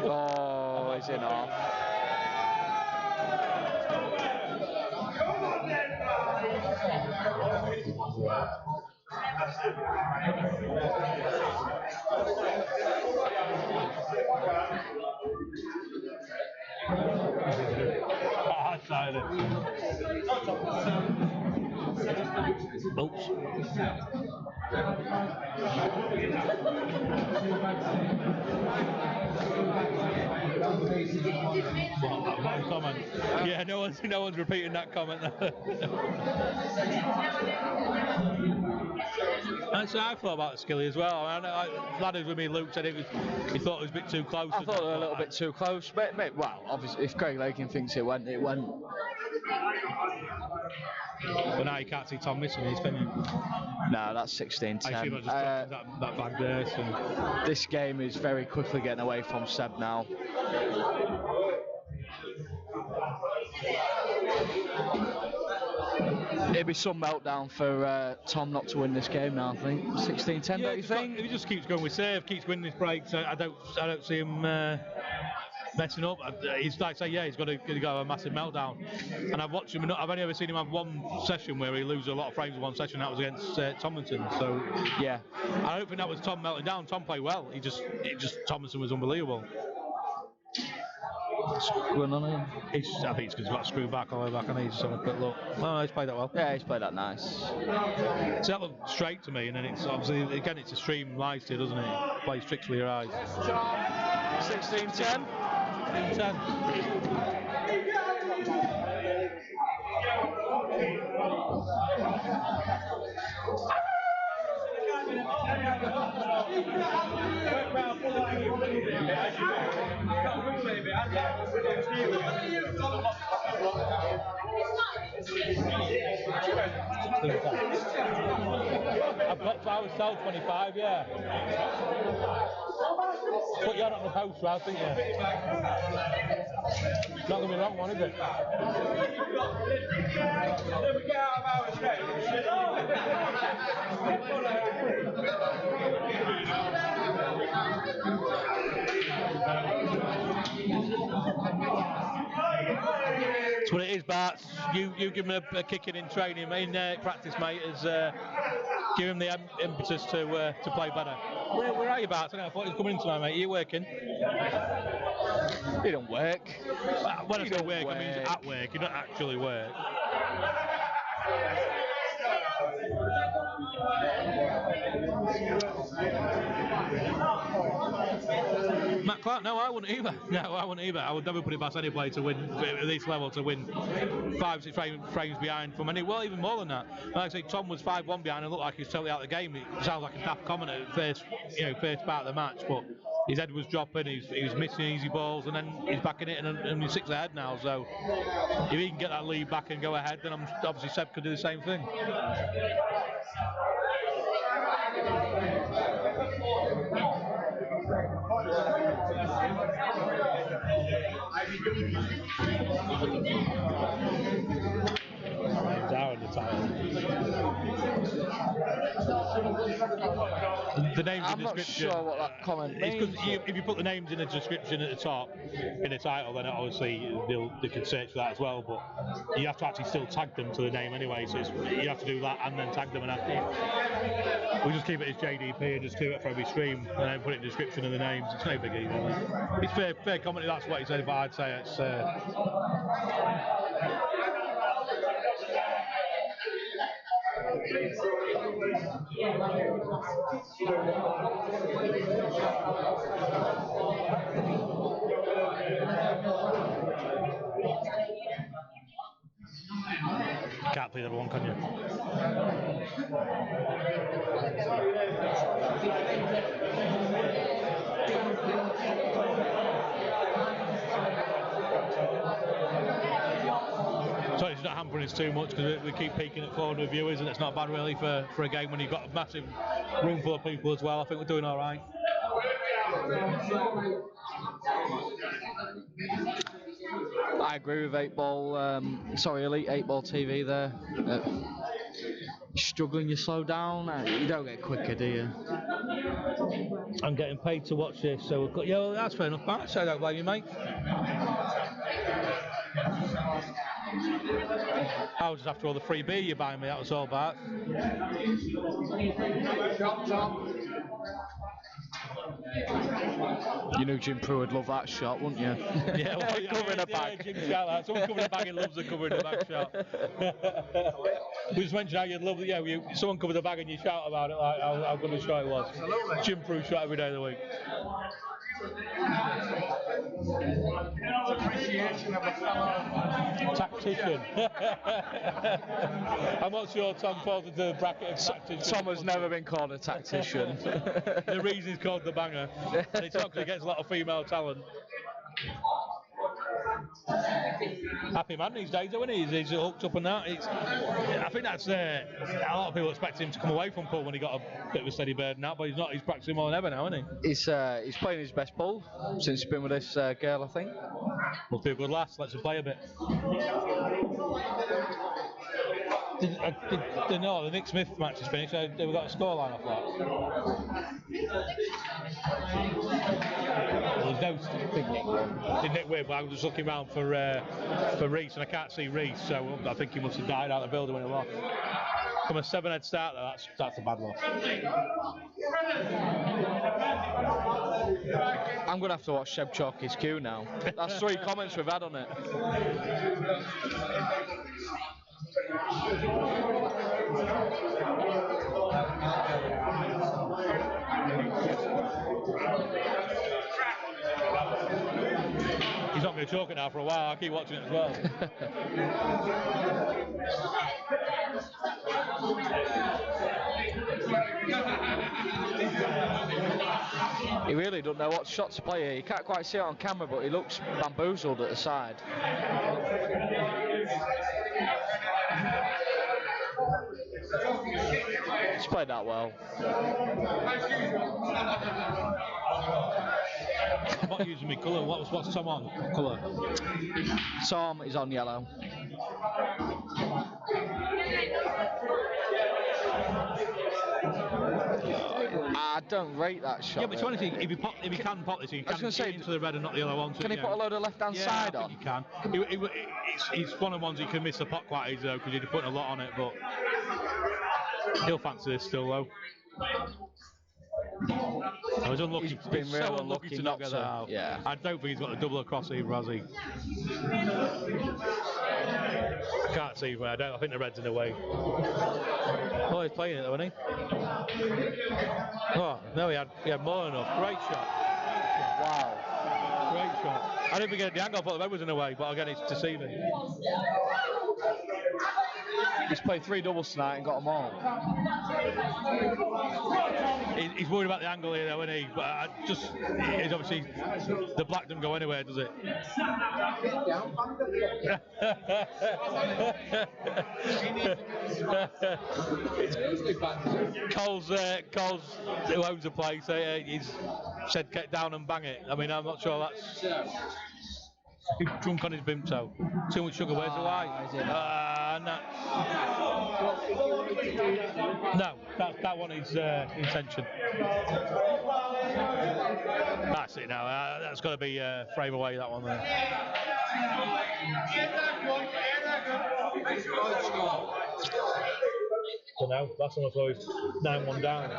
Oh, is it off? Oops. Well, comment. Yeah, no one's repeating that comment. That's how I thought about Skilly as well. I know, ladders with me, Luke said he thought it was a bit too close. I thought it was a little bit too close. But well, obviously, if Craig Lakin thinks it went, it went. But now you can't see Tom missing his opinion. No, that's 16-10. I assume I just that bag there. So. This game is very quickly getting away from Seb now. It'd be some meltdown for Tom not to win this game now, I think. 16-10, don't you think? If he just keeps going with serve, keeps winning his breaks, I don't see him messing up. He's like I say, yeah, he's got to go a massive meltdown. And I've watched him. I've only ever seen him have one session where he loses a lot of frames in one session. That was against Tomlinson. So yeah, I don't think that was Tom melting down. Tom played well. Tomlinson was unbelievable. What's going on here? I think it's because he's got a screw back all the way back, and he's just having a quick look. No, he's played that well. Yeah, he's played that nice. So that looked straight to me, and then it's obviously again it's a stream live to, doesn't it? It plays tricks with your eyes. 16-10. 10. I've got 2 hours till 25, yeah. But you're not on the post, Ralph, aren't you? Not going to be the wrong one, is it? That's what it is, Bart. You give him a kicking in training, in practice, mate, as give him the impetus to play better. Where are you, Bart? I thought he was coming in tonight, mate. Are you working? He don't work. When I say work, I mean he's at work. You don't actually work. Matt Clark, no, I wouldn't either. No, I wouldn't either. I would never put it past any player to win at this level, to win 5-6 frames behind from any. Well, even more than that. Like I say, Tom was 5-1 behind and looked like he was totally out of the game. It sounds like a daft comment at the first part of the match, but his head was dropping. He was missing easy balls, and then he's back in it, and he's 6 ahead now. So if he can get that lead back and go ahead, then obviously Seb could do the same thing. Down the title. The names I'm in the not description. sure what that comment means. It's because if you put the names in the description at the top in the title, then obviously they can search for that as well. But you have to actually still tag them to the name anyway. So you have to do that and then tag them. And we just keep it as JDP and just do it for every stream, and then put it in the description and the names. It's no biggie. Really. It's fair comment. That's what he said. But I'd say it's. Can't please everyone, can you? So it's not hampering us too much because we keep peaking at 400 viewers, and it's not bad really for a game when you've got a massive room full of people as well. I think we're doing all right. I agree with Elite 8 Ball TV there. Struggling, you slow down, you don't get quicker, do you? I'm getting paid to watch this, so we've got, yeah, well, that's fair enough, Matt. So I don't blame you, mate. I was just after all the free beer you buy me, that was all about. You knew Jim Prue would love that shot, wouldn't you? Yeah, well, covering a bag. Yeah, Jim shot that. Someone covering a bag, he loves a covering a bag shot. We just mentioned how you'd love it. Someone covered a bag and you shout about it, like how good a shot it was. Jim Prue shot every day of the week. Appreciation of a fellow Tactician. I'm not sure Tom falls into the bracket of tactician. Tom has never been called a tactician. The reason he's called the banger. And it's because he gets a lot of female talent. Happy man these days, though, isn't he? He's hooked up on that. I think that's a lot of people expect him to come away from pull when he got a bit of a steady bird and that, but he's not. He's practicing more than ever now, isn't he? He's playing his best pull since he's been with this girl, I think. Must be a good lass. Let's play a bit. No, the Nick Smith match is finished. Have we got a scoreline off that? There's no big Nick won. Did Nick win? But I was just looking around for Reese, and I can't see Reese, so I think he must have died out of the building when he lost. From a 7-head start, though, that's a bad loss. I'm going to have to watch Seb chalk his cue now. That's 3 comments we've had on it. He's not going to chalk it now for a while. I'll keep watching it as well. He really doesn't know what shot to play here. You can't quite see it on camera, but he looks bamboozled at the side. He's played that well. I'm not using my colour. What's Tom on? What colour? Tom is on yellow. I don't rate that shot. Yeah, but if you can pop this, you can get into the red and not the yellow one. Can he put a load of left-hand side on? You can. It's one of the ones you can miss the pot quite easy though, because you're putting a lot on it. But he'll fancy this still though. I was unlucky. He's been so real unlucky to not get that out. Yeah. I don't think he's got a double across either, has he? I can't see where. I think the red's in the way. Oh, he's playing it though, isn't he? Oh, no, he had more than enough. Great shot. Wow. Great shot. I didn't forget the angle, I thought the red was in the way, but again, it's deceiving. He's played 3 doubles tonight and got them all. He's worried about the angle here, though, isn't he? But it's obviously the black doesn't go anywhere, does it? Cole's who owns the place, he's said get down and bang it. I mean, I'm not sure that's. He's drunk on his bimto. Too much sugar. Where's the light? No, that one is intention. That's it now. That's got to be frame away, that one there. So now, last one I saw is 9-1 down.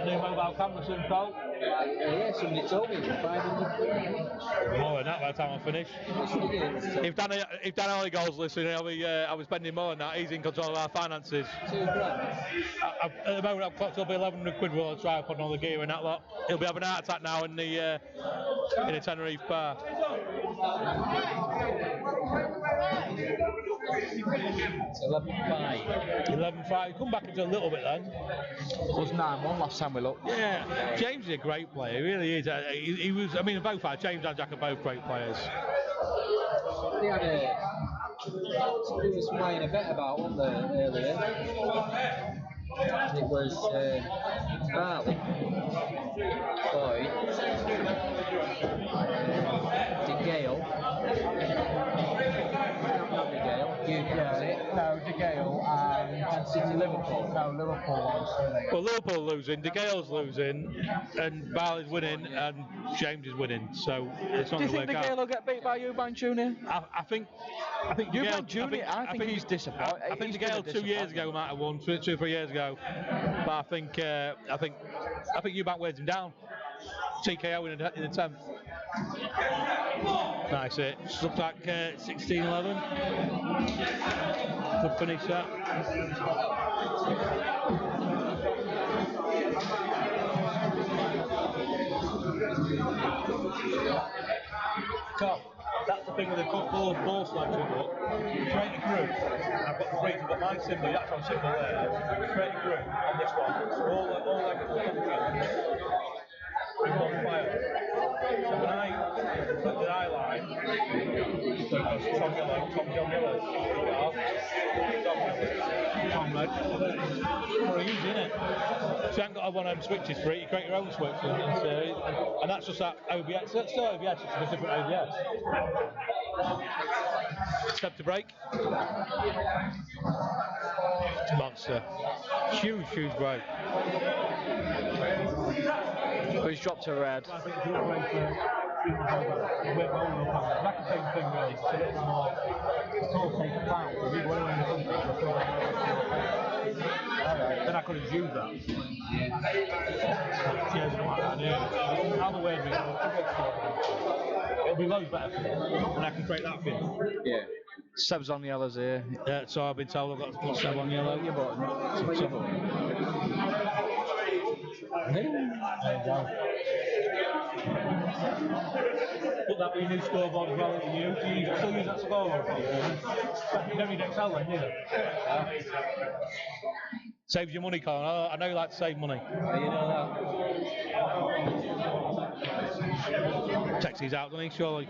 New mobile camera soon, Cole? Yeah, somebody told me it was 500. More than that by the time I finish. If Dan Olligold's listening, I'll be spending more than that. He's in control of our finances. £2 grand. At the moment, I've clocked up 1,100 quid while I try putting all the gear and that lot. He'll be having an heart attack now in the Tenerife bar. 11-5. Come back into a little bit then. It was 9-1 last time we looked. Yeah, James is a great player. He really is. He was. I mean, both are. James and Jack are both great players. They had he was playing a bet about, wasn't there, earlier? It was Barley, Boyd, De Gale. Not De Gale. No, De Gale and City Liverpool. No, Liverpool. Well, Liverpool losing, De Gale's losing, and Barley's winning, and James is winning. So it's not going to work out. Do you think De Gale will get beat by Eubank Jr.? I think Eubank Jr. I think he's disappointed. I think De Gale 2 years ago might have won, 2 or 3 years ago. But I think Eubank wears him down. TKO in the 10th. Nice hit. Looks like 16-11. Good finish that. Top. That's the thing with the ball selection book. Create a group. I've got the break, I've got my symbol, the actual symbol there. Create a group on this one. All like a one file. So when I put the eye line, so it goes Tom Yellow, Tom John Yellow, Tom Red. Very easy, isn't it? So you haven't got to have one of them switches for it, you create your own switch. And that's just that OBS. That's still OBS, it's just a different OBS. Step to break. Monster. Huge break. But he's dropped a red. I think it's like the same thing really. It's all take a foul. Then I could have used that. How the way it'll be loads better for me, and I can create that for you. Yeah. Seb's on yellows here. Yeah, so I've been told I've got to put Seb on yellow. Your button. Where's your button? There you go. Put that with your new scoreboard as well that you use. Do you still use that scoreboard? You don't need Excel then, do you? Saves your money, Colin. I know you like to save money. Yeah, you know that. Texie's out, doesn't he, surely?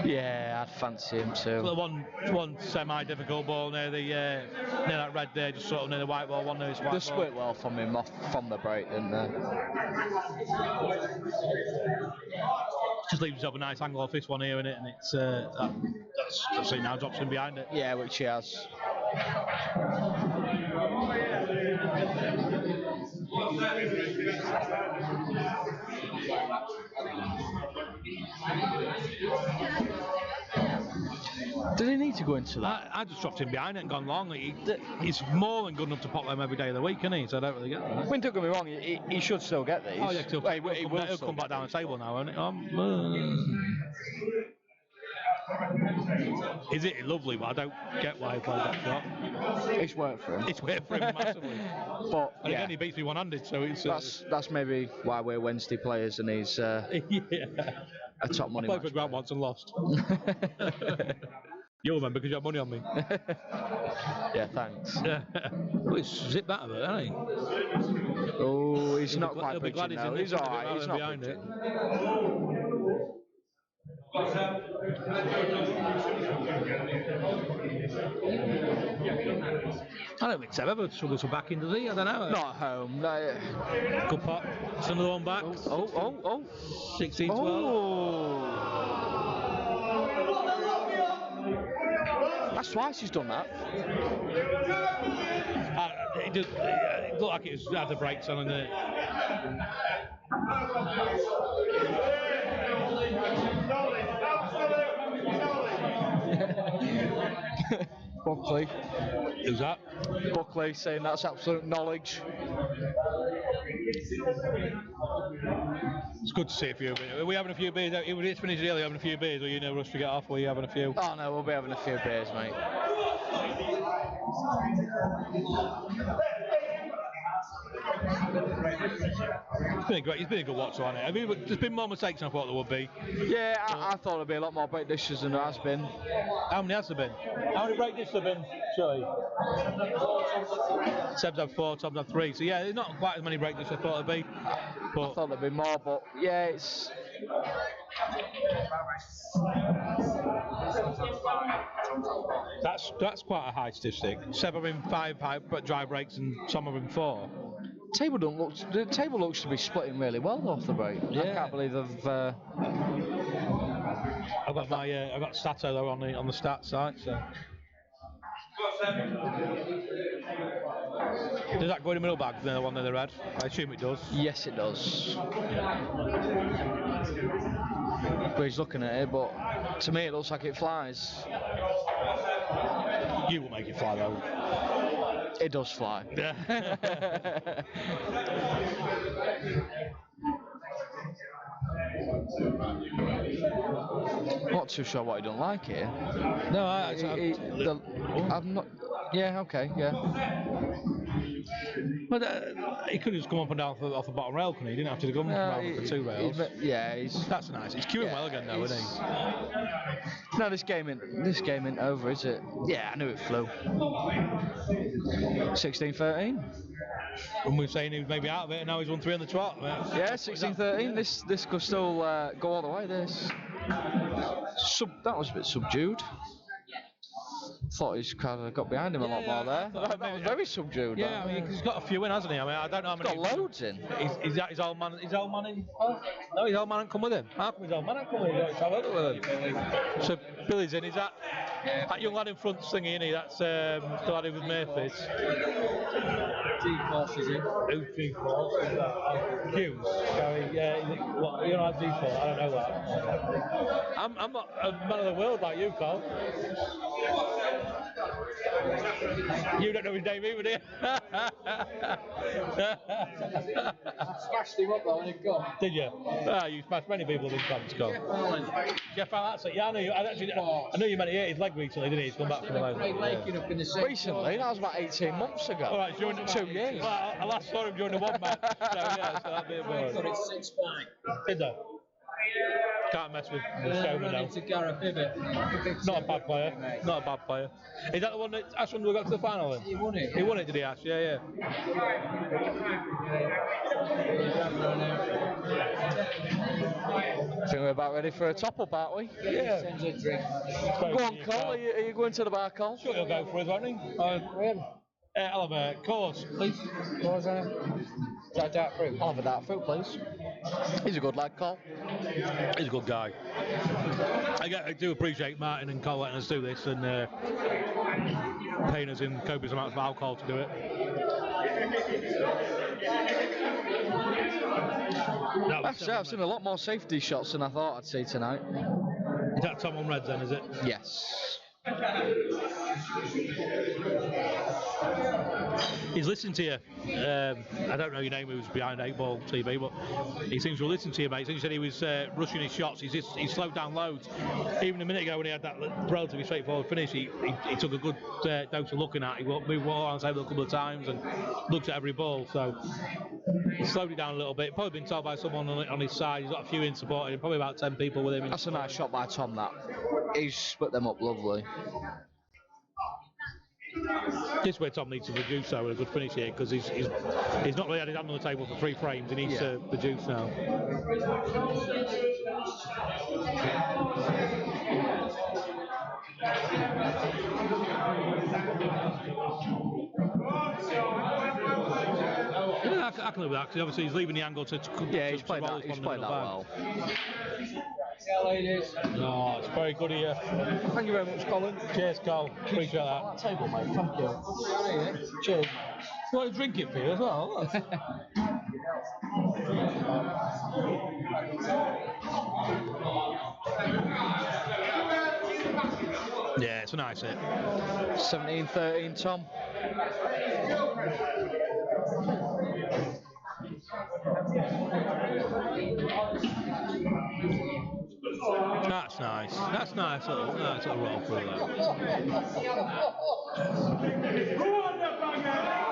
Yeah, I'd fancy him too. Well, one semi-difficult ball near that red there, just sort of near the white ball, one near this white ball. They split well from him off from the break, didn't they? Just leaves himself a nice angle off this one here, innit? And it's that's it now, drops him behind it. Yeah, which he has. Did he need to go into that? I just dropped him behind it and gone long. He's more than good enough to pop them every day of the week, isn't he? So I don't really get that. I mean, don't get me wrong, he should still get these. Oh yeah, he'll come back down the table now, won't he? Is it lovely? But I don't get why he plays that shot. It's worked for him. It's worked for him massively. But and again, he beats me one-handed, so it's that's maybe why we're Wednesday players and he's a top money. I played for Grant once and lost. You'll remember because you had money on me. Yeah, thanks. Well, he's zipped out of it, hasn't he? Oh, he's not quite he'll be glad bridging now. He's alright. He's not behind it. I don't think Seb ever struggles for backing, does he? I don't know. Not at home. No. Good pot. It's another one back. 16-12. Oh. That's twice he's done that. It looked like it was had the brakes on and Buckley. Who's that? Buckley saying that's absolute knowledge. It's good to see a few beers. Are we having a few beers? It's finished early, having a few beers, or you know rush to get off, or are you having a few? Oh no, we'll be having a few beers, mate. It's been a good watch on it. I mean, there's been more mistakes than I thought there would be. Yeah, I thought there'd be a lot more break dishes than there has been. How many has there been? How many break dishes have been? Surely. Seb's had 4, Tom's had 3. So yeah, there's not quite as many break dishes as I thought there'd be. But I thought there'd be more, but yeah, it's. That's quite a high statistic. Seb having 5 dry breaks and Tom having 4. The table looks to be splitting really well off the break. Yeah. I can't believe they've. I've got Stato though on the stats site. So. Does that go in the middle bag? The one in the red? I assume it does. Yes, it does. But he's looking at it, but to me it looks like it flies. You will make it fly though. It does fly. Not too sure why he don't like it. No, I'm not. Yeah, okay, yeah. But he could have just come up and down off the bottom rail, couldn't he? He didn't have to come around for 2 rails. That's nice. He's queuing well again though, isn't he? No, this game ain't over, is it? Yeah, I knew it flew. 16-13. And we were saying he was maybe out of it, and now he's won 3 on the trot. Yeah, 16-13. This could still go all the way. This. That was a bit subdued. Thought he's kind of got behind him a lot more there. That was very subdued. Yeah, I mean, he's got a few in, hasn't he? I mean, I don't know how many. He's got loads in. Is that his old man? His old man in? Oh, no, his old man ain't come with him. How come his old man ain't come with him? Let's have a look with him. So Billy's in. Is that young lad in front singing? Isn't he? That's the lad who was Murphy's. G-Force is in. Who's G-Force? Is that Hughes? Yeah, what? You don't have G-Force? I don't know that. I'm not a man of the world like you, Carl. You don't know his name either, do you? I smashed him up though when he got. Did you? You smashed many people in Scunthorpe. Jeff Allen, that's it. Yeah, I know you. I know you meant he hit his leg recently, didn't he? He's come back from the leg. Up in the Recently? That was about 18 months ago. All right, during 2 years. Well, I last saw him during the 1 match. So yeah, so that'd be a bit. Got it 6-5. Did they? Can't mess with Showman now. Into Gareth Ibbott. Not a bad player. Not a bad player. Is that the one that Ash got to the final then? He won it. He won it, did he, Ash? Yeah. I think we're about ready for a top-up, aren't we? Yeah. Sends a drink. Go on, Cole. Are you going to the bar, Cole? Sure, he'll go for us, won't he? I'll have a course, please. Is that dark fruit? I'll have a dark fruit, please. He's a good lad, Cole. He's a good guy. I do appreciate Martin and Cole letting us do this and paying us in copious amounts of alcohol to do it. Actually, I've seen a lot more safety shots than I thought I'd see tonight. Is that Tom on Reds then, is it? Yes. He's listening to you. I don't know your name, who's behind 8 Ball TV, but he seems to listen to you, mate. He said he was rushing his shots. He's slowed down loads. Even a minute ago when he had that relatively straightforward finish, he took a good dose of looking at. He moved on the table a couple of times and looked at every ball. So he slowed it down a little bit. Probably been told by someone on his side. He's got a few in supporting him. Probably about 10 people with him. That's a nice shot by Tom. That he's split them up lovely. This is where Tom needs to produce though, with a good finish here, because he's not really had his hand on the table for 3 frames. He needs to produce now. Yeah, I can live with that, because obviously he's leaving the angle to he's played that well. Yeah, ladies. Oh, it's very good of you. Thank you very much, Colin. Cheers, Cole. Appreciate that. That table, mate. Thank you. Cheers. You want to drink it for you as well? Yeah, it's a nice hit. 17-13, Tom. That's nice. That's nice little roll through that.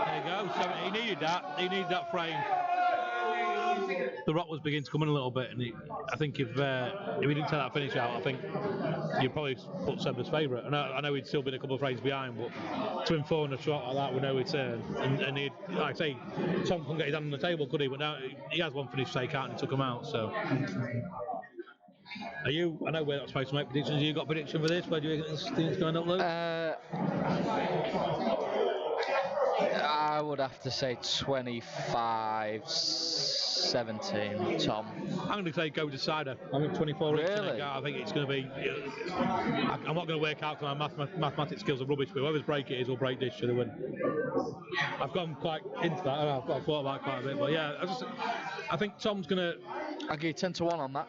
There you go. So he needed that. He needed that frame. The rock was beginning to come in a little bit, and I think if he didn't take that finish out, I think you'd probably put Seb as favourite. I know he'd still been a couple of frames behind, but to him throwing a shot like that with no return, and he'd, like I say, Tom couldn't get his hand on the table, could he? But now he has one finish to take out, and he took him out. So. I know we're not supposed to make predictions. You got a prediction for this? Where do you think this thing's going up, Luke? I would have to say 25-17, Tom. I'm going to say go decider. I'm at 24 Really? I think it's going to be. I'm not going to work out because my mathematics skills are rubbish, but whoever's break it is will break this to the win. I've gone quite into that. I've got thought about it quite a bit, but yeah, I think Tom's going to. I'll give you 10-1 on that.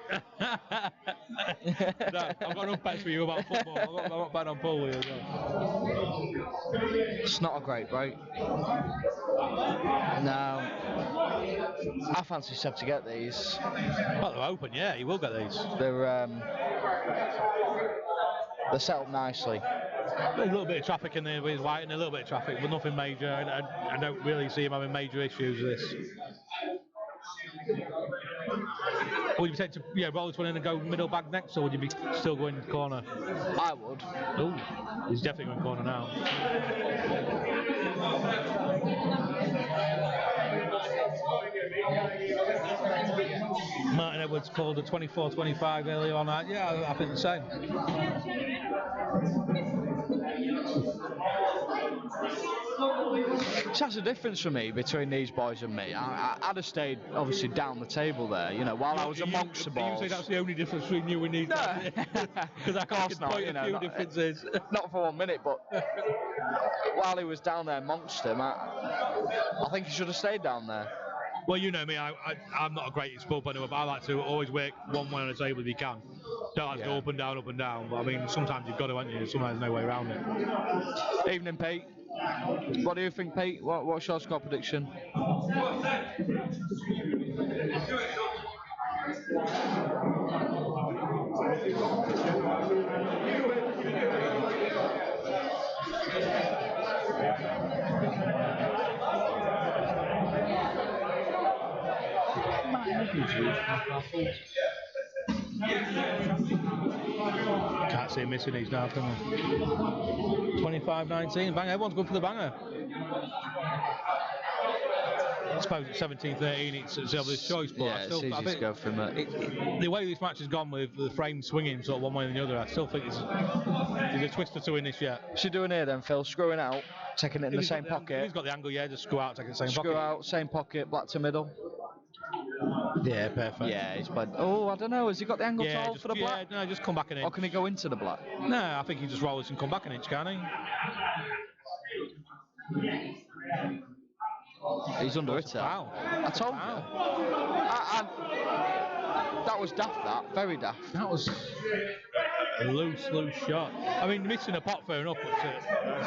No, I've got enough bets for you about football. I've got bet on pool as well. It's not a great break. No. I fancy Seb to get these. Well, they're open, yeah, he will get these. They're set up nicely. There's a little bit of traffic in there with his white and a little bit of traffic, but nothing major. I don't really see him having major issues with this. Would you take to roll this one in and go middle back next, or would you be still going corner? I would. Oh, he's definitely going corner now. Martin Edwards called a 24-25 earlier on. Yeah, I think the same. That's the difference for me between these boys and me. I'd have stayed obviously down the table there, while I was amongst the balls. You say that's the only difference between you and these? No, because I can't point a few differences. Not for 1 minute, but while he was down there amongst them, I think he should have stayed down there. Well, you know me, I'm not a great sport player, but I like to always work one way on the table if you can. Don't like to go up and down, but I mean, sometimes you've got to, haven't you? Sometimes there's no way around it. Evening, Pete. What do you think, Pete? What's your score prediction? Can't see him missing these now, can we? 25-19, banger. Everyone's good for the banger. I suppose it's 17-13, it's obvious choice, but yeah, it's easy to go for him. The way this match has gone with the frame swinging sort of one way or the other, I still think there's a twist or two in this yet. What's he doing here then, Phil? Screwing out, taking it in the same pocket. He's got the angle, just screw out, take it in the same pocket. Screw out, same pocket, black to middle. Yeah, perfect. Yeah, he's played. Oh, I don't know. Has he got the angle tall for the black? No, just come back an inch. Or can he go into the black? No, I think he just rolls and come back an inch, can't he? He's under it. Wow. I told you. That was daft. That very daft. That was. A loose shot. I mean, missing a pot fair enough, but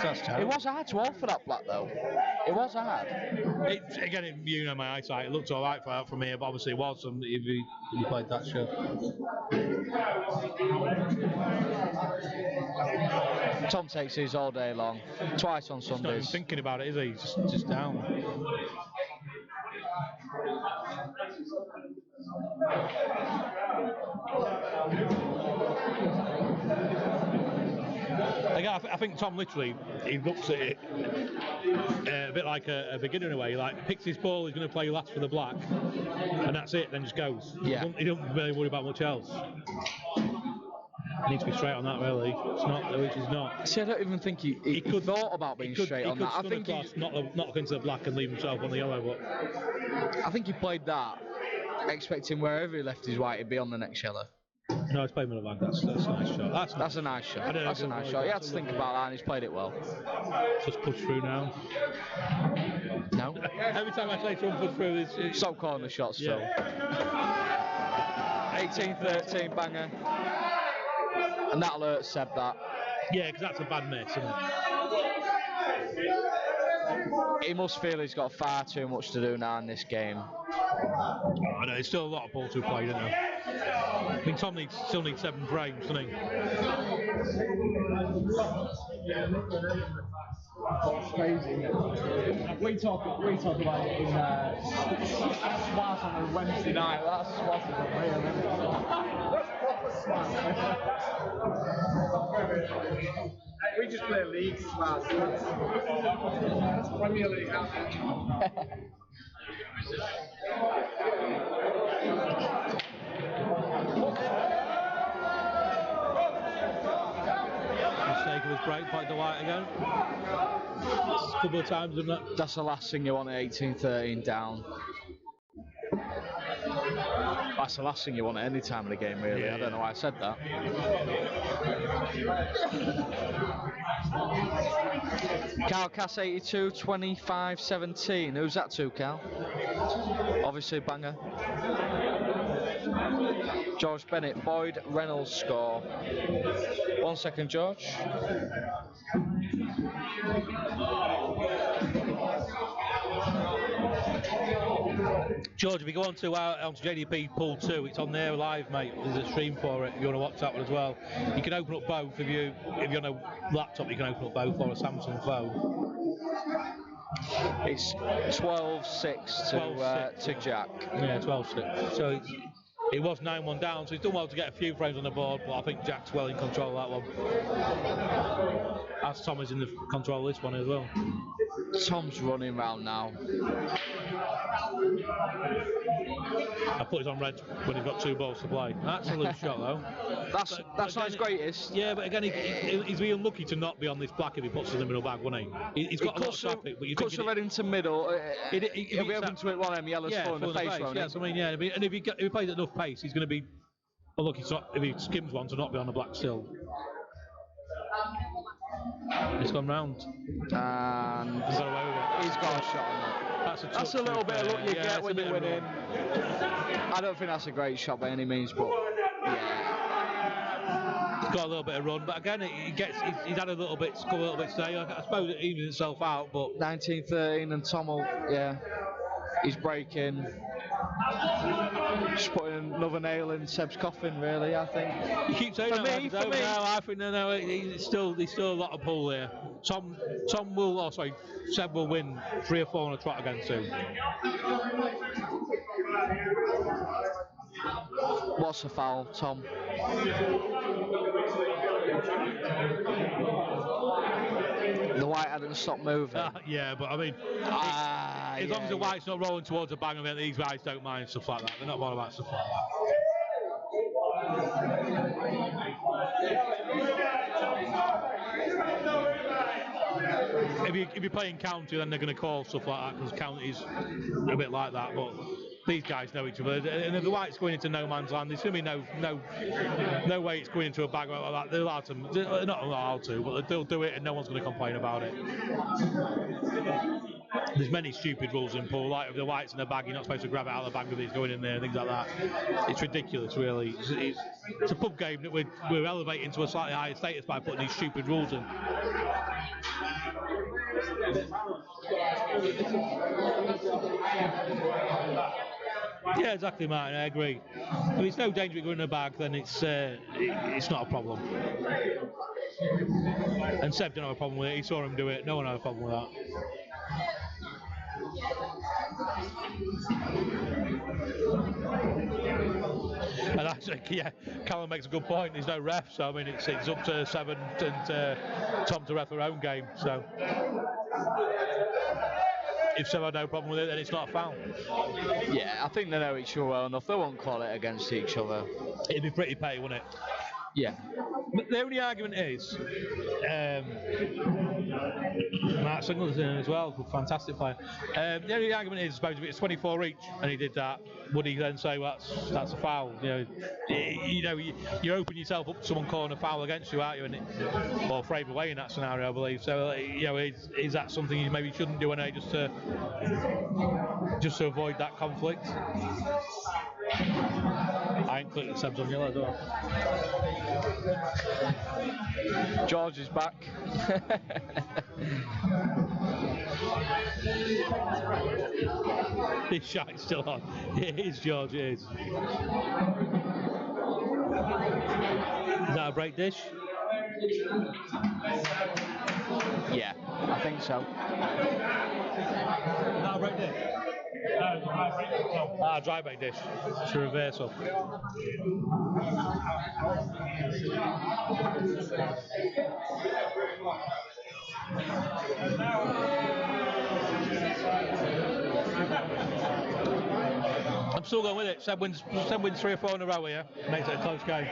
that's It terrible. was hard to hold for that black though. It was hard. Again, you know my eyesight, it looked alright from here, but obviously it was if he played that shot. Tom takes these all day long, twice on He's not even Sundays. thinking about it, is he? He's just down. Again, I think Tom literally, he looks at it a bit like a beginner in a way. Like, picks his ball, he's going to play last for the black, and that's it, then just goes. Yeah. He don't really worry about much else. Needs to be straight on that, really. It's not, which is not. See, I don't even think he could thought about being straight on that. I think across, not look into the black and leave himself on the yellow. But I think he played that, expecting wherever he left his white, he'd be on the next yellow. no, it's played with a bag. That's a nice shot. That's a nice shot. That's a nice shot. He had to think about that, and he's played it well. Just push through now. No. Every time I say someone push through, it's Stop calling the shots, Phil. yeah. 18-13 banger. And that alerts Seb that. Yeah, because that's a bad miss, isn't it? He must feel he's got far too much to do now in this game. I know, there's still a lot of ball to play, isn't there? I mean, Tom still needs 7 frames, doesn't he? It's crazy. We talk about it in Swats on a Wednesday night. That Swats is unreal, isn't it? That's proper Swats. We just play league Swats. That's Premier League. Mistake of his break, point to white again. A couple of times, isn't it? That's the last thing you want at 18-13 down. That's the last thing you want at any time of the game, really. Yeah, I don't know why I said that. Cal Cass 82, 25-17. Who's that to, Cal? Obviously, banger. George Bennett, Boyd Reynolds score. 1 second, George. George, if you go onto JDP Pool 2, it's on there live, mate. There's a stream for it if you want to watch that one as well. You can open up both if you're on a laptop, you can open up both, or a Samsung phone. It's 12-6 to Jack. Yeah, 12-6. So it was 9-1 down, so he's done well to get a few frames on the board, but I think Jack's well in control of that one. As Tom is in the control of this one as well. Tom's running round now. I put it on red when he's got 2 balls to play. That's a loose shot though. That's not his greatest. Yeah, but again, he's really unlucky to not be on this black if he puts it in the middle bag, wouldn't he? He's got a lot of traffic, but you cuts the red into middle. He'll be open to it one of them yellows full in the face, won't he? Yes, I mean, yeah. And if he plays at enough pace, he's going to be unlucky if he skims one to not be on the black still. It's gone round. And he's got away with it. He's got a shot on that. That's a little bit of luck you get when you're winning. I don't think that's a great shot by any means, but yeah. He's got a little bit of run, but again, he's had a little bit today. I suppose it evens itself out, but 19-13 and Tom will, he's breaking. Just putting another nail in Seb's coffin, really, I think. You keep saying for me. No, I think no, he's still a lot of pull there. Seb will win 3 or 4 on a trot against him. What's the foul, Tom? The white hadn't stopped moving. Yeah, but I mean, as long as the white's not rolling towards a bang event, these guys don't mind stuff like that. They're not bothered about stuff like that. If you're playing county, then they're going to call stuff like that because county's a bit like that. But these guys know each other, and if the white's going into no man's land, there's going to be no way it's going into a bag like that. They're allowed to, they're not allowed to, but they'll do it, and no one's going to complain about it. there's many stupid rules in pool, like if the white's in a bag, you're not supposed to grab it out of the bag with it going in there, things like that. It's ridiculous, really. It's a pub game that we're elevating to a slightly higher status by putting these stupid rules in. Yeah, exactly, Martin. I agree. If it's no danger of going in a bag, then it's not a problem. And Seb didn't have a problem with it. He saw him do it. No one had a problem with that. And actually, yeah, Callum makes a good point. There's no ref, so I mean, it's up to Seb and Tom to ref their own game. So if Seb had no problem with it, then it's not a foul. Yeah, I think they know each other well enough. They won't call it against each other. It'd be pretty petty, wouldn't it? Yeah. But the only argument is, Mark Singleton as well, fantastic player. The only argument is, suppose if it's 24 each and he did that, would he then say, well, that's a foul? You open yourself up to someone calling a foul against you, aren't you? Or frayed away in that scenario, I believe. So is that something you maybe shouldn't do anyway, just to avoid that conflict? I ain't clicked the Seb's on yellow, do I? George is back. This shite's still on. It is, George, it is. Is that a break dish? Yeah, I think so. Is that a break dish? Dry bake dish. It's a reversal. I'm still going with it. Seb wins 3 or 4 in a row here. Makes it a close game.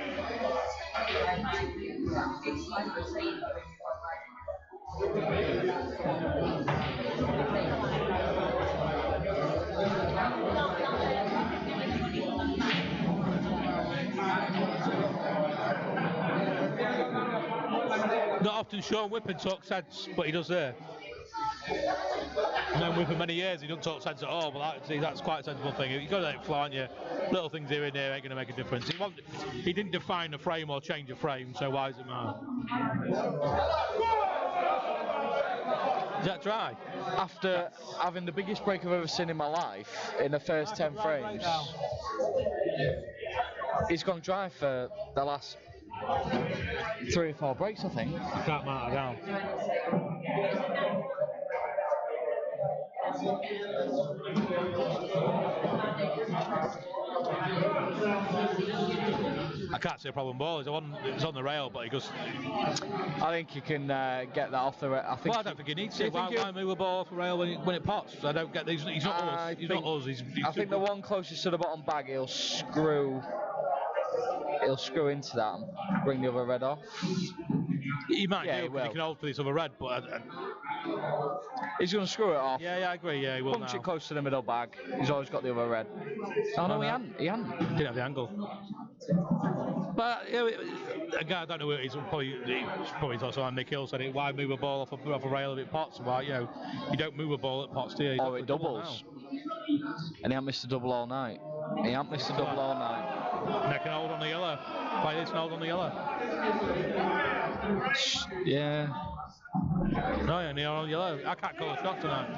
Not often Sean Whippen talks sense, but he does there. I've known Whippen many years, he doesn't talk sense at all, but that's quite a sensible thing. You've got to let it flow, aren't you? Little things here and there ain't going to make a difference. He didn't define a frame or change a frame, so why does it matter? Is that dry? After having the biggest break I've ever seen in my life, in the first 10 frames, it's gone dry for the last 3 or 4 breaks, I think. You can't mark it down. I can't see a problem ball. It's on the rail, but he goes. I think you can get that off the rail. I don't think he needs to. Why move a ball off the rail when it pops? I don't get these. He's not us. He's not us. He's I think the one closest to the bottom bag, he'll screw into that and bring the other red off. He might do, because he can hold for this other red, but he's going to screw it off. Yeah, I agree. Yeah, he will. Punch it close to the middle bag. He's always got the other red. Oh no, he hadn't. Didn't have the angle. But again, I don't know. He probably thought so. Nick Hill said it. Why move a ball off a rail if it pots? Well, you don't move a ball that pots, do you? It doubles. And he hasn't missed a double all night. Neck and hold on the yellow. Play this and hold on the yellow. Yeah. No, yeah, near on yellow. I can't call a shot tonight.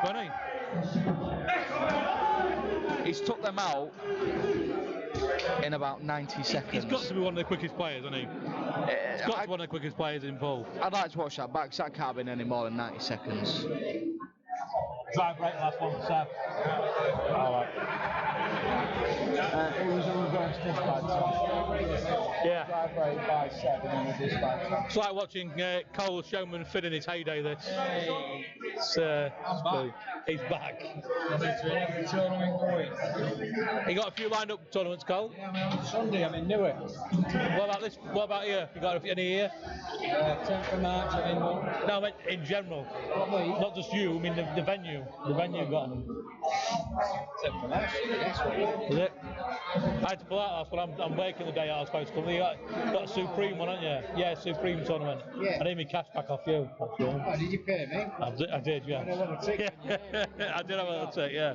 20. He's took them out in about 90 seconds. He's got to be one of the quickest players, hasn't he? He's got to be one of the quickest players in pool. I'd like to watch that back, because that can't have been any more than 90 seconds. Drive break, last one, Seb. Alright. It was a reverse dispatch. Yeah. Drive break by Seb and then a dispatch. It's like watching Cole Showman Finn in his heyday, this. He's back. Every tournament going. He got a few lined up tournaments, Cole? Yeah, on Sunday, knew it. What about this? What about here? You got any here? 10th of March, I mean, what? No, I meant in general. What week? Not just you, I mean the venue. The venue got them. 10th of March, next week. Is it? I had to pull out last, but I'm working the day I was supposed to come. You got a Supreme one, haven't you? Yeah, Supreme tournament. Yeah. I need my cash back off you. Oh, did you pay me? I did, yeah. I had a little tick. I did have a little tick, yeah.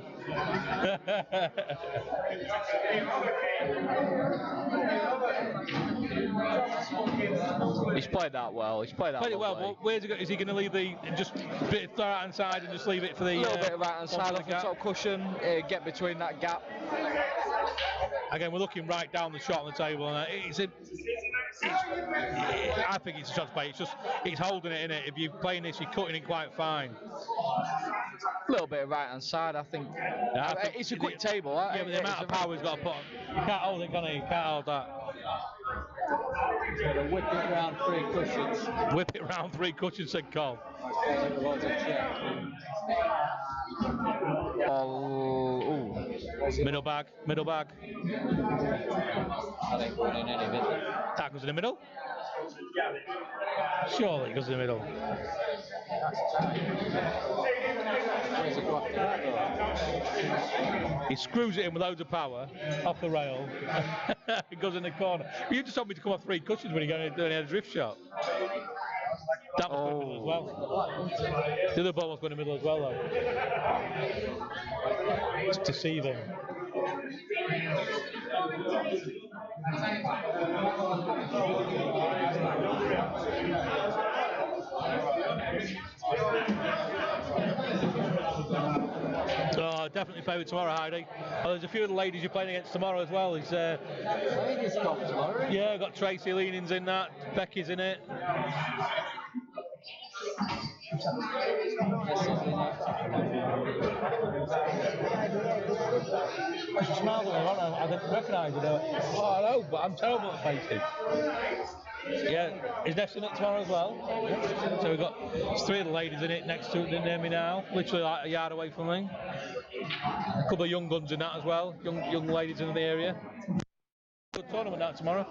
He's played that well. He's played that Played it well, lovely. but where's he, is he going to leave the just bit throw it inside and just leave it for the A little bit of right hand side onto off the top cushion, get between that gap. Again, we're looking right down the shot on the table, and I think it's a shot to play. It's just he's holding it in it. If you're playing this, you're cutting it quite fine. A little bit of right hand side, I think. Yeah, I think it's a quick table. Yeah, but the amount of power he's got to put on, you can't hold it, can he? You can't hold that. Gotta whip it round 3 cushions. Whip it round 3 cushions, said Cole. Middle bag, middle bag. I think going in any minute. That goes in the middle. Surely it goes in the middle. Where's it go after that, though? He screws it in with loads of power off the rail. It goes in the corner. You just told me to come off 3 cushions when you're going to do a drift shot. That was going in the middle as well. The other ball was going in the middle as well, though. It's deceiving. Oh, definitely favourite tomorrow, Heidi. Oh, there's a few of the ladies you're playing against tomorrow as well. Ladies got tomorrow? Yeah, got Tracy Leaning's in that. Becky's in it. She smiles at me, I didn't recognise her. Oh, I know, but I'm terrible at faces. Yeah, is Ness in it tomorrow as well? So we've got 3 of the ladies in it next to it, near me now, literally like a yard away from me. A couple of young guns in that as well, young ladies in the area. Good tournament that tomorrow.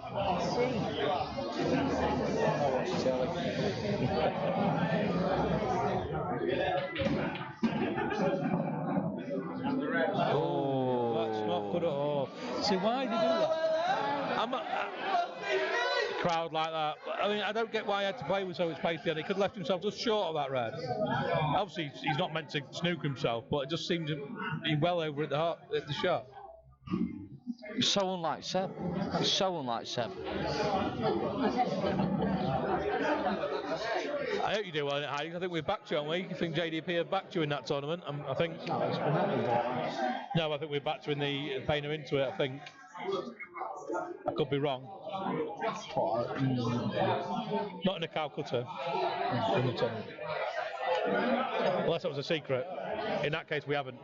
Oh, that's not good at all. See, why did he do that? Crowd like that. I mean, I don't get why he had to play with so much pace there. He could have left himself just short of that red. Obviously, he's not meant to snook himself, but it just seemed to be well over at the shot. So unlike Seb. So unlike Seb. I hope you do well in it, Heidi. I think we've backed you, haven't we? I think JDP have backed you in that tournament. I think. No, I think we've backed you in the paying her into it, I think. I could be wrong. Not in a Calcutta. In the tournament. Unless that was a secret. In that case, we haven't.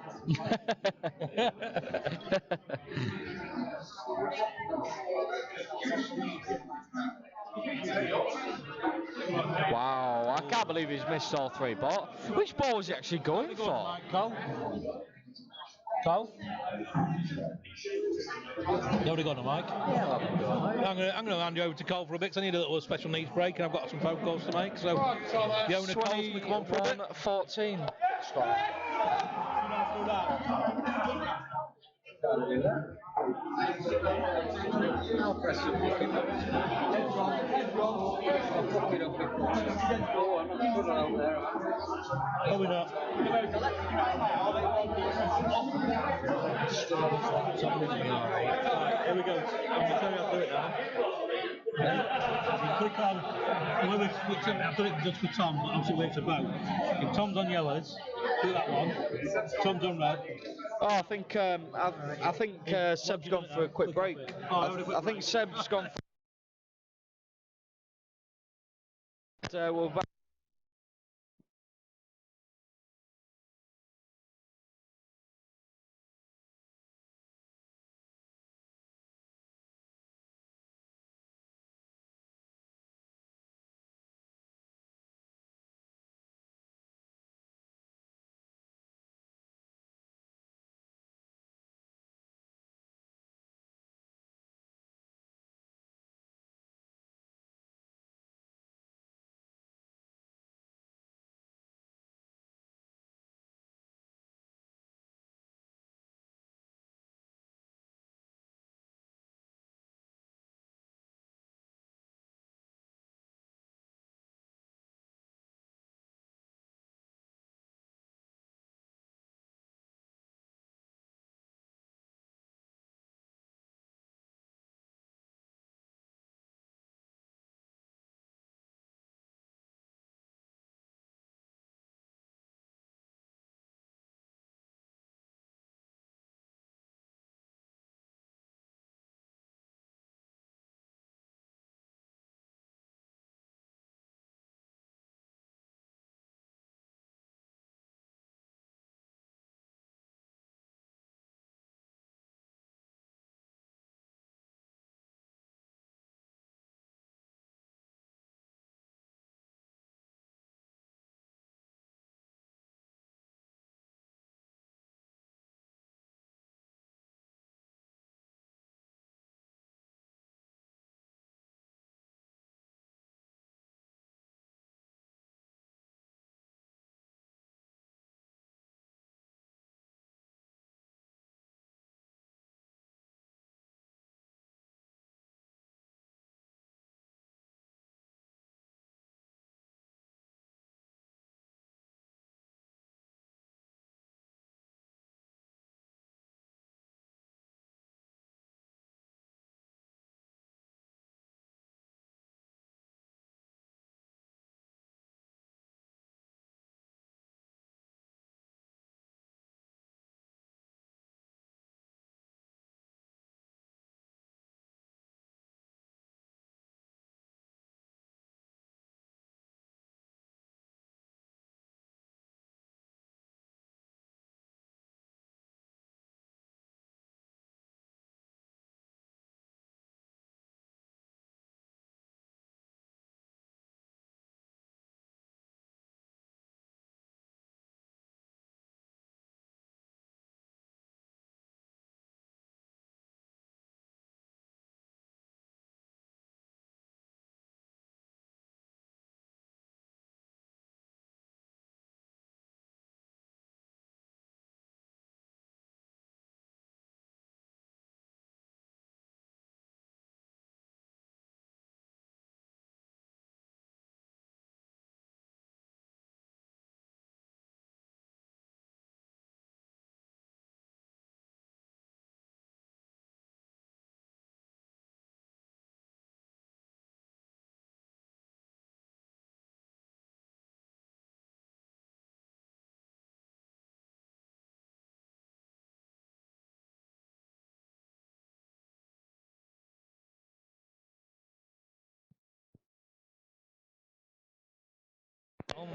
Wow, I can't believe he's missed all 3 balls. Which ball was he actually going for? Cole? You already got on, Mike? Yeah, I'm going to hand you over to Cole for a bit, because I need a little special needs break, and I've got some phone calls to make. So, the owner Cole's going to come on for a bit. 14. I'll press the fucking button. Oh, I'm not good out there. Probably not. Right, here we go. I'm going to tell you how to do it now. You click on, I've done it just for Tom, but obviously where it's about. If Tom's on yellows, do that one. Tom's on red. Oh, I think Seb's gone for a quick break. I think Seb's gone for... we're back.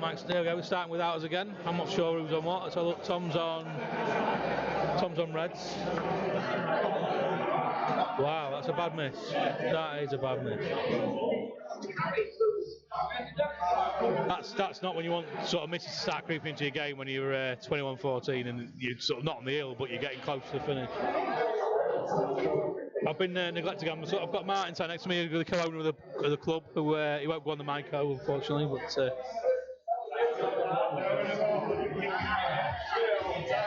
Max, there we go, we're starting with ours again. I'm not sure who's on what. So look, Tom's on reds. Wow, that's a bad miss. That is a bad miss. That's not when you want sort of misses to start creeping into your game when you're 21-14 and you're sort of not on the hill, but you're getting close to the finish. I've been neglecting him. So I've got Martin sat next to me, the co-owner of the club, who he won't go on the mic, unfortunately, but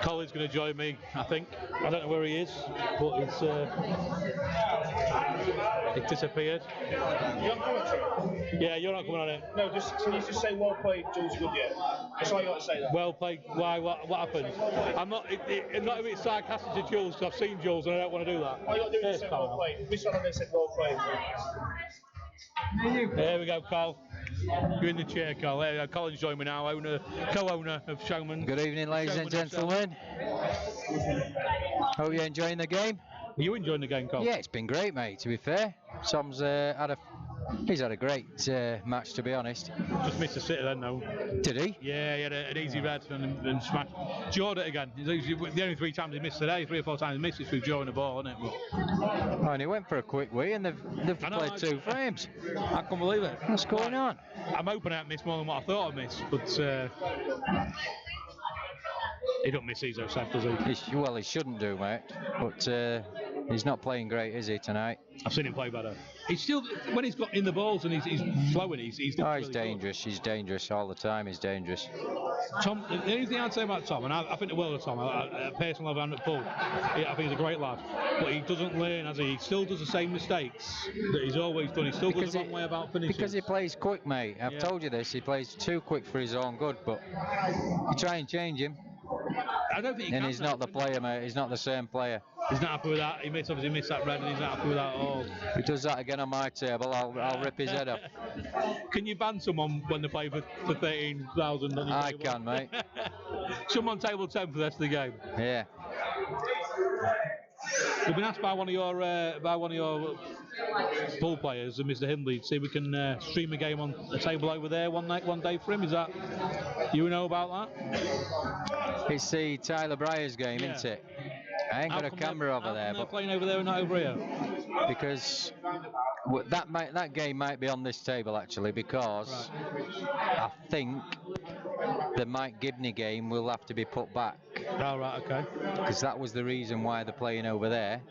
Colin's going to join me, I think. I don't know where he is, but he's disappeared. You're not commentary? Yeah, you're not coming on it. No, can you just say well played, Jules Goodyear? That's all you got to say. That. Well played. Why? What happened? I'm not a bit sarcastic to Jules because I've seen Jules and I don't want to do that. All you got to do is say well played. This one they said well played. There we go, Carl. You're in the chair, Carl. There we go. Colin's joined me now, co-owner of Showmans. Good evening, ladies and gentlemen. Hope you're enjoying the game. Are you enjoying the game, Carl? Yeah, it's been great, mate. To be fair, Tom's had a great match, to be honest. Just missed a sitter then, though. Did he? Yeah, he had an easy red and smashed. Jawed it again. The only 3 times he missed today, 3 or 4 times he missed, it's through jawing the ball, isn't it? Oh, and he went for a quick wee, and they've played 2 frames. I can't believe it. What's going on? I'm hoping I missed more than what I thought I missed, but he don't miss these, though, Seb, does he? Well, he shouldn't do, mate. But he's not playing great, is he, tonight? I've seen him play better. He's still, when he's got in the balls and he's flowing, he's he's really dangerous. Good. He's dangerous all the time. He's dangerous. Tom, the only thing I'd say about Tom, and I think the world of Tom, at personal level and at full, I think he's a great lad, but he doesn't learn, as he still does the same mistakes that he's always done. He still goes the wrong way about finishing. Because he plays quick, mate. I've told you this. He plays too quick for his own good, but you try and change him. I don't think he and can, he's not the player, mate. He's not the same player. He's not happy with that. He obviously missed that red, and he's not happy with that at all. If he does that again on my table, I'll rip his head off. Can you ban someone when they play for 13,000? I can, mate. Someone table 10 for the rest of the game. Yeah. We've been asked by one of your pool players, Mr. Hindley, to see if we can stream a game on a table over there one day for him. Is that you know about that? It's the Tyler Briers game, isn't it? I ain't got a camera over there, but playing over there and not over here. Because that game might be on this table actually, because I think the Mike Gibney game will have to be put back. Oh, right, okay. Because that was the reason why they're playing over there.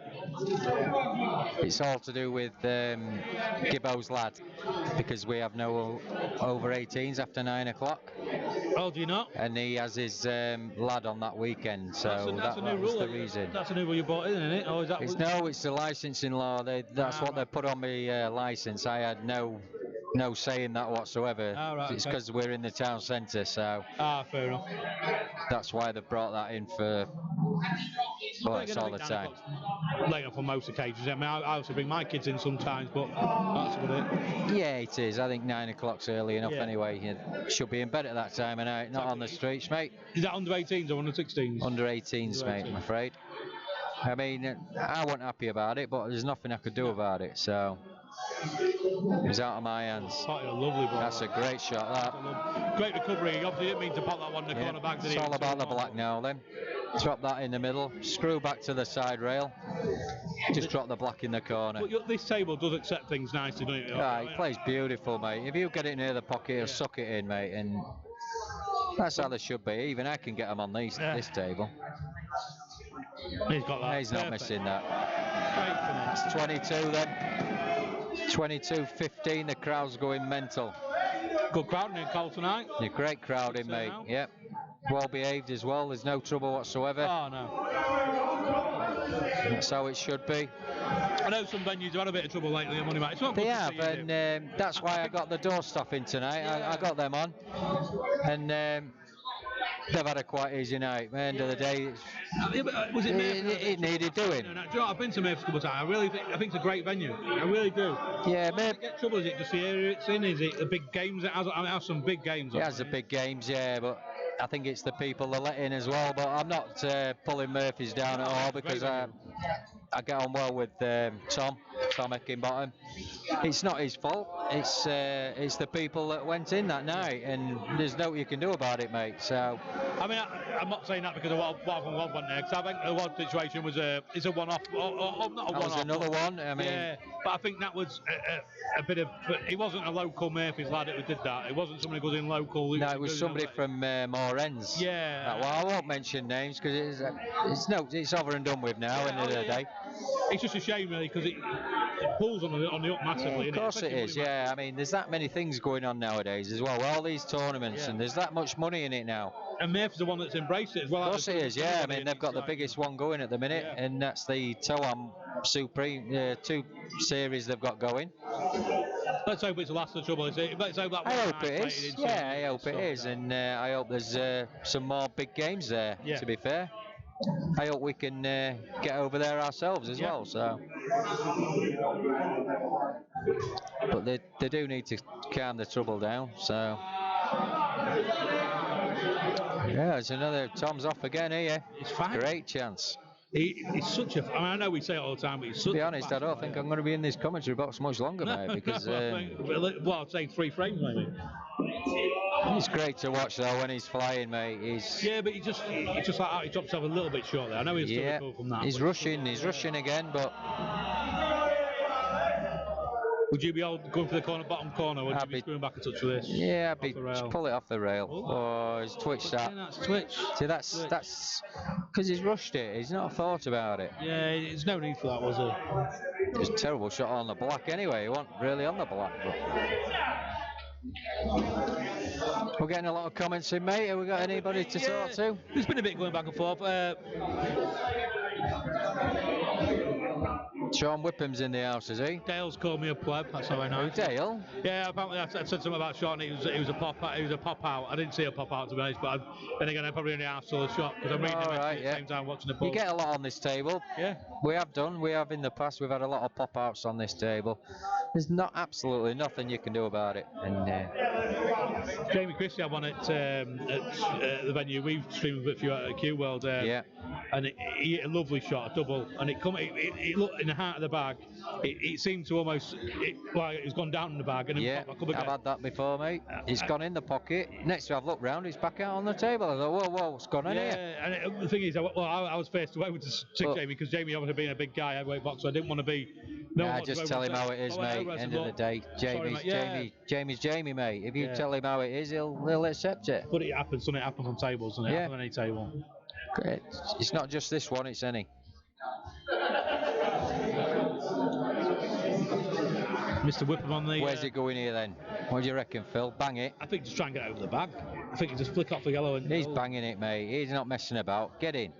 It's all to do with Gibbo's lad, because we have no over 18s after 9 o'clock. Oh, do you not? And he has his lad on that weekend, so that's a new was rule, the reason. That's a new rule you bought in, isn't it? Or is that? It's the licensing law. That's what they put on my license. I had no say in that whatsoever. Right, it's because we're in the town centre, so. Fair enough. That's why they brought that in for. Well, it's all the time. Late up on most occasions. I mean, I also bring my kids in sometimes, but that's about it. Yeah, it is. I think 9 o'clock's early enough anyway. You should be in bed at that time of night, not on the streets, mate. Is that under 18s or under 16s? Under 18s, mate, I'm afraid. I mean, I wasn't happy about it, but there's nothing I could do about it, so. It was out of my hands. Lovely ball. That's a great shot, that. Great recovery. Obviously didn't mean to pop that one in the corner back. It's all about the black now then. Drop that in the middle, screw back to the side rail, just drop the black in the corner. But this table does accept things nicely, doesn't it? Yeah, he plays beautiful, mate. If you get it near the pocket, he'll suck it in, mate, and that's how they should be. Even I can get them on this table. He's got that. He's not missing that. It's 22 then. 22-15, the crowd's going mental. Good crowd in Cole tonight. A great crowd in, mate. Yep. Well behaved as well. There's no trouble whatsoever. Oh no. That's how it should be. I know some venues have had a bit of trouble lately on Monday night. It's not good they to have, see, and that's why I got the door stuff in tonight. I got them on, and they've had a quite easy night. At the end of the day, was it needed doing. No, do you know what? I've been to Mayfair a couple of times. I think it's a great venue. I really do. Yeah, Mayfair. Get trouble? Is it just the area it's in? Is it the big games? It has some big games. It has the big games, yeah, but I think it's the people they let in as well. But I'm not pulling Murphy's down at all, because I get on well with Tom Heckingbottom. It's not his fault. it's the people that went in that night, and there's no you can do about it, mate. So I mean, I'm not saying that because of what went there, because I think the one situation was is a one-off, or not a that one-off. was another one. I mean, yeah, but I think that was a bit of. It wasn't a local Murphy's lad that did that. It wasn't somebody who goes in local. no, it was somebody from More Ends. Yeah. Well, I won't mention names because it's over and done with now. End of the day. It's just a shame, really, because it pulls on the up massively. Yeah, of course it is. Yeah, I mean, there's that many things going on nowadays as well. With all these tournaments, and there's that much money in it now. And Murphy's the one that's embraced it as well. Of course it is. Yeah, I mean, they've got the biggest one going at the minute, and that's the Toam Supreme 2 series they've got going. Let's hope it's the last of the trouble. Let's hope that. I hope it is. Yeah, I hope it is, and I hope there's some more big games there. To be fair. I hope we can get over there ourselves as well. So, but they do need to calm the trouble down. So, yeah, it's another Tom's off again here. It's fine. Great chance. He's such a. I mean, I know we say it all the time, but he's such. To be honest, I don't think I'm going to be in this commentary box much longer, mate, because. Well, I'd say 3 frames maybe. It's great to watch though when he's flying, mate. Yeah, but he just like he drops off a little bit short there. I know he's still cool from that. He's rushing again, but. Would you be going for the bottom corner, or would you be screwing back a touch with this? Yeah, I'd be just pull it off the rail. Oh, he's twitched that. Yeah, that's twitch. See, that's because he's rushed it. He's not thought about it. Yeah, there's no need for that, was there? It was a terrible shot on the black anyway. He wasn't really on the black. But... We're getting a lot of comments in, mate. Have we got anybody to talk to? There's been a bit going back and forth. Sean Whipham's in the house, is he? Dale's called me a pleb. That's how I know. Dale? Yeah, apparently I said something about Sean. It was a pop out. It was a pop out. I didn't see a pop out, to be honest, but then again, I probably only half saw the shot because I'm reading at the same time watching the post. You get a lot on this table. Yeah. We have done. We have in the past. We've had a lot of pop outs on this table. There's absolutely nothing you can do about it. And Jamie Christie had one at the venue. We've streamed a few at Q World. And he hit a lovely shot, a double, and it looked in the heart of the bag. It seemed to almost like it's gone down in the bag and then popped back up again. I've had that before, mate. It's gone in the pocket. Next time I've looked round, it's back out on the table. I thought, whoa, what's gone on here? And the thing is, I was faced away with Jamie because Jamie obviously being a big guy, heavyweight boxer, I didn't want to be. Just tell him how it is, mate. End of the day, Jamie's Jamie, mate. If you tell him how it is, he'll accept it. But it happens. Something happens on tables, doesn't it? Happens on any table. Great. It's not just this one, it's any. Mr. Whipham on the. Where's it going here then? What do you reckon, Phil? Bang it. I think just try and get over the bag. I think just flick off the yellow and. He's banging it, mate. He's not messing about. Get in.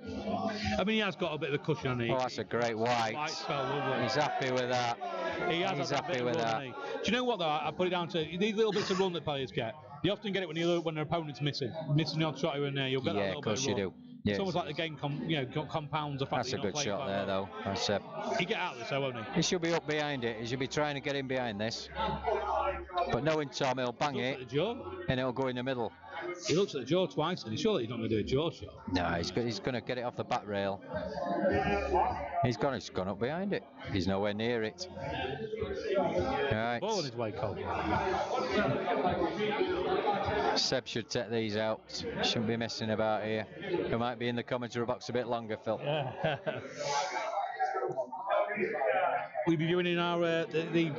I mean, he has got a bit of a cushion on it. Oh, that's a great white. White's felt lovely. He's happy with that. He's happy with that. Do you know what though? I put it down to these little bits of run that players get. You often get it when their opponent's missing the odd shot here and there. You'll get that little bit of run. You do. Yeah, it's almost like the game compounds the fact that's that a good shot there, though. That's he get out of this, though, won't he? He should be up behind it. He should be trying to get in behind this. But knowing Tom, he'll bang it, and it'll go in the middle. He looks at the jaw twice, and he's surely he's not going to do a jaw shot. No, he's going to get it off the back rail. He's gone up behind it. He's nowhere near it. Right. Ball on his way, Cole. Seb should take these out. Shouldn't be messing about here. He might be in the commentary box a bit longer, Phil. We'll be viewing in our the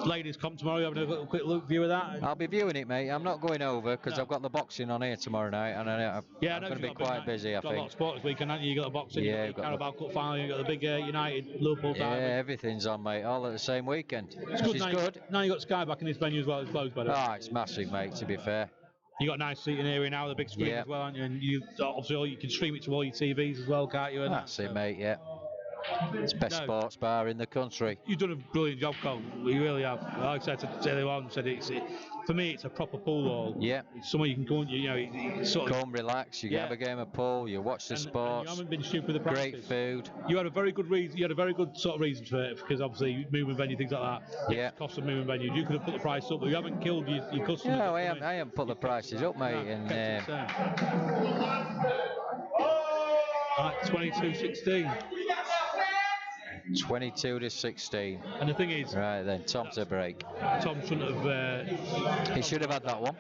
ladies' comp tomorrow. You having a quick look view of that? I'll be viewing it, mate. I'm not going over because I've got the boxing on here tomorrow night, and I'm going to be quite busy. I think. Got a lot of sport this weekend, haven't you? You got the boxing, you got the Carabao Cup final, you got the big United Liverpool derby. Yeah, everything's on, mate. All at the same weekend. It's good. Now you got Sky back in this venue as well. It's closed, by the way. Oh, it's massive, mate. To be fair. You got a nice seating area now, the big screen as well, haven't you? And you obviously you can stream it to all your TVs as well, can't you? And that's it, mate. Yeah. It's the best sports bar in the country. You've done a brilliant job, Cole. You really have. Like I said to earlier on, for me, it's a proper pool hall. Yeah. It's somewhere you can go and come relax. You have a game of pool. You watch the sports. And you haven't been stupid with the prices. Great food. You had a very good reason. You had a very good sort of reason for it because obviously moving venue, things like that. Yeah. Cost of moving venue. You could have put the price up, but you haven't killed your customers. No, I haven't put the prices up, mate. And right, 22.16. 22-16. And the thing is, Right then, Tom's a break. Tom shouldn't have. He should have had that one.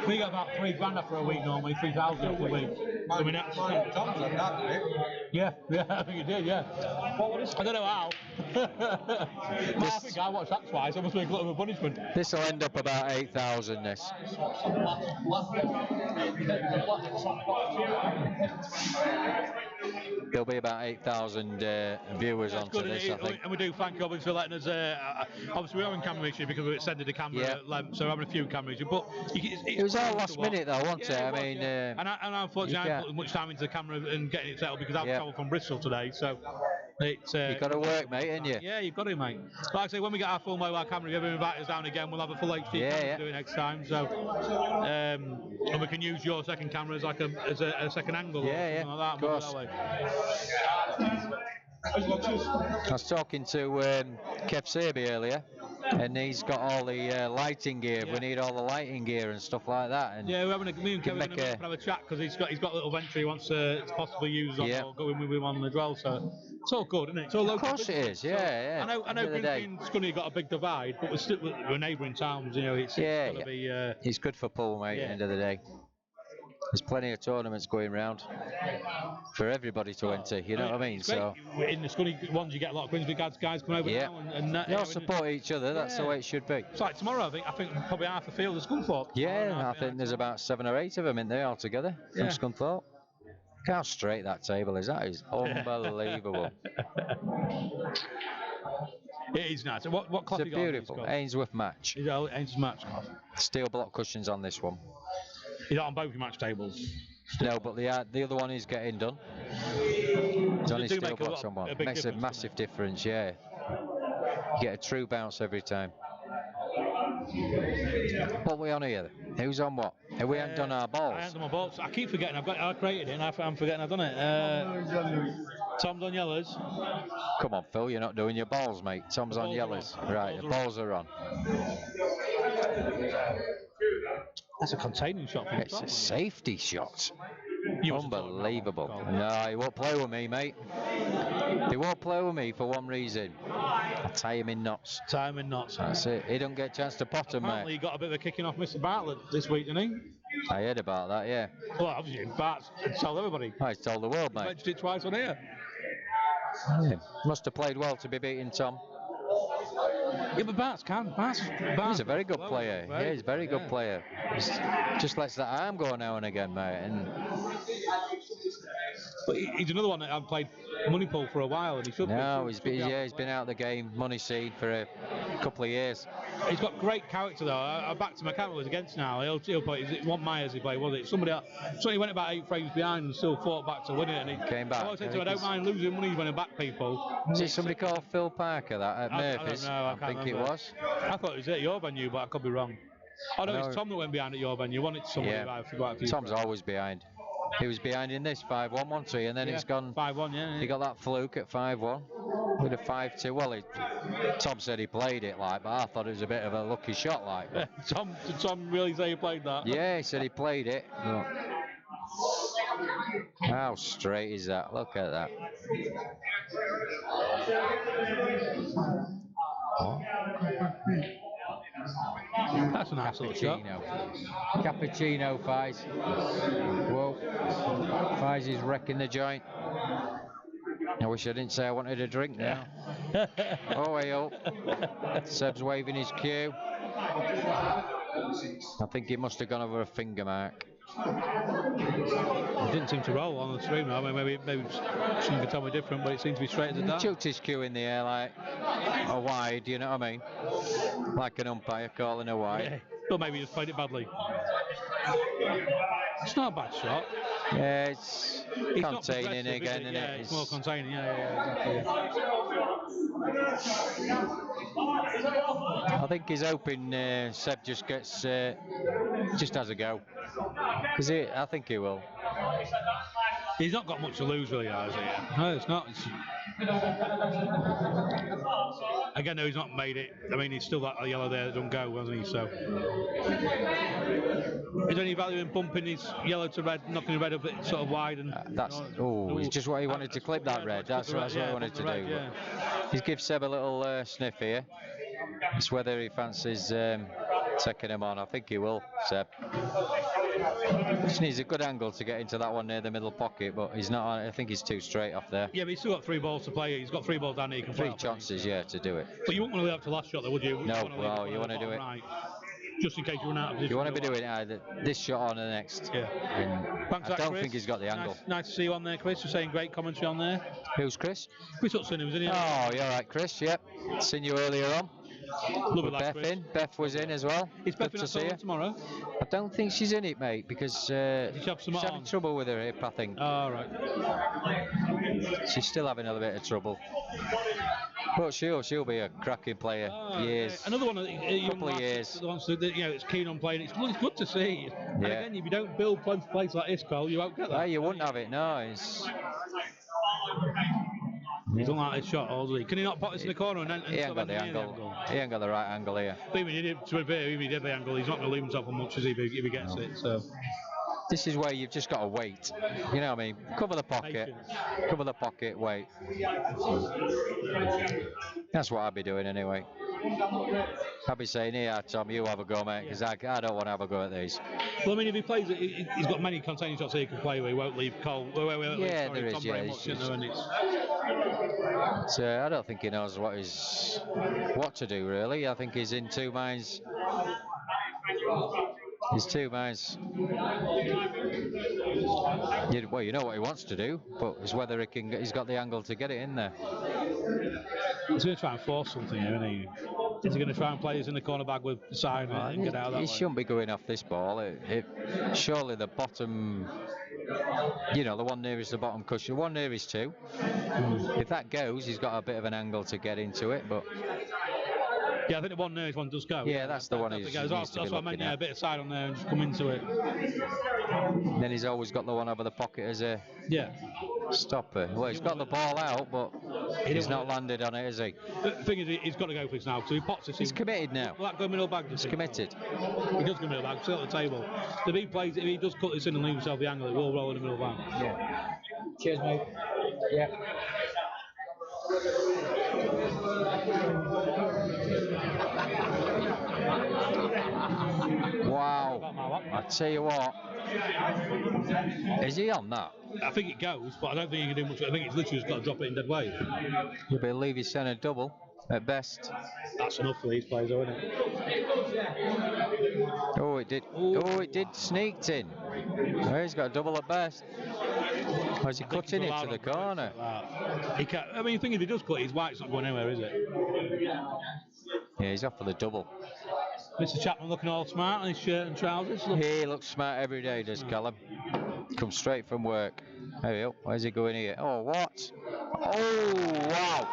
We got about £3,000 for a week normally, 3,000 for a week. I mean, that's Tom's on that, didn't he? yeah, I think you did, yeah. I don't know how. I think I watched that twice. I must make a little bit of punishment. This will end up about 8,000. This. There'll be about 8,000 viewers onto this, I think. And we do thank you obviously for letting us. Obviously, we're having camera issues because we extended the camera length, so we're having a few camera issues. But it was all last minute though, wasn't it? I mean, and unfortunately, I haven't put as much time into the camera and getting it set up because I've travelled from Bristol today. So it's you've got to work, mate, ain't you? Yeah, you've got to, mate. Like I say, when we get our full mobile camera, if you ever invite us down again, we'll have a full HD camera to do it next time. So and we can use your second camera as like a second angle or something like that. Of course. I was talking to Kev Serby earlier, and he's got all the lighting gear. We need all the lighting gear and stuff like that. And me and Kevin are going to have a chat because he's got a little venture he wants to possibly use on or going with him on as well. So it's all good, isn't it? It's all local. Of course it is. Yeah. I know Grimsby and Scunny got a big divide, but we're neighbouring towns. You know, it's got to be. It's good for pool, mate. At the end of the day. There's plenty of tournaments going round for everybody to enter, you know what I mean? So in the Scunny ones, you get a lot of Grimsby guys coming over now, and they all support each other. That's the way it should be. It's like tomorrow. I think probably half the field is Scunthorpe. Yeah, I think there's about 7 or 8 of them in there all together from Scunthorpe. Look how straight that table is. That is unbelievable. It is nice. What cloth it's a beautiful Ainsworth match. Ainsworth match. Steel block cushions on this one. Is that on both your match tables? No, but the other one is getting done. It's only steel blocks on one. It makes a massive difference, You get a true bounce every time. What are we on here? Who's on what? We haven't done our balls. I haven't done my balls. I keep forgetting. I created it and I'm forgetting I've done it. Tom's on yellows. Come on, Phil, you're not doing your balls, mate. Tom's on yellows. Right, the balls are on. That's a containing shot from It's a safety shot. Unbelievable. No, he won't play with me, mate. He won't play with me for one reason. I tie him in knots. That's it. He don't get a chance to pot him, Apparently he got a bit of a kicking off Mr. Bartlett this week, didn't he? I heard about that, yeah. Well, obviously, Bart's told everybody. He's told the world, mate. He mentioned it twice on here. Yeah. Must have played well to be beating Tom. Yeah, but Bart's he's a very good player. He's a very good player. He just lets that arm go now and again, mate. But he's another one that I've played money pool for a while, and he should. No, he's been out of the game, money seed for a couple of years. He's got great character though. I backed him. I can't remember who he was against now. He'll play. It wasn't Myers he played, was it? Somebody else. So he went about 8 frames behind and still fought back to win it. And he came back. I always said to him, I don't mind losing money when I back people. Is it somebody called Phil Parker that at Murphy's? I don't know. I think remember. it was. I thought it was at your venue, but I could be wrong. Oh no, it's Tom that went behind at your venue. Wanted somebody Tom's always behind. He was behind in this 5-1, wasn't he? And then he's gone 5-1. Yeah. He got that fluke at 5-1 with a 5-2. Well, Tom said he played it but I thought it was a bit of a lucky shot did Tom really say he played that? Yeah, he said he played it. How straight is that? Look at that. That's a nice little shot. Cappuccino, Fies. Whoa. Fies is wrecking the joint. I wish I didn't say I wanted a drink now. Oh, hey, Seb's waving his cue. I think he must have gone over a finger mark. It didn't seem to roll on the stream though. I mean, maybe some could tell me different, but it seems to be straight as a dart. Chucked his cue in the air like a wide, you know what I mean? Like an umpire calling a wide. Yeah. Well, maybe he just played it badly. It's not a bad shot. Yeah, it's containing again, isn't it? It's more containing. Exactly. I think he's hoping Seb just gets just has a go, because I think he will. He's not got much to lose, really, has he? No, it's not. Again, though, he's not made it. I mean, he's still got a yellow there that don't go, hasn't he? So, is there any value in bumping his yellow to red, knocking the red up sort of wide? And That's it's just what he wanted to clip that red. That's what he wanted to do. Yeah. He's give Seb a little sniff here. It's whether he fancies taking him on. I think he will, Seb. Just needs a good angle to get into that one near the middle pocket, but he's not. I think he's too straight off there. Yeah, but he's still got 3 balls to play. He's got 3 balls down there. He can play 3 chances, yeah, to do it. But you wouldn't want to leave up to last shot, though, would you? No, well, you want to do it. Right, just in case you run out of position. You want to be doing either this shot or the next. Yeah. And Thanks, I don't Chris. think he's got the angle. Nice to see you on there, Chris. You're saying great commentary on there. Who's Chris? Chris Hudson, who was in here. Oh, you're right, Chris. Yep. Seen you earlier on. Lovely lad, Beth Chris. in. Beth was in as well. Is Beth Good in to see her. tomorrow? I don't think she's in it, mate, because she's having trouble with her hip, I think. Oh, right. She's still having a little bit of trouble. But she'll be a cracking player. Years. Another one, couple of years. The ones that, it's keen on playing. It's good to see. And Yeah. again, if you don't build plenty of plays like this, Cole, you won't get that. No, you wouldn't have it. No, it's. He doesn't like this shot, does he? Can he not put this in the corner and He ain't got the angle. He ain't got the right angle here. But even if he did the angle, he's not going to leave himself on much, is he, if he gets it. So. This is where you've just got to wait. You know what I mean? Cover the pocket. Cover the pocket, wait. That's what I'd be doing anyway. I'd be saying, here, Tom, you have a go, mate, because I don't want to have a go at these. Well, I mean, if he plays it, he's got many containing shots he can play with. He won't leave Cole. Yeah, there is, yeah. I don't think he knows what to do, really. I think he's in 2 minds. He's 2 minds. Well, you know what he wants to do, but it's whether he's got the angle to get it in there. He's going to try and force something here, isn't he? Is he going to try and play us in the corner bag with the side and get out that way? He shouldn't be going off this ball. Surely the bottom, the one nearest the bottom cushion, the one nearest to. If that goes, he's got a bit of an angle to get into it, but. Yeah, I think the one nearest one does go. Yeah, that's the one he needs to be That's what I meant, a bit of side on there and just come into it. Then he's always got the one over the pocket as a stopper. Well, he's got the ball out, but he's not landed on it, is he? The thing is, he's got to go for this now, so he pots this in. He's committed now. Will that go middle bag? He's committed. He does go middle bag, still at the table. So if he does cut this in and leave himself the angle, it will roll in the middle bag. Yeah. Cheers, mate. Yeah. Wow. I tell you what. Is he on that? I think it goes, but I don't think he can do much. I think it's literally just got to drop it in dead weight. You believe he's sent a double at best. That's enough for these players, though, isn't it? Oh, it did. Oh, it did sneaked in. Oh, he's got a double at best. Or is he cutting it to the corner? He can't. I mean, the thing is, if he does cut, his white's not going anywhere, is it? Yeah, he's off for the double. Mr. Chapman looking all smart in his shirt and trousers. He looks smart every day, does Callum. Comes straight from work. There we go. Where's he going here? Oh, what? Oh, wow.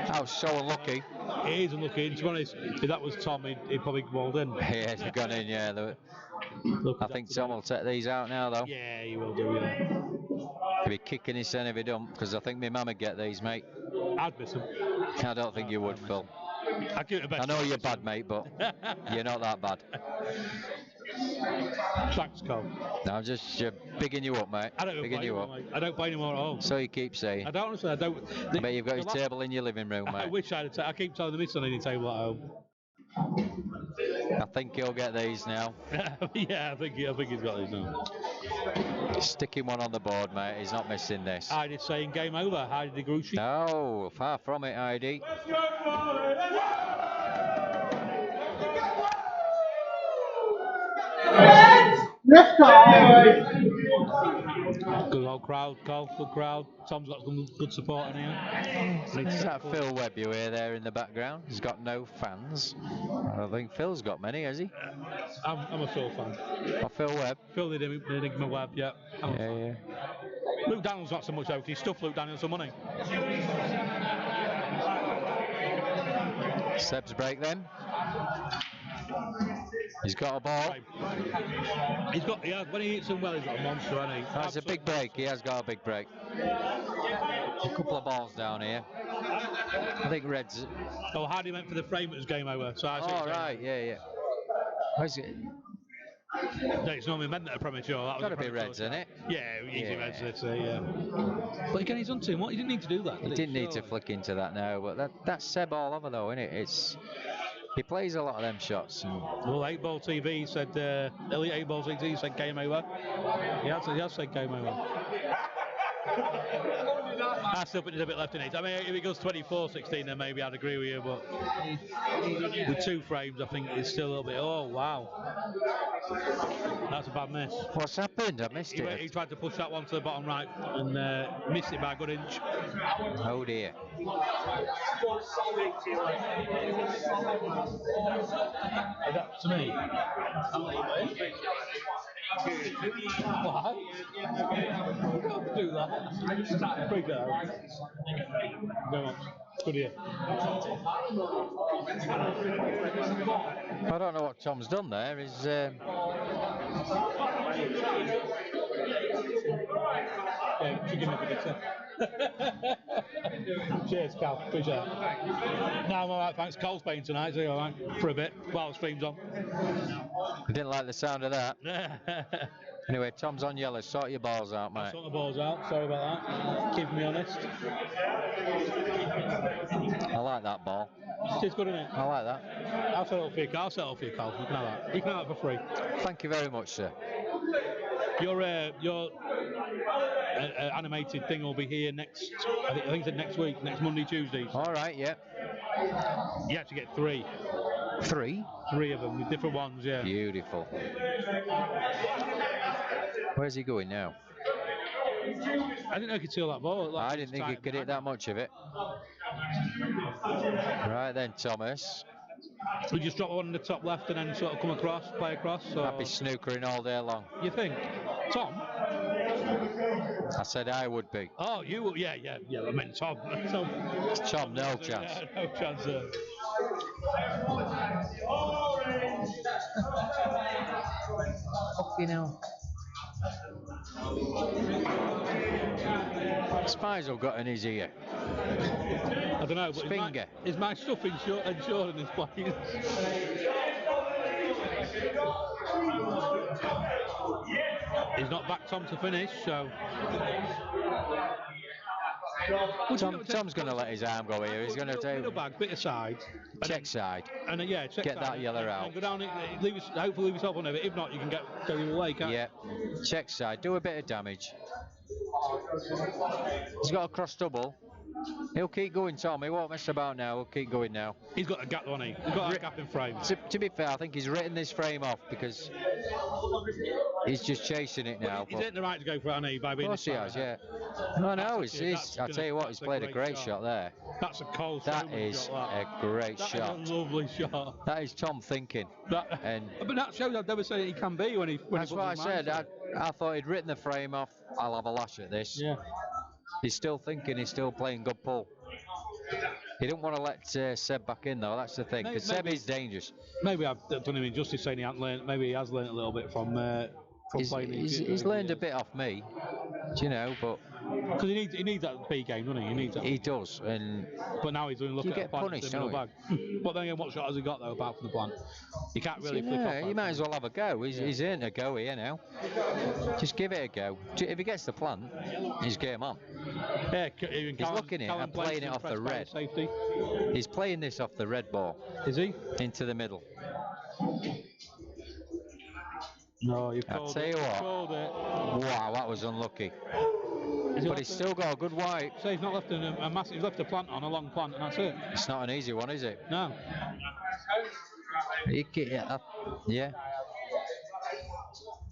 That was so unlucky. He is unlucky. To be honest, if that was Tom, he'd probably rolled in. Yeah, he'd gone in, yeah. I think Tom will take these out now, though. Yeah, he will do, yeah. He'll be kicking his son if he don't, because I think my mum would get these, mate. I'd miss him. I don't think you would, Phil. I know you're bad, mate, but you're not that bad. Thanks, Cole. No, I'm just bigging you up, mate. I don't bigging you up. I don't play anymore at home. So you keep saying. I don't honestly. I don't. I bet you've got your table in your living room, mate. I wish I had. I keep telling the missus I need a table at home. I think he'll get these now. Yeah, I think he's got these now. Sticking one on the board, mate. He's not missing this. Heidi's saying game over. Heidi de Grucci. No, far from it, Heidi. Good old crowd, Cole. Good crowd. Tom's got some good support in here. Is that Phil Webb you hear there in the background? He's got no fans. I don't think Phil's got many, has he? I'm a Phil fan. Oh, Phil Webb? Phil the Enigma Webb, yeah. Yeah. Luke Daniels not so much though, because he stuffed Luke Daniels some money. Seb's break then. He's got a ball. He's got, yeah, when he hits them well, he's got a monster, hasn't he? That's a big break. He has got a big break. A couple of balls down here. I think Red's. Oh, Hardy meant for the frame, it was game over. So I Oh, right, yeah. Where's it? No, it's normally meant at a premature. That was Gotta be Reds, isn't it? Yeah, easy Yeah. Reds, let's say, yeah. But again, he's on to him. What? He didn't need to do that. He didn't need to flick into that now, but that's Seb all over though, isn't it? He plays a lot of them shots. Well, 8 Ball TV said, Elite 8 Ball TV said game over. He has said game over. I still think there's a bit left in it. I mean, if it goes 24-16, then maybe I'd agree with you, but with 2 frames, I think it's still a little bit. Oh, wow. That's a bad miss. What's happened? I missed it. He tried to push that one to the bottom right and missed it by a good inch. Oh, dear. That to me. What? Don't do that. Break that out. Very much. Good here. I don't know what Tom's done there. Yeah, chicken Cheers, Cal. Appreciate it. No, I'm alright, thanks. Cole's playing tonight, so you're alright for a bit while the stream's on. I didn't like the sound of that. Anyway, Tom's on yellow. Sort your balls out, mate. Sort the balls out. Sorry about that. Keeping me honest. I like that ball. It's good, isn't it? I like that. I'll settle for you, Cal. You can have that. You can have that for free. Thank you very much, sir. Your animated thing will be here next. I think it's next week, next Monday, Tuesday. All right, yeah. You have to get 3. 3? 3 of them with different ones, yeah. Beautiful. Where's he going now? I didn't know he could steal that ball. I didn't think he could hit that much of it. Right then, Thomas. We just drop one in the top left and then sort of come across, play across. Or... I'd be snookering all day long. You think? Tom? I said I would be. Oh, you will? Yeah. I meant Tom. Tom, no chance. Yeah, no chance there. Fucking hell. Spizel got in his ear. I don't know, but finger. Is my stuff insured in this place? He's not back Tom to finish, so. Tom's going to let his arm go here. He's going to take. Middle bag, bit aside. Check side. And check get side, that yellow out. Go down, hopefully leave yourself on it. If not, you can go the other way, can't you? Yeah. Check side. Do a bit of damage. He's got a cross double. He'll keep going, Tom. He won't mess about now. He'll keep going now. He's got a gap on him. He's got a gap in frame. To be fair, I think he's written this frame off because he's just chasing it now. He's hitting the right to go for it, hasn't he? By being of course he has, yeah. No, I'll tell you what, he's played a great shot there. That's a cold That is a great shot. That is a lovely shot. That is Tom thinking. But that shows I've never said he can be when he. That's what I said. I thought he'd written the frame off. I'll have a lash at this. Yeah. He's still thinking. He's still playing good pull. He didn't want to let Seb back in though. That's the thing. Because Seb is dangerous. Maybe I've done him injustice saying he hasn't learned. Maybe he has learned a little bit from playing. He's learned a bit off me. Do you know? But because he needs that B game, doesn't he? He needs that. He does. But now he's doing look you at get punished, don't bag. But then again, what shot has he got though apart from the plant? You can't really flick off. You might as well have a go. He's in a go here now. Just give it a go. If he gets the plant, he's game on. Yeah, he's looking at it and playing it off the red. Safety. He's playing this off the red ball. Is he? Into the middle. No, you've called it. I'll tell you what. Called it. Wow, that was unlucky. But he's still got a good white. So he's not left a massive. He's left a plant on, a long plant, and that's it. It's not an easy one, is it? No. Yeah.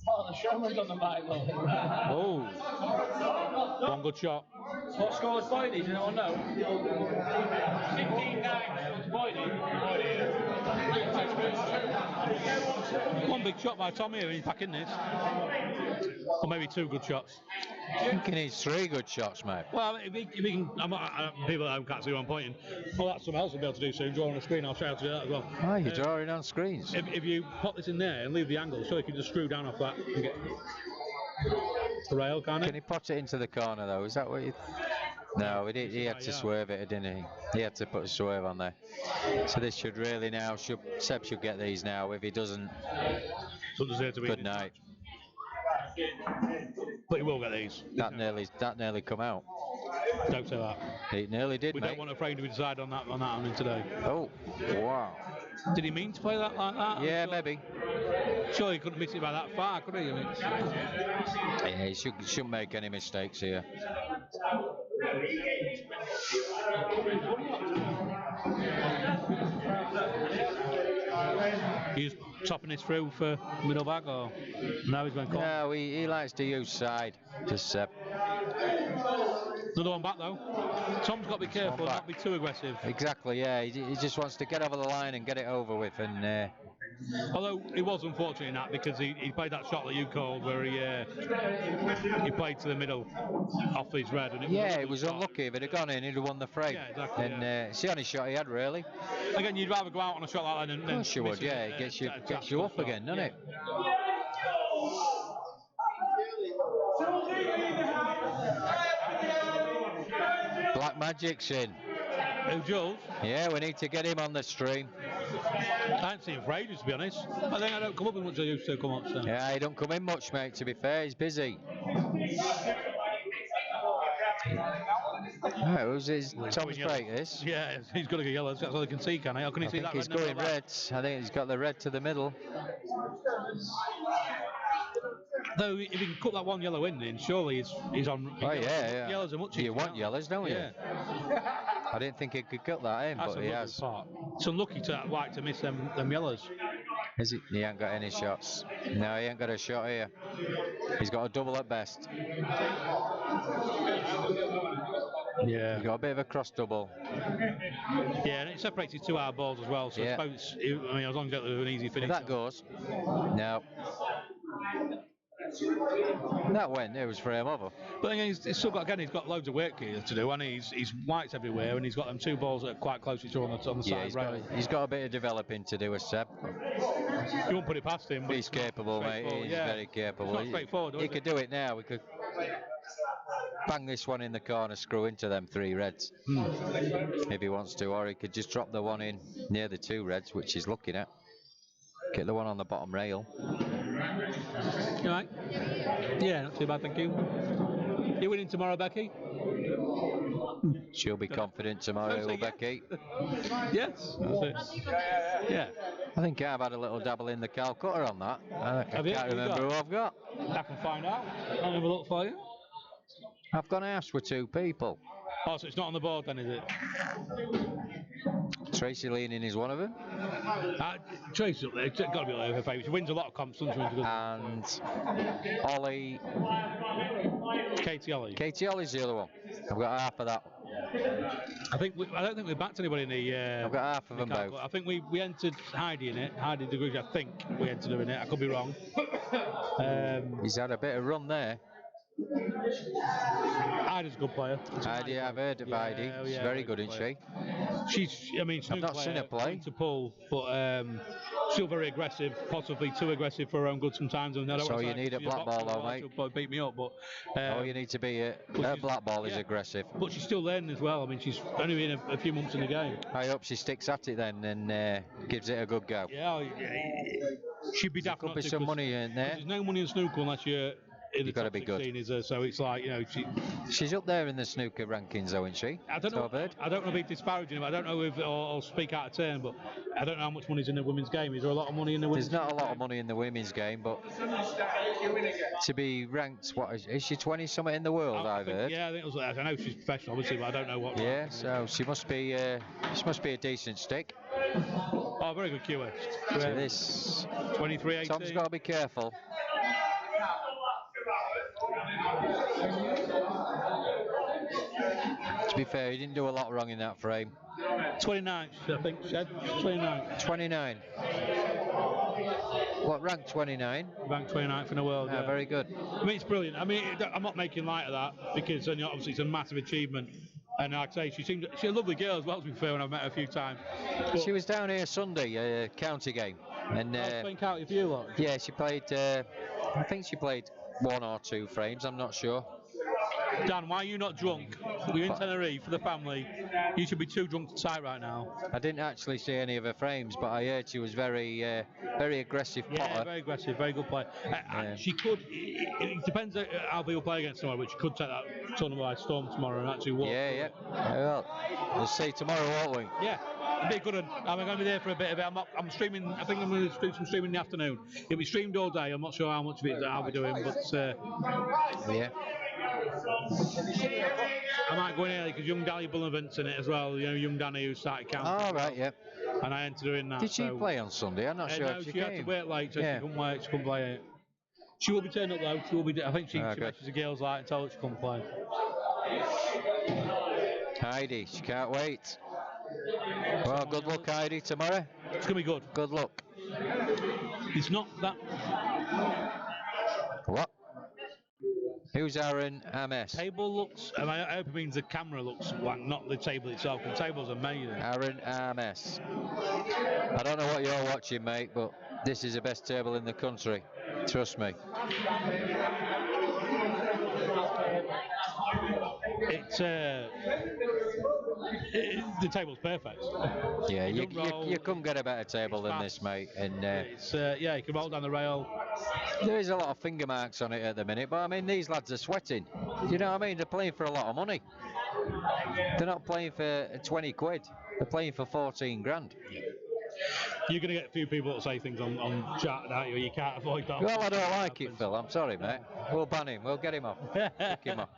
Oh, the Showmans on the mic, though. Oh. One good shot. What score was Boydie? Does anyone know? 15-9. Boydie. One big shot by Tommy here, he's back in this. Or maybe 2 good shots. I think he needs 3 good shots, mate. Well, if he can, people at home can't see who I'm pointing. Well, that's something else we'll be able to do soon. Draw on the screen, I'll try how to do that as well. Oh, you're drawing on screens. If you pop this in there and leave the angle, so you can just screw down off that and get the rail, can't Can he pot it into the corner though? Is that what you? No, he had to swerve it, didn't he? He had to put a swerve on there. So this should really now. Seb should get these now. If he doesn't, good night. But he will get these. That nearly come out. Don't say that. It nearly did. We don't want a frame to be decided on that on him today. Oh, wow. Did he mean to play that like that? Yeah, maybe. Sure, he couldn't miss it by that far, could he? I mean, yeah, he shouldn't make any mistakes here. He's topping this through for middle bag, or now he's going corner? No, he likes to use side. Just Seb. Another one back though. Tom's got to be careful, not be too aggressive. Exactly, yeah. He just wants to get over the line and get it over with. And although he was unfortunate in that because he played that shot that you called where he played to the middle off his red. And it was unlucky. If it had gone in, he'd have won the frame. Yeah, exactly. And it's the only shot he had, really. Again, you'd rather go out on a shot like that than. Of course you would, yeah. It gets you up again, doesn't it? Black Magic's in. Who, Jules? Yeah, we need to get him on the stream. I haven't seen him for ages, to be honest. I think I don't come up as much as I used to come up. So. Yeah, he don't come in much, mate, to be fair. He's busy. Oh, who's his Tom's break, this? Yeah, he's got to get yellows. That's all I can see, can he? How can he see that? He's going reds. I think he's got the red to the middle. Though, if he can cut that one yellow in, then surely he's on. Oh, yeah. Yellows are much. You want yellows, don't you? Yeah. I didn't think he could cut that in, but he has. Part. It's unlucky to that white to miss them yellows. Is he? He ain't got any shots. No, he ain't got a shot here. He's got a double at best. Yeah. He's got a bit of a cross double. Yeah, and it separates his 2 hour balls as well. So I suppose, as long as you get an easy finish. If that goes. No. That went, it was frame over. But again, he's still got loads of work here to do, and he's whites everywhere, and he's got them 2 balls that are quite close to each other on the side rail. He's got a bit of developing to do with Seb. You won't put it past him. But he's capable, mate. He's very capable. It's not straightforward. He could do it now. We could bang this one in the corner, screw into them 3 reds if he wants to, or he could just drop the one in near the 2 reds, which he's looking at. Get the one on the bottom rail. You right? Yeah, not too bad, thank you. You winning tomorrow, Becky? She'll be confident tomorrow, will Becky? Yes, that's it. Yeah. I think I've had a little dabble in the Calcutta on that. I can't remember who I've got. I can find out. I'll have a look for you. I've gone house with 2 people. Oh, so it's not on the board then, is it? Tracy Leaning is one of them. Tracy's up there. It's got to be her favourite. She wins a lot of comps, doesn't she? And Ollie. Katie Ollie. Katie Ollie's the other one. I've got half of that. I don't think we backed anybody in the. I've got half of them both. I think we entered Heidi in it. Heidi DeGruge, I think we entered her in it. I could be wrong. He's had a bit of run there. Heidi's a good player. Heidi, I've heard of Heidi. She's very good, isn't she? I've not seen her play. To pull, but still very aggressive, possibly too aggressive for her own good sometimes. And so you need a black ball though, mate. She'll probably beat me up, but. You need to be her black ball is aggressive. But she's still learning as well. I mean, she's only been a few months in the game. I hope she sticks at it then and gives it a good go. Yeah, she'd be daft. There could be some money in there. There's no money in snooker unless you're. You've got to be good. Is there? So it's like, she's up there in the snooker rankings, though, isn't she? I don't know. I don't want to be disparaging, but I don't know if I'll speak out of turn, but I don't know how much money's in the women's game. Is there a lot of money in the women's game? There's not a lot of money in the women's game, but to be ranked, what is she 20 something in the world? I've heard. Yeah, I think it was. I know she's professional, obviously, but I don't know what. Yeah, so she must be a decent stick. Oh, very good QS. So this 23-18. Tom's got to be careful. To be fair, he didn't do a lot wrong in that frame. 29th, I think, Seb. 29th. 29. What, rank 29? Ranked 29th in the world. Ah, yeah. very good. I mean, it's brilliant. I mean, I'm not making light of that because obviously it's a massive achievement. And like I say, she's a lovely girl as well, to be fair, when I've met her a few times. But She was down here Sunday, county game. And I was playing county for you lot. yeah, she played, I think she played 1 or 2 frames, I'm not sure. Dan, why are you not drunk? We're in Tenerife for the family. You should be too drunk to tie right now. I didn't actually see any of her frames, but I heard she was very aggressive Yeah, potter. very aggressive, very good player. She could, it depends how people play against tomorrow, but she could take that tournament by storm tomorrow and actually walk. Yeah. Well, we'll see tomorrow, won't we? Yeah, it'll be a good one. I'm going to be there for a bit of it. I'm streaming, I think I'm going to do some streaming in the afternoon. It'll be streamed all day. I'm not sure how much of it I'll be doing, but Yeah. I might go in early because young Danny Bullivant's in it as well. You know, young Danny who started counting. All right, yeah. And I entered her in that. Did she play on Sunday? I'm not sure No, if she she had to came. wait late, so Yeah. she couldn't play it. She will be turning up though. She will be. I think she good. messages the girls like and told her she couldn't play. Heidi, she can't wait. Well, good luck, Heidi, tomorrow. It's gonna be good. Good luck. It's not that. What? Who's Aaron Ames? Table looks. I hope it means the camera looks like not the table itself. The table's amazing. Aaron Ames. I don't know what you're watching, mate, but this is the best table in the country. Trust me. It's the table's perfect. Yeah, you couldn't get a better table than this, mate. And It's yeah, you can roll down the rail. there is a lot of finger marks on it at the minute, but I mean, these lads are sweating. You know what I mean? They're playing for a lot of money. They're not playing for 20 quid. They're playing for 14 grand. You're going to get a few people that say things on chat, aren't you? You can't avoid that. Well, I don't like it, Phil. I'm sorry, mate. We'll ban him. We'll get him off. Kick him off.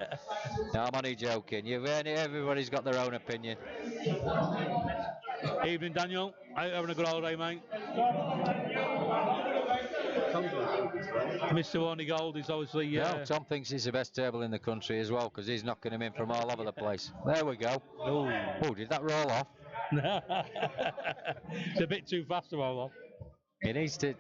No, I'm only joking. Everybody's got their own opinion. Evening, Daniel. Are you having a good holiday, mate? Mr. Warney Gold is obviously. No, Tom thinks it's the best table in the country as well because he's knocking him in from all over the place. There we go. Oh, did that roll off? It's a bit too fast to roll off. He needs to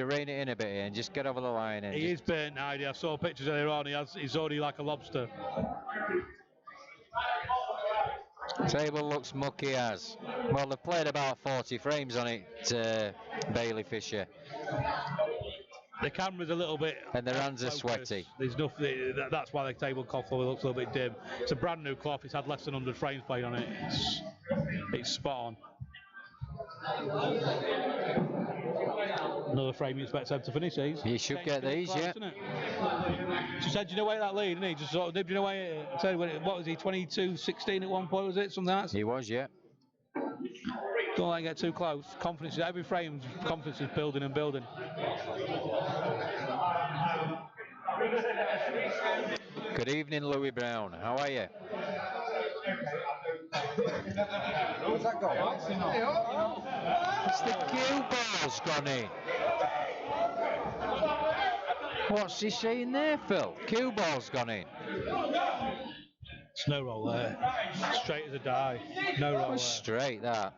rein it in a bit here and just get over the line. And He is burnt, Heidi. I saw pictures earlier on. He's already like a lobster. Table looks mucky as. Well, they've played about 40 frames on it, Bailey Fisher. The camera's a little bit. And their hands are focused. sweaty. There's nothing. That's why the table cloth looks a little bit dim. It's a brand new cloth. It's had less than 100 frames played on it. It's spot on. Another frame you expect Seb to finish these. You should get these, yeah. She said, "Do you know where that lead?" Didn't he? Just sort of nipped it away. I said, what was he? 22-16 at one point, was it? Something like that. He was, yeah. Don't let him get too close. Confidence. Every frame, confidence is building and building. Good evening, Louis Brown. How are you? What's that going on? It's the cue ball's gone in. What's he saying there, Phil? Cue ball's gone in. Snow roll there. Straight as a die. No roll there. Straight that.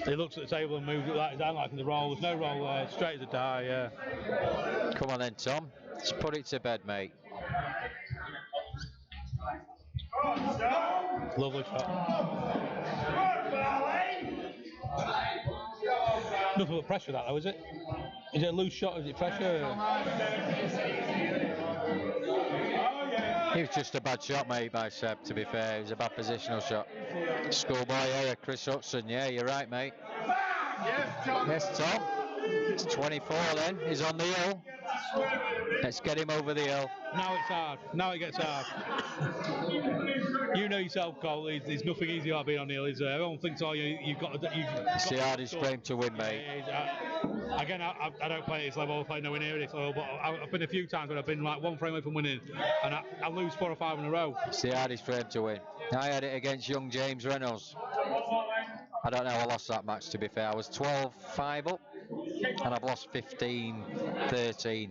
He looks at the table and moves it like down like in the roll. There's no roll there. Straight as a die, yeah. Come on then, Tom. Let's put it to bed, mate. Lovely shot. Nothing but pressure that though, is it? Is it a loose shot? Is it pressure? It was just a bad shot made by Seb, to be fair. It was a bad positional shot. Schoolboy error, Chris Hudson. Yeah, you're right, mate. Yes, Tom. It's 24 then. He's on the hill. Let's get him over the hill. Now it's hard. Now it gets hard. You know yourself, Cole. There's nothing easy about being on the hill, is there? Everyone thinks, oh, you've got to. It's the hardest frame to win, mate. Again, I don't play at this level. I play nowhere near this level, but I've been a few times when I've been like one frame away from winning, and I lose 4 or 5 in a row. It's the hardest frame to win. I had it against young James Reynolds. I don't know, I lost that match, to be fair. I was 12-5 up, and I've lost 15-13.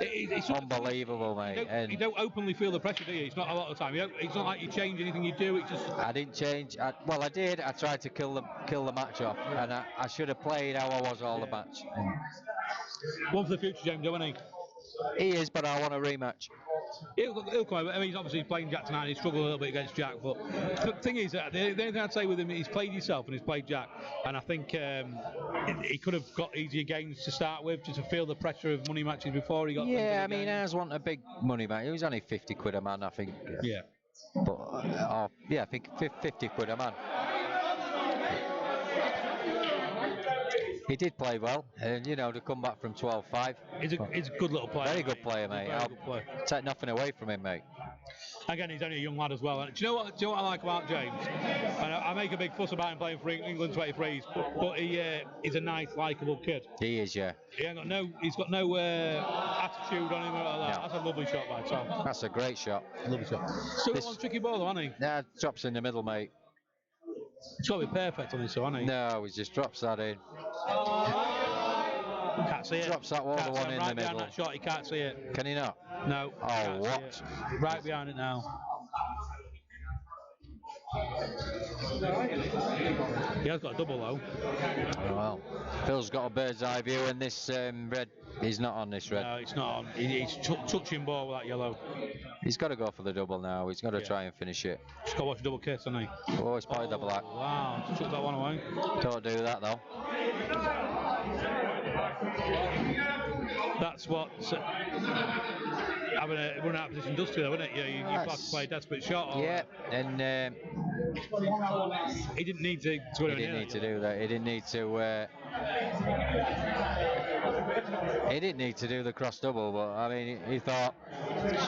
It's unbelievable, mate. You don't openly feel the pressure, do you? It's not a lot of the time. It's not like you change anything you do. It's just. I didn't change. Well, I did. I tried to kill the match off, and I should have played how I was all the match. One for the future, James, don't he? He is, but I want a rematch. He'll come over. I mean, he's obviously playing Jack tonight. He struggled a little bit against Jack, but the thing is, the only thing I'd say with him, he's played himself and he's played Jack, and I think he could have got easier games to start with, just to feel the pressure of money matches before he got. Yeah, I mean, ours wasn't a big money match. It was only 50 quid a man, I think. Yeah. But I think 50 quid a man. He did play well, and to come back from 12-5. He's a good little player. Very good player, mate. I'll take nothing away from him, mate. Again, he's only a young lad as well. Do you know what I like about James? And I make a big fuss about him playing for England 23s, but he's a nice, likeable kid. He is, yeah. He's got no attitude on him like that. No. That's a lovely shot by Tom. That's a great shot. Lovely shot. Still one tricky ball, though, hasn't he? Nah, drops in the middle, mate. It's got to be perfect on this, hasn't he? No, he just drops that in. Can't see it. Drops that one in the middle. Right behind that shot, you can't see it. Can he not? No. Oh, what? Right behind it now. He has got a double though. Oh, well, Phil's got a bird's eye view, and this red, he's not on this red. No, it's not on. He's touching ball with that yellow. He's got to go for the double now. He's got to try and finish it. He's got to watch a double kiss, hasn't he? Oh, he's played the black. Wow, just took that one away. Don't do that though. That's what having a run out position does to you, isn't it? You have to play a desperate shot. Yeah, and he didn't need to. He didn't need to do that. He didn't need to. He didn't need to do the cross double, but I mean, he thought,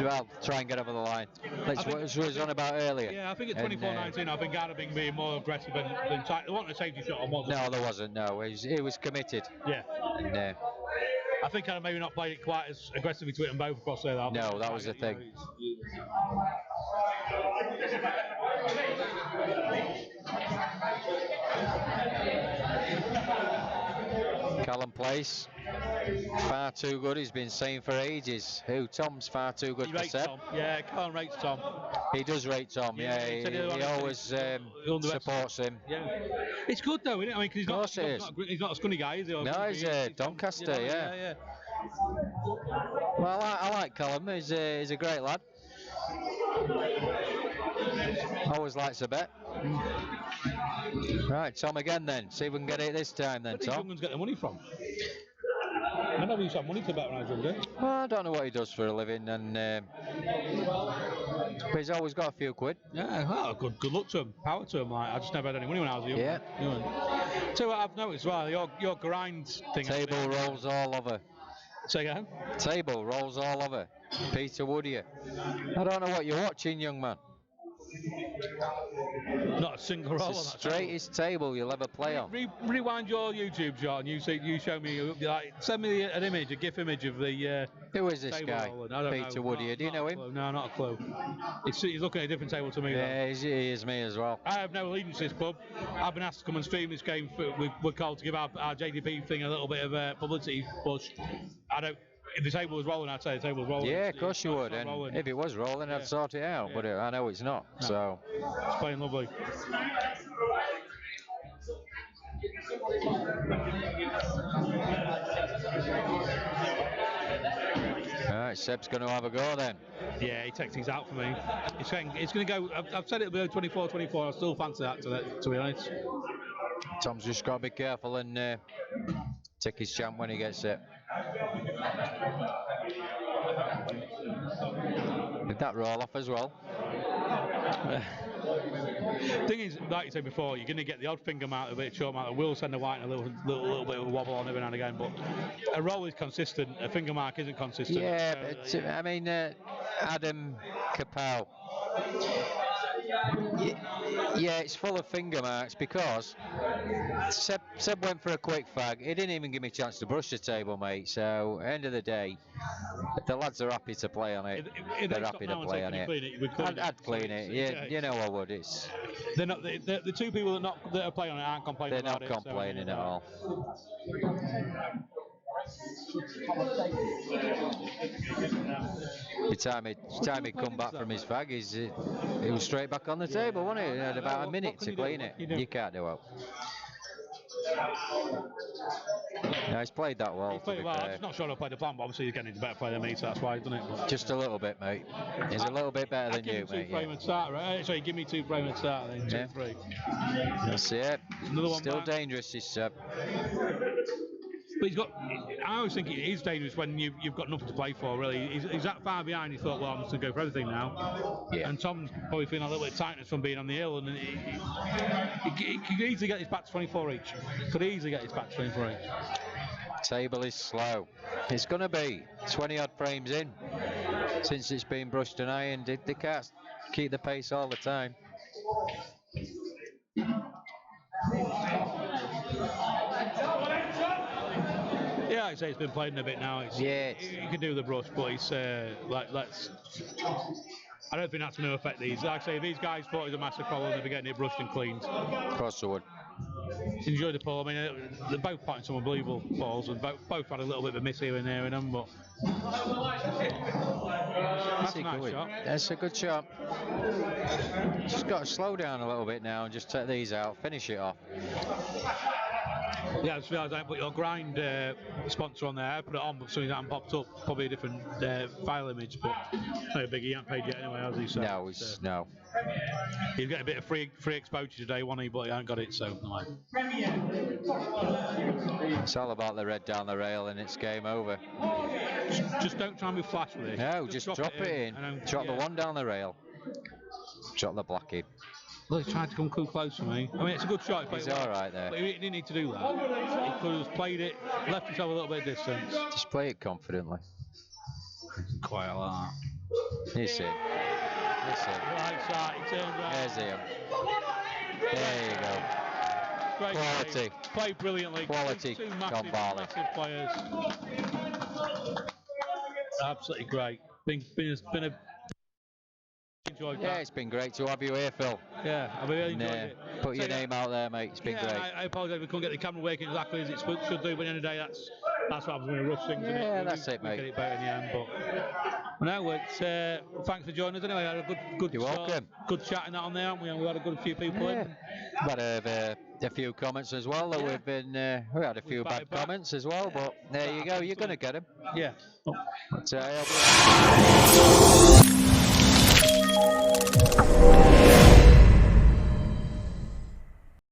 well, try and get over the line. That's what he was on about earlier. Yeah, I think at 24-19, I think I'd have been being more aggressive than tight. There wasn't a safety shot on one. No, there wasn't. No, he was committed. Yeah. And, I think I'd maybe not played it quite as aggressively to hit them both across there. No, that was the thing. Callum Place, far too good. He's been saying for ages. Who? Tom's far too good for Seb. Tom. Yeah, Callum rates Tom. He does rate Tom. Yeah, he always supports him. Yeah, it's good though, isn't it? I mean, because he's not a scunny guy, is he? No, he's Doncaster. Yeah. Well, I like Callum. He's a great lad. Always likes a bet. Right, Tom again then. See if we can get it this time then, Tom. Where did get the money from? I never used to have money to bet when I was younger. Well, I don't know what he does for a living, but he's always got a few quid. Yeah, well, good luck to him. Power to him. Like, I just never had any money when I was young. Yeah. So what I've noticed as well, your grind thing. Table rolls all over. Say again? Table rolls all over. Peter Woodier. I don't know what you're watching, young man. Not a single roll on that straightest table you'll ever play on. Rewind your YouTube, John. You show me, like, send me an image, a GIF image of the. Who is this guy? Peter Woodier. Do you know him? No, not a clue. He's looking at a different table to me. Yeah, he is me as well. I have no allegiance to this pub. I've been asked to come and stream this game. We're called to give our JDP thing a little bit of a publicity push. I don't. If the table was rolling, I'd say the table was rolling. Yeah, of course you would. And if it was rolling, I'd sort it out. Yeah. But I know it's not. No. So it's playing lovely. Alright, Seb's going to have a go then. Yeah, he takes things out for me. It's going to go. I've said it'll be 24-24. I still fancy that, to be honest. Tom's just got to be careful and take his champ when he gets it. Did that roll off as well? Thing is, like you said before, you're going to get the odd finger mount of it, short mount. Will send a white and a little bit of a wobble on every now and again, but a roll is consistent. A finger mark isn't consistent. Yeah, but I mean, Adam Kapow. Yeah, it's full of finger marks because Seb went for a quick fag. He didn't even give me a chance to brush the table, mate. So, end of the day, the lads are happy to play on it. They're happy to play on it. I'd clean it. Yeah, you know I would. They're not the two people that are playing on it aren't complaining. They're not complaining at all. Time he come back from his fag, he was straight back on the table, wasn't he? He had about a minute to clean it. You can't do it. No, he's played that well. He's played well. I'm just not sure I played the plan, but obviously he's getting a better player than me, so that's why, isn't it? But just a little bit, mate. He's a little bit better than you, mate. Frame and start, right? Sorry, give me 2 frame and start, then 2-3. That's it. Another one Still back. dangerous, this Seb. But he's got. I always think it is dangerous when you've got nothing to play for. Really, he's that far behind. He thought, well, I'm just gonna go for everything now. Yeah. And Tom's probably feeling a little bit of tightness from being on the hill, and he could easily get his back to 24 each. Could easily get his back to 24 each. Table is slow. It's gonna be 20 odd frames in since it's been brushed and ironed. They can't keep the pace all the time. Yeah, I'd say it's been played in a bit now. You can do the brush, but it's let's. I don't think that's going to affect these. Like I say, if these guys thought it was a massive problem, they'd be getting it brushed and cleaned. Of course they would. Enjoyed the pull. I mean, they're both potting some unbelievable balls, and both had a little bit of a miss here and there in them, but that's a nice shot. That's a good shot. Just got to slow down a little bit now and just take these out, finish it off. Yeah, I just realised I didn't put your grind sponsor on there. I put it on, but something that hadn't popped up. Probably a different file image, but no big. He hasn't paid yet anyway, has he? So, no, no. He's getting a bit of free exposure today, wasn't he? But he hasn't got it, so no. It's all about the red down the rail, and it's game over. Just don't try and be flash with it. No, just drop it in. Drop the one down the rail. Drop the black in. Well, he's tried to come too close for me. I mean, it's a good shot. He's all right there. But he didn't need to do that. He could have played it, left himself a little bit of distance. Just play it confidently. Quite a lot. He's in. Right side, he turns right. There's him. There you go. Great quality. Play. Played brilliantly. Quality. Two Barley. massive players. Absolutely great. Been a enjoyed that. It's been great to have you here, Phil. Yeah, I really enjoyed it. Put your name out there, mate. It's been great. I apologise we couldn't get the camera working exactly as it should do, but at the end of the day, that's what happens when we rush things. Yeah, that's it, mate. Get it better in the end, but no, it's thanks for joining us anyway. I had a good You're welcome. Good chatting that on there, haven't we? And we had a good few people in. We had a few comments as well. That we've been we had a few bad comments as well, but there you go. You're going to get them. Yeah. But,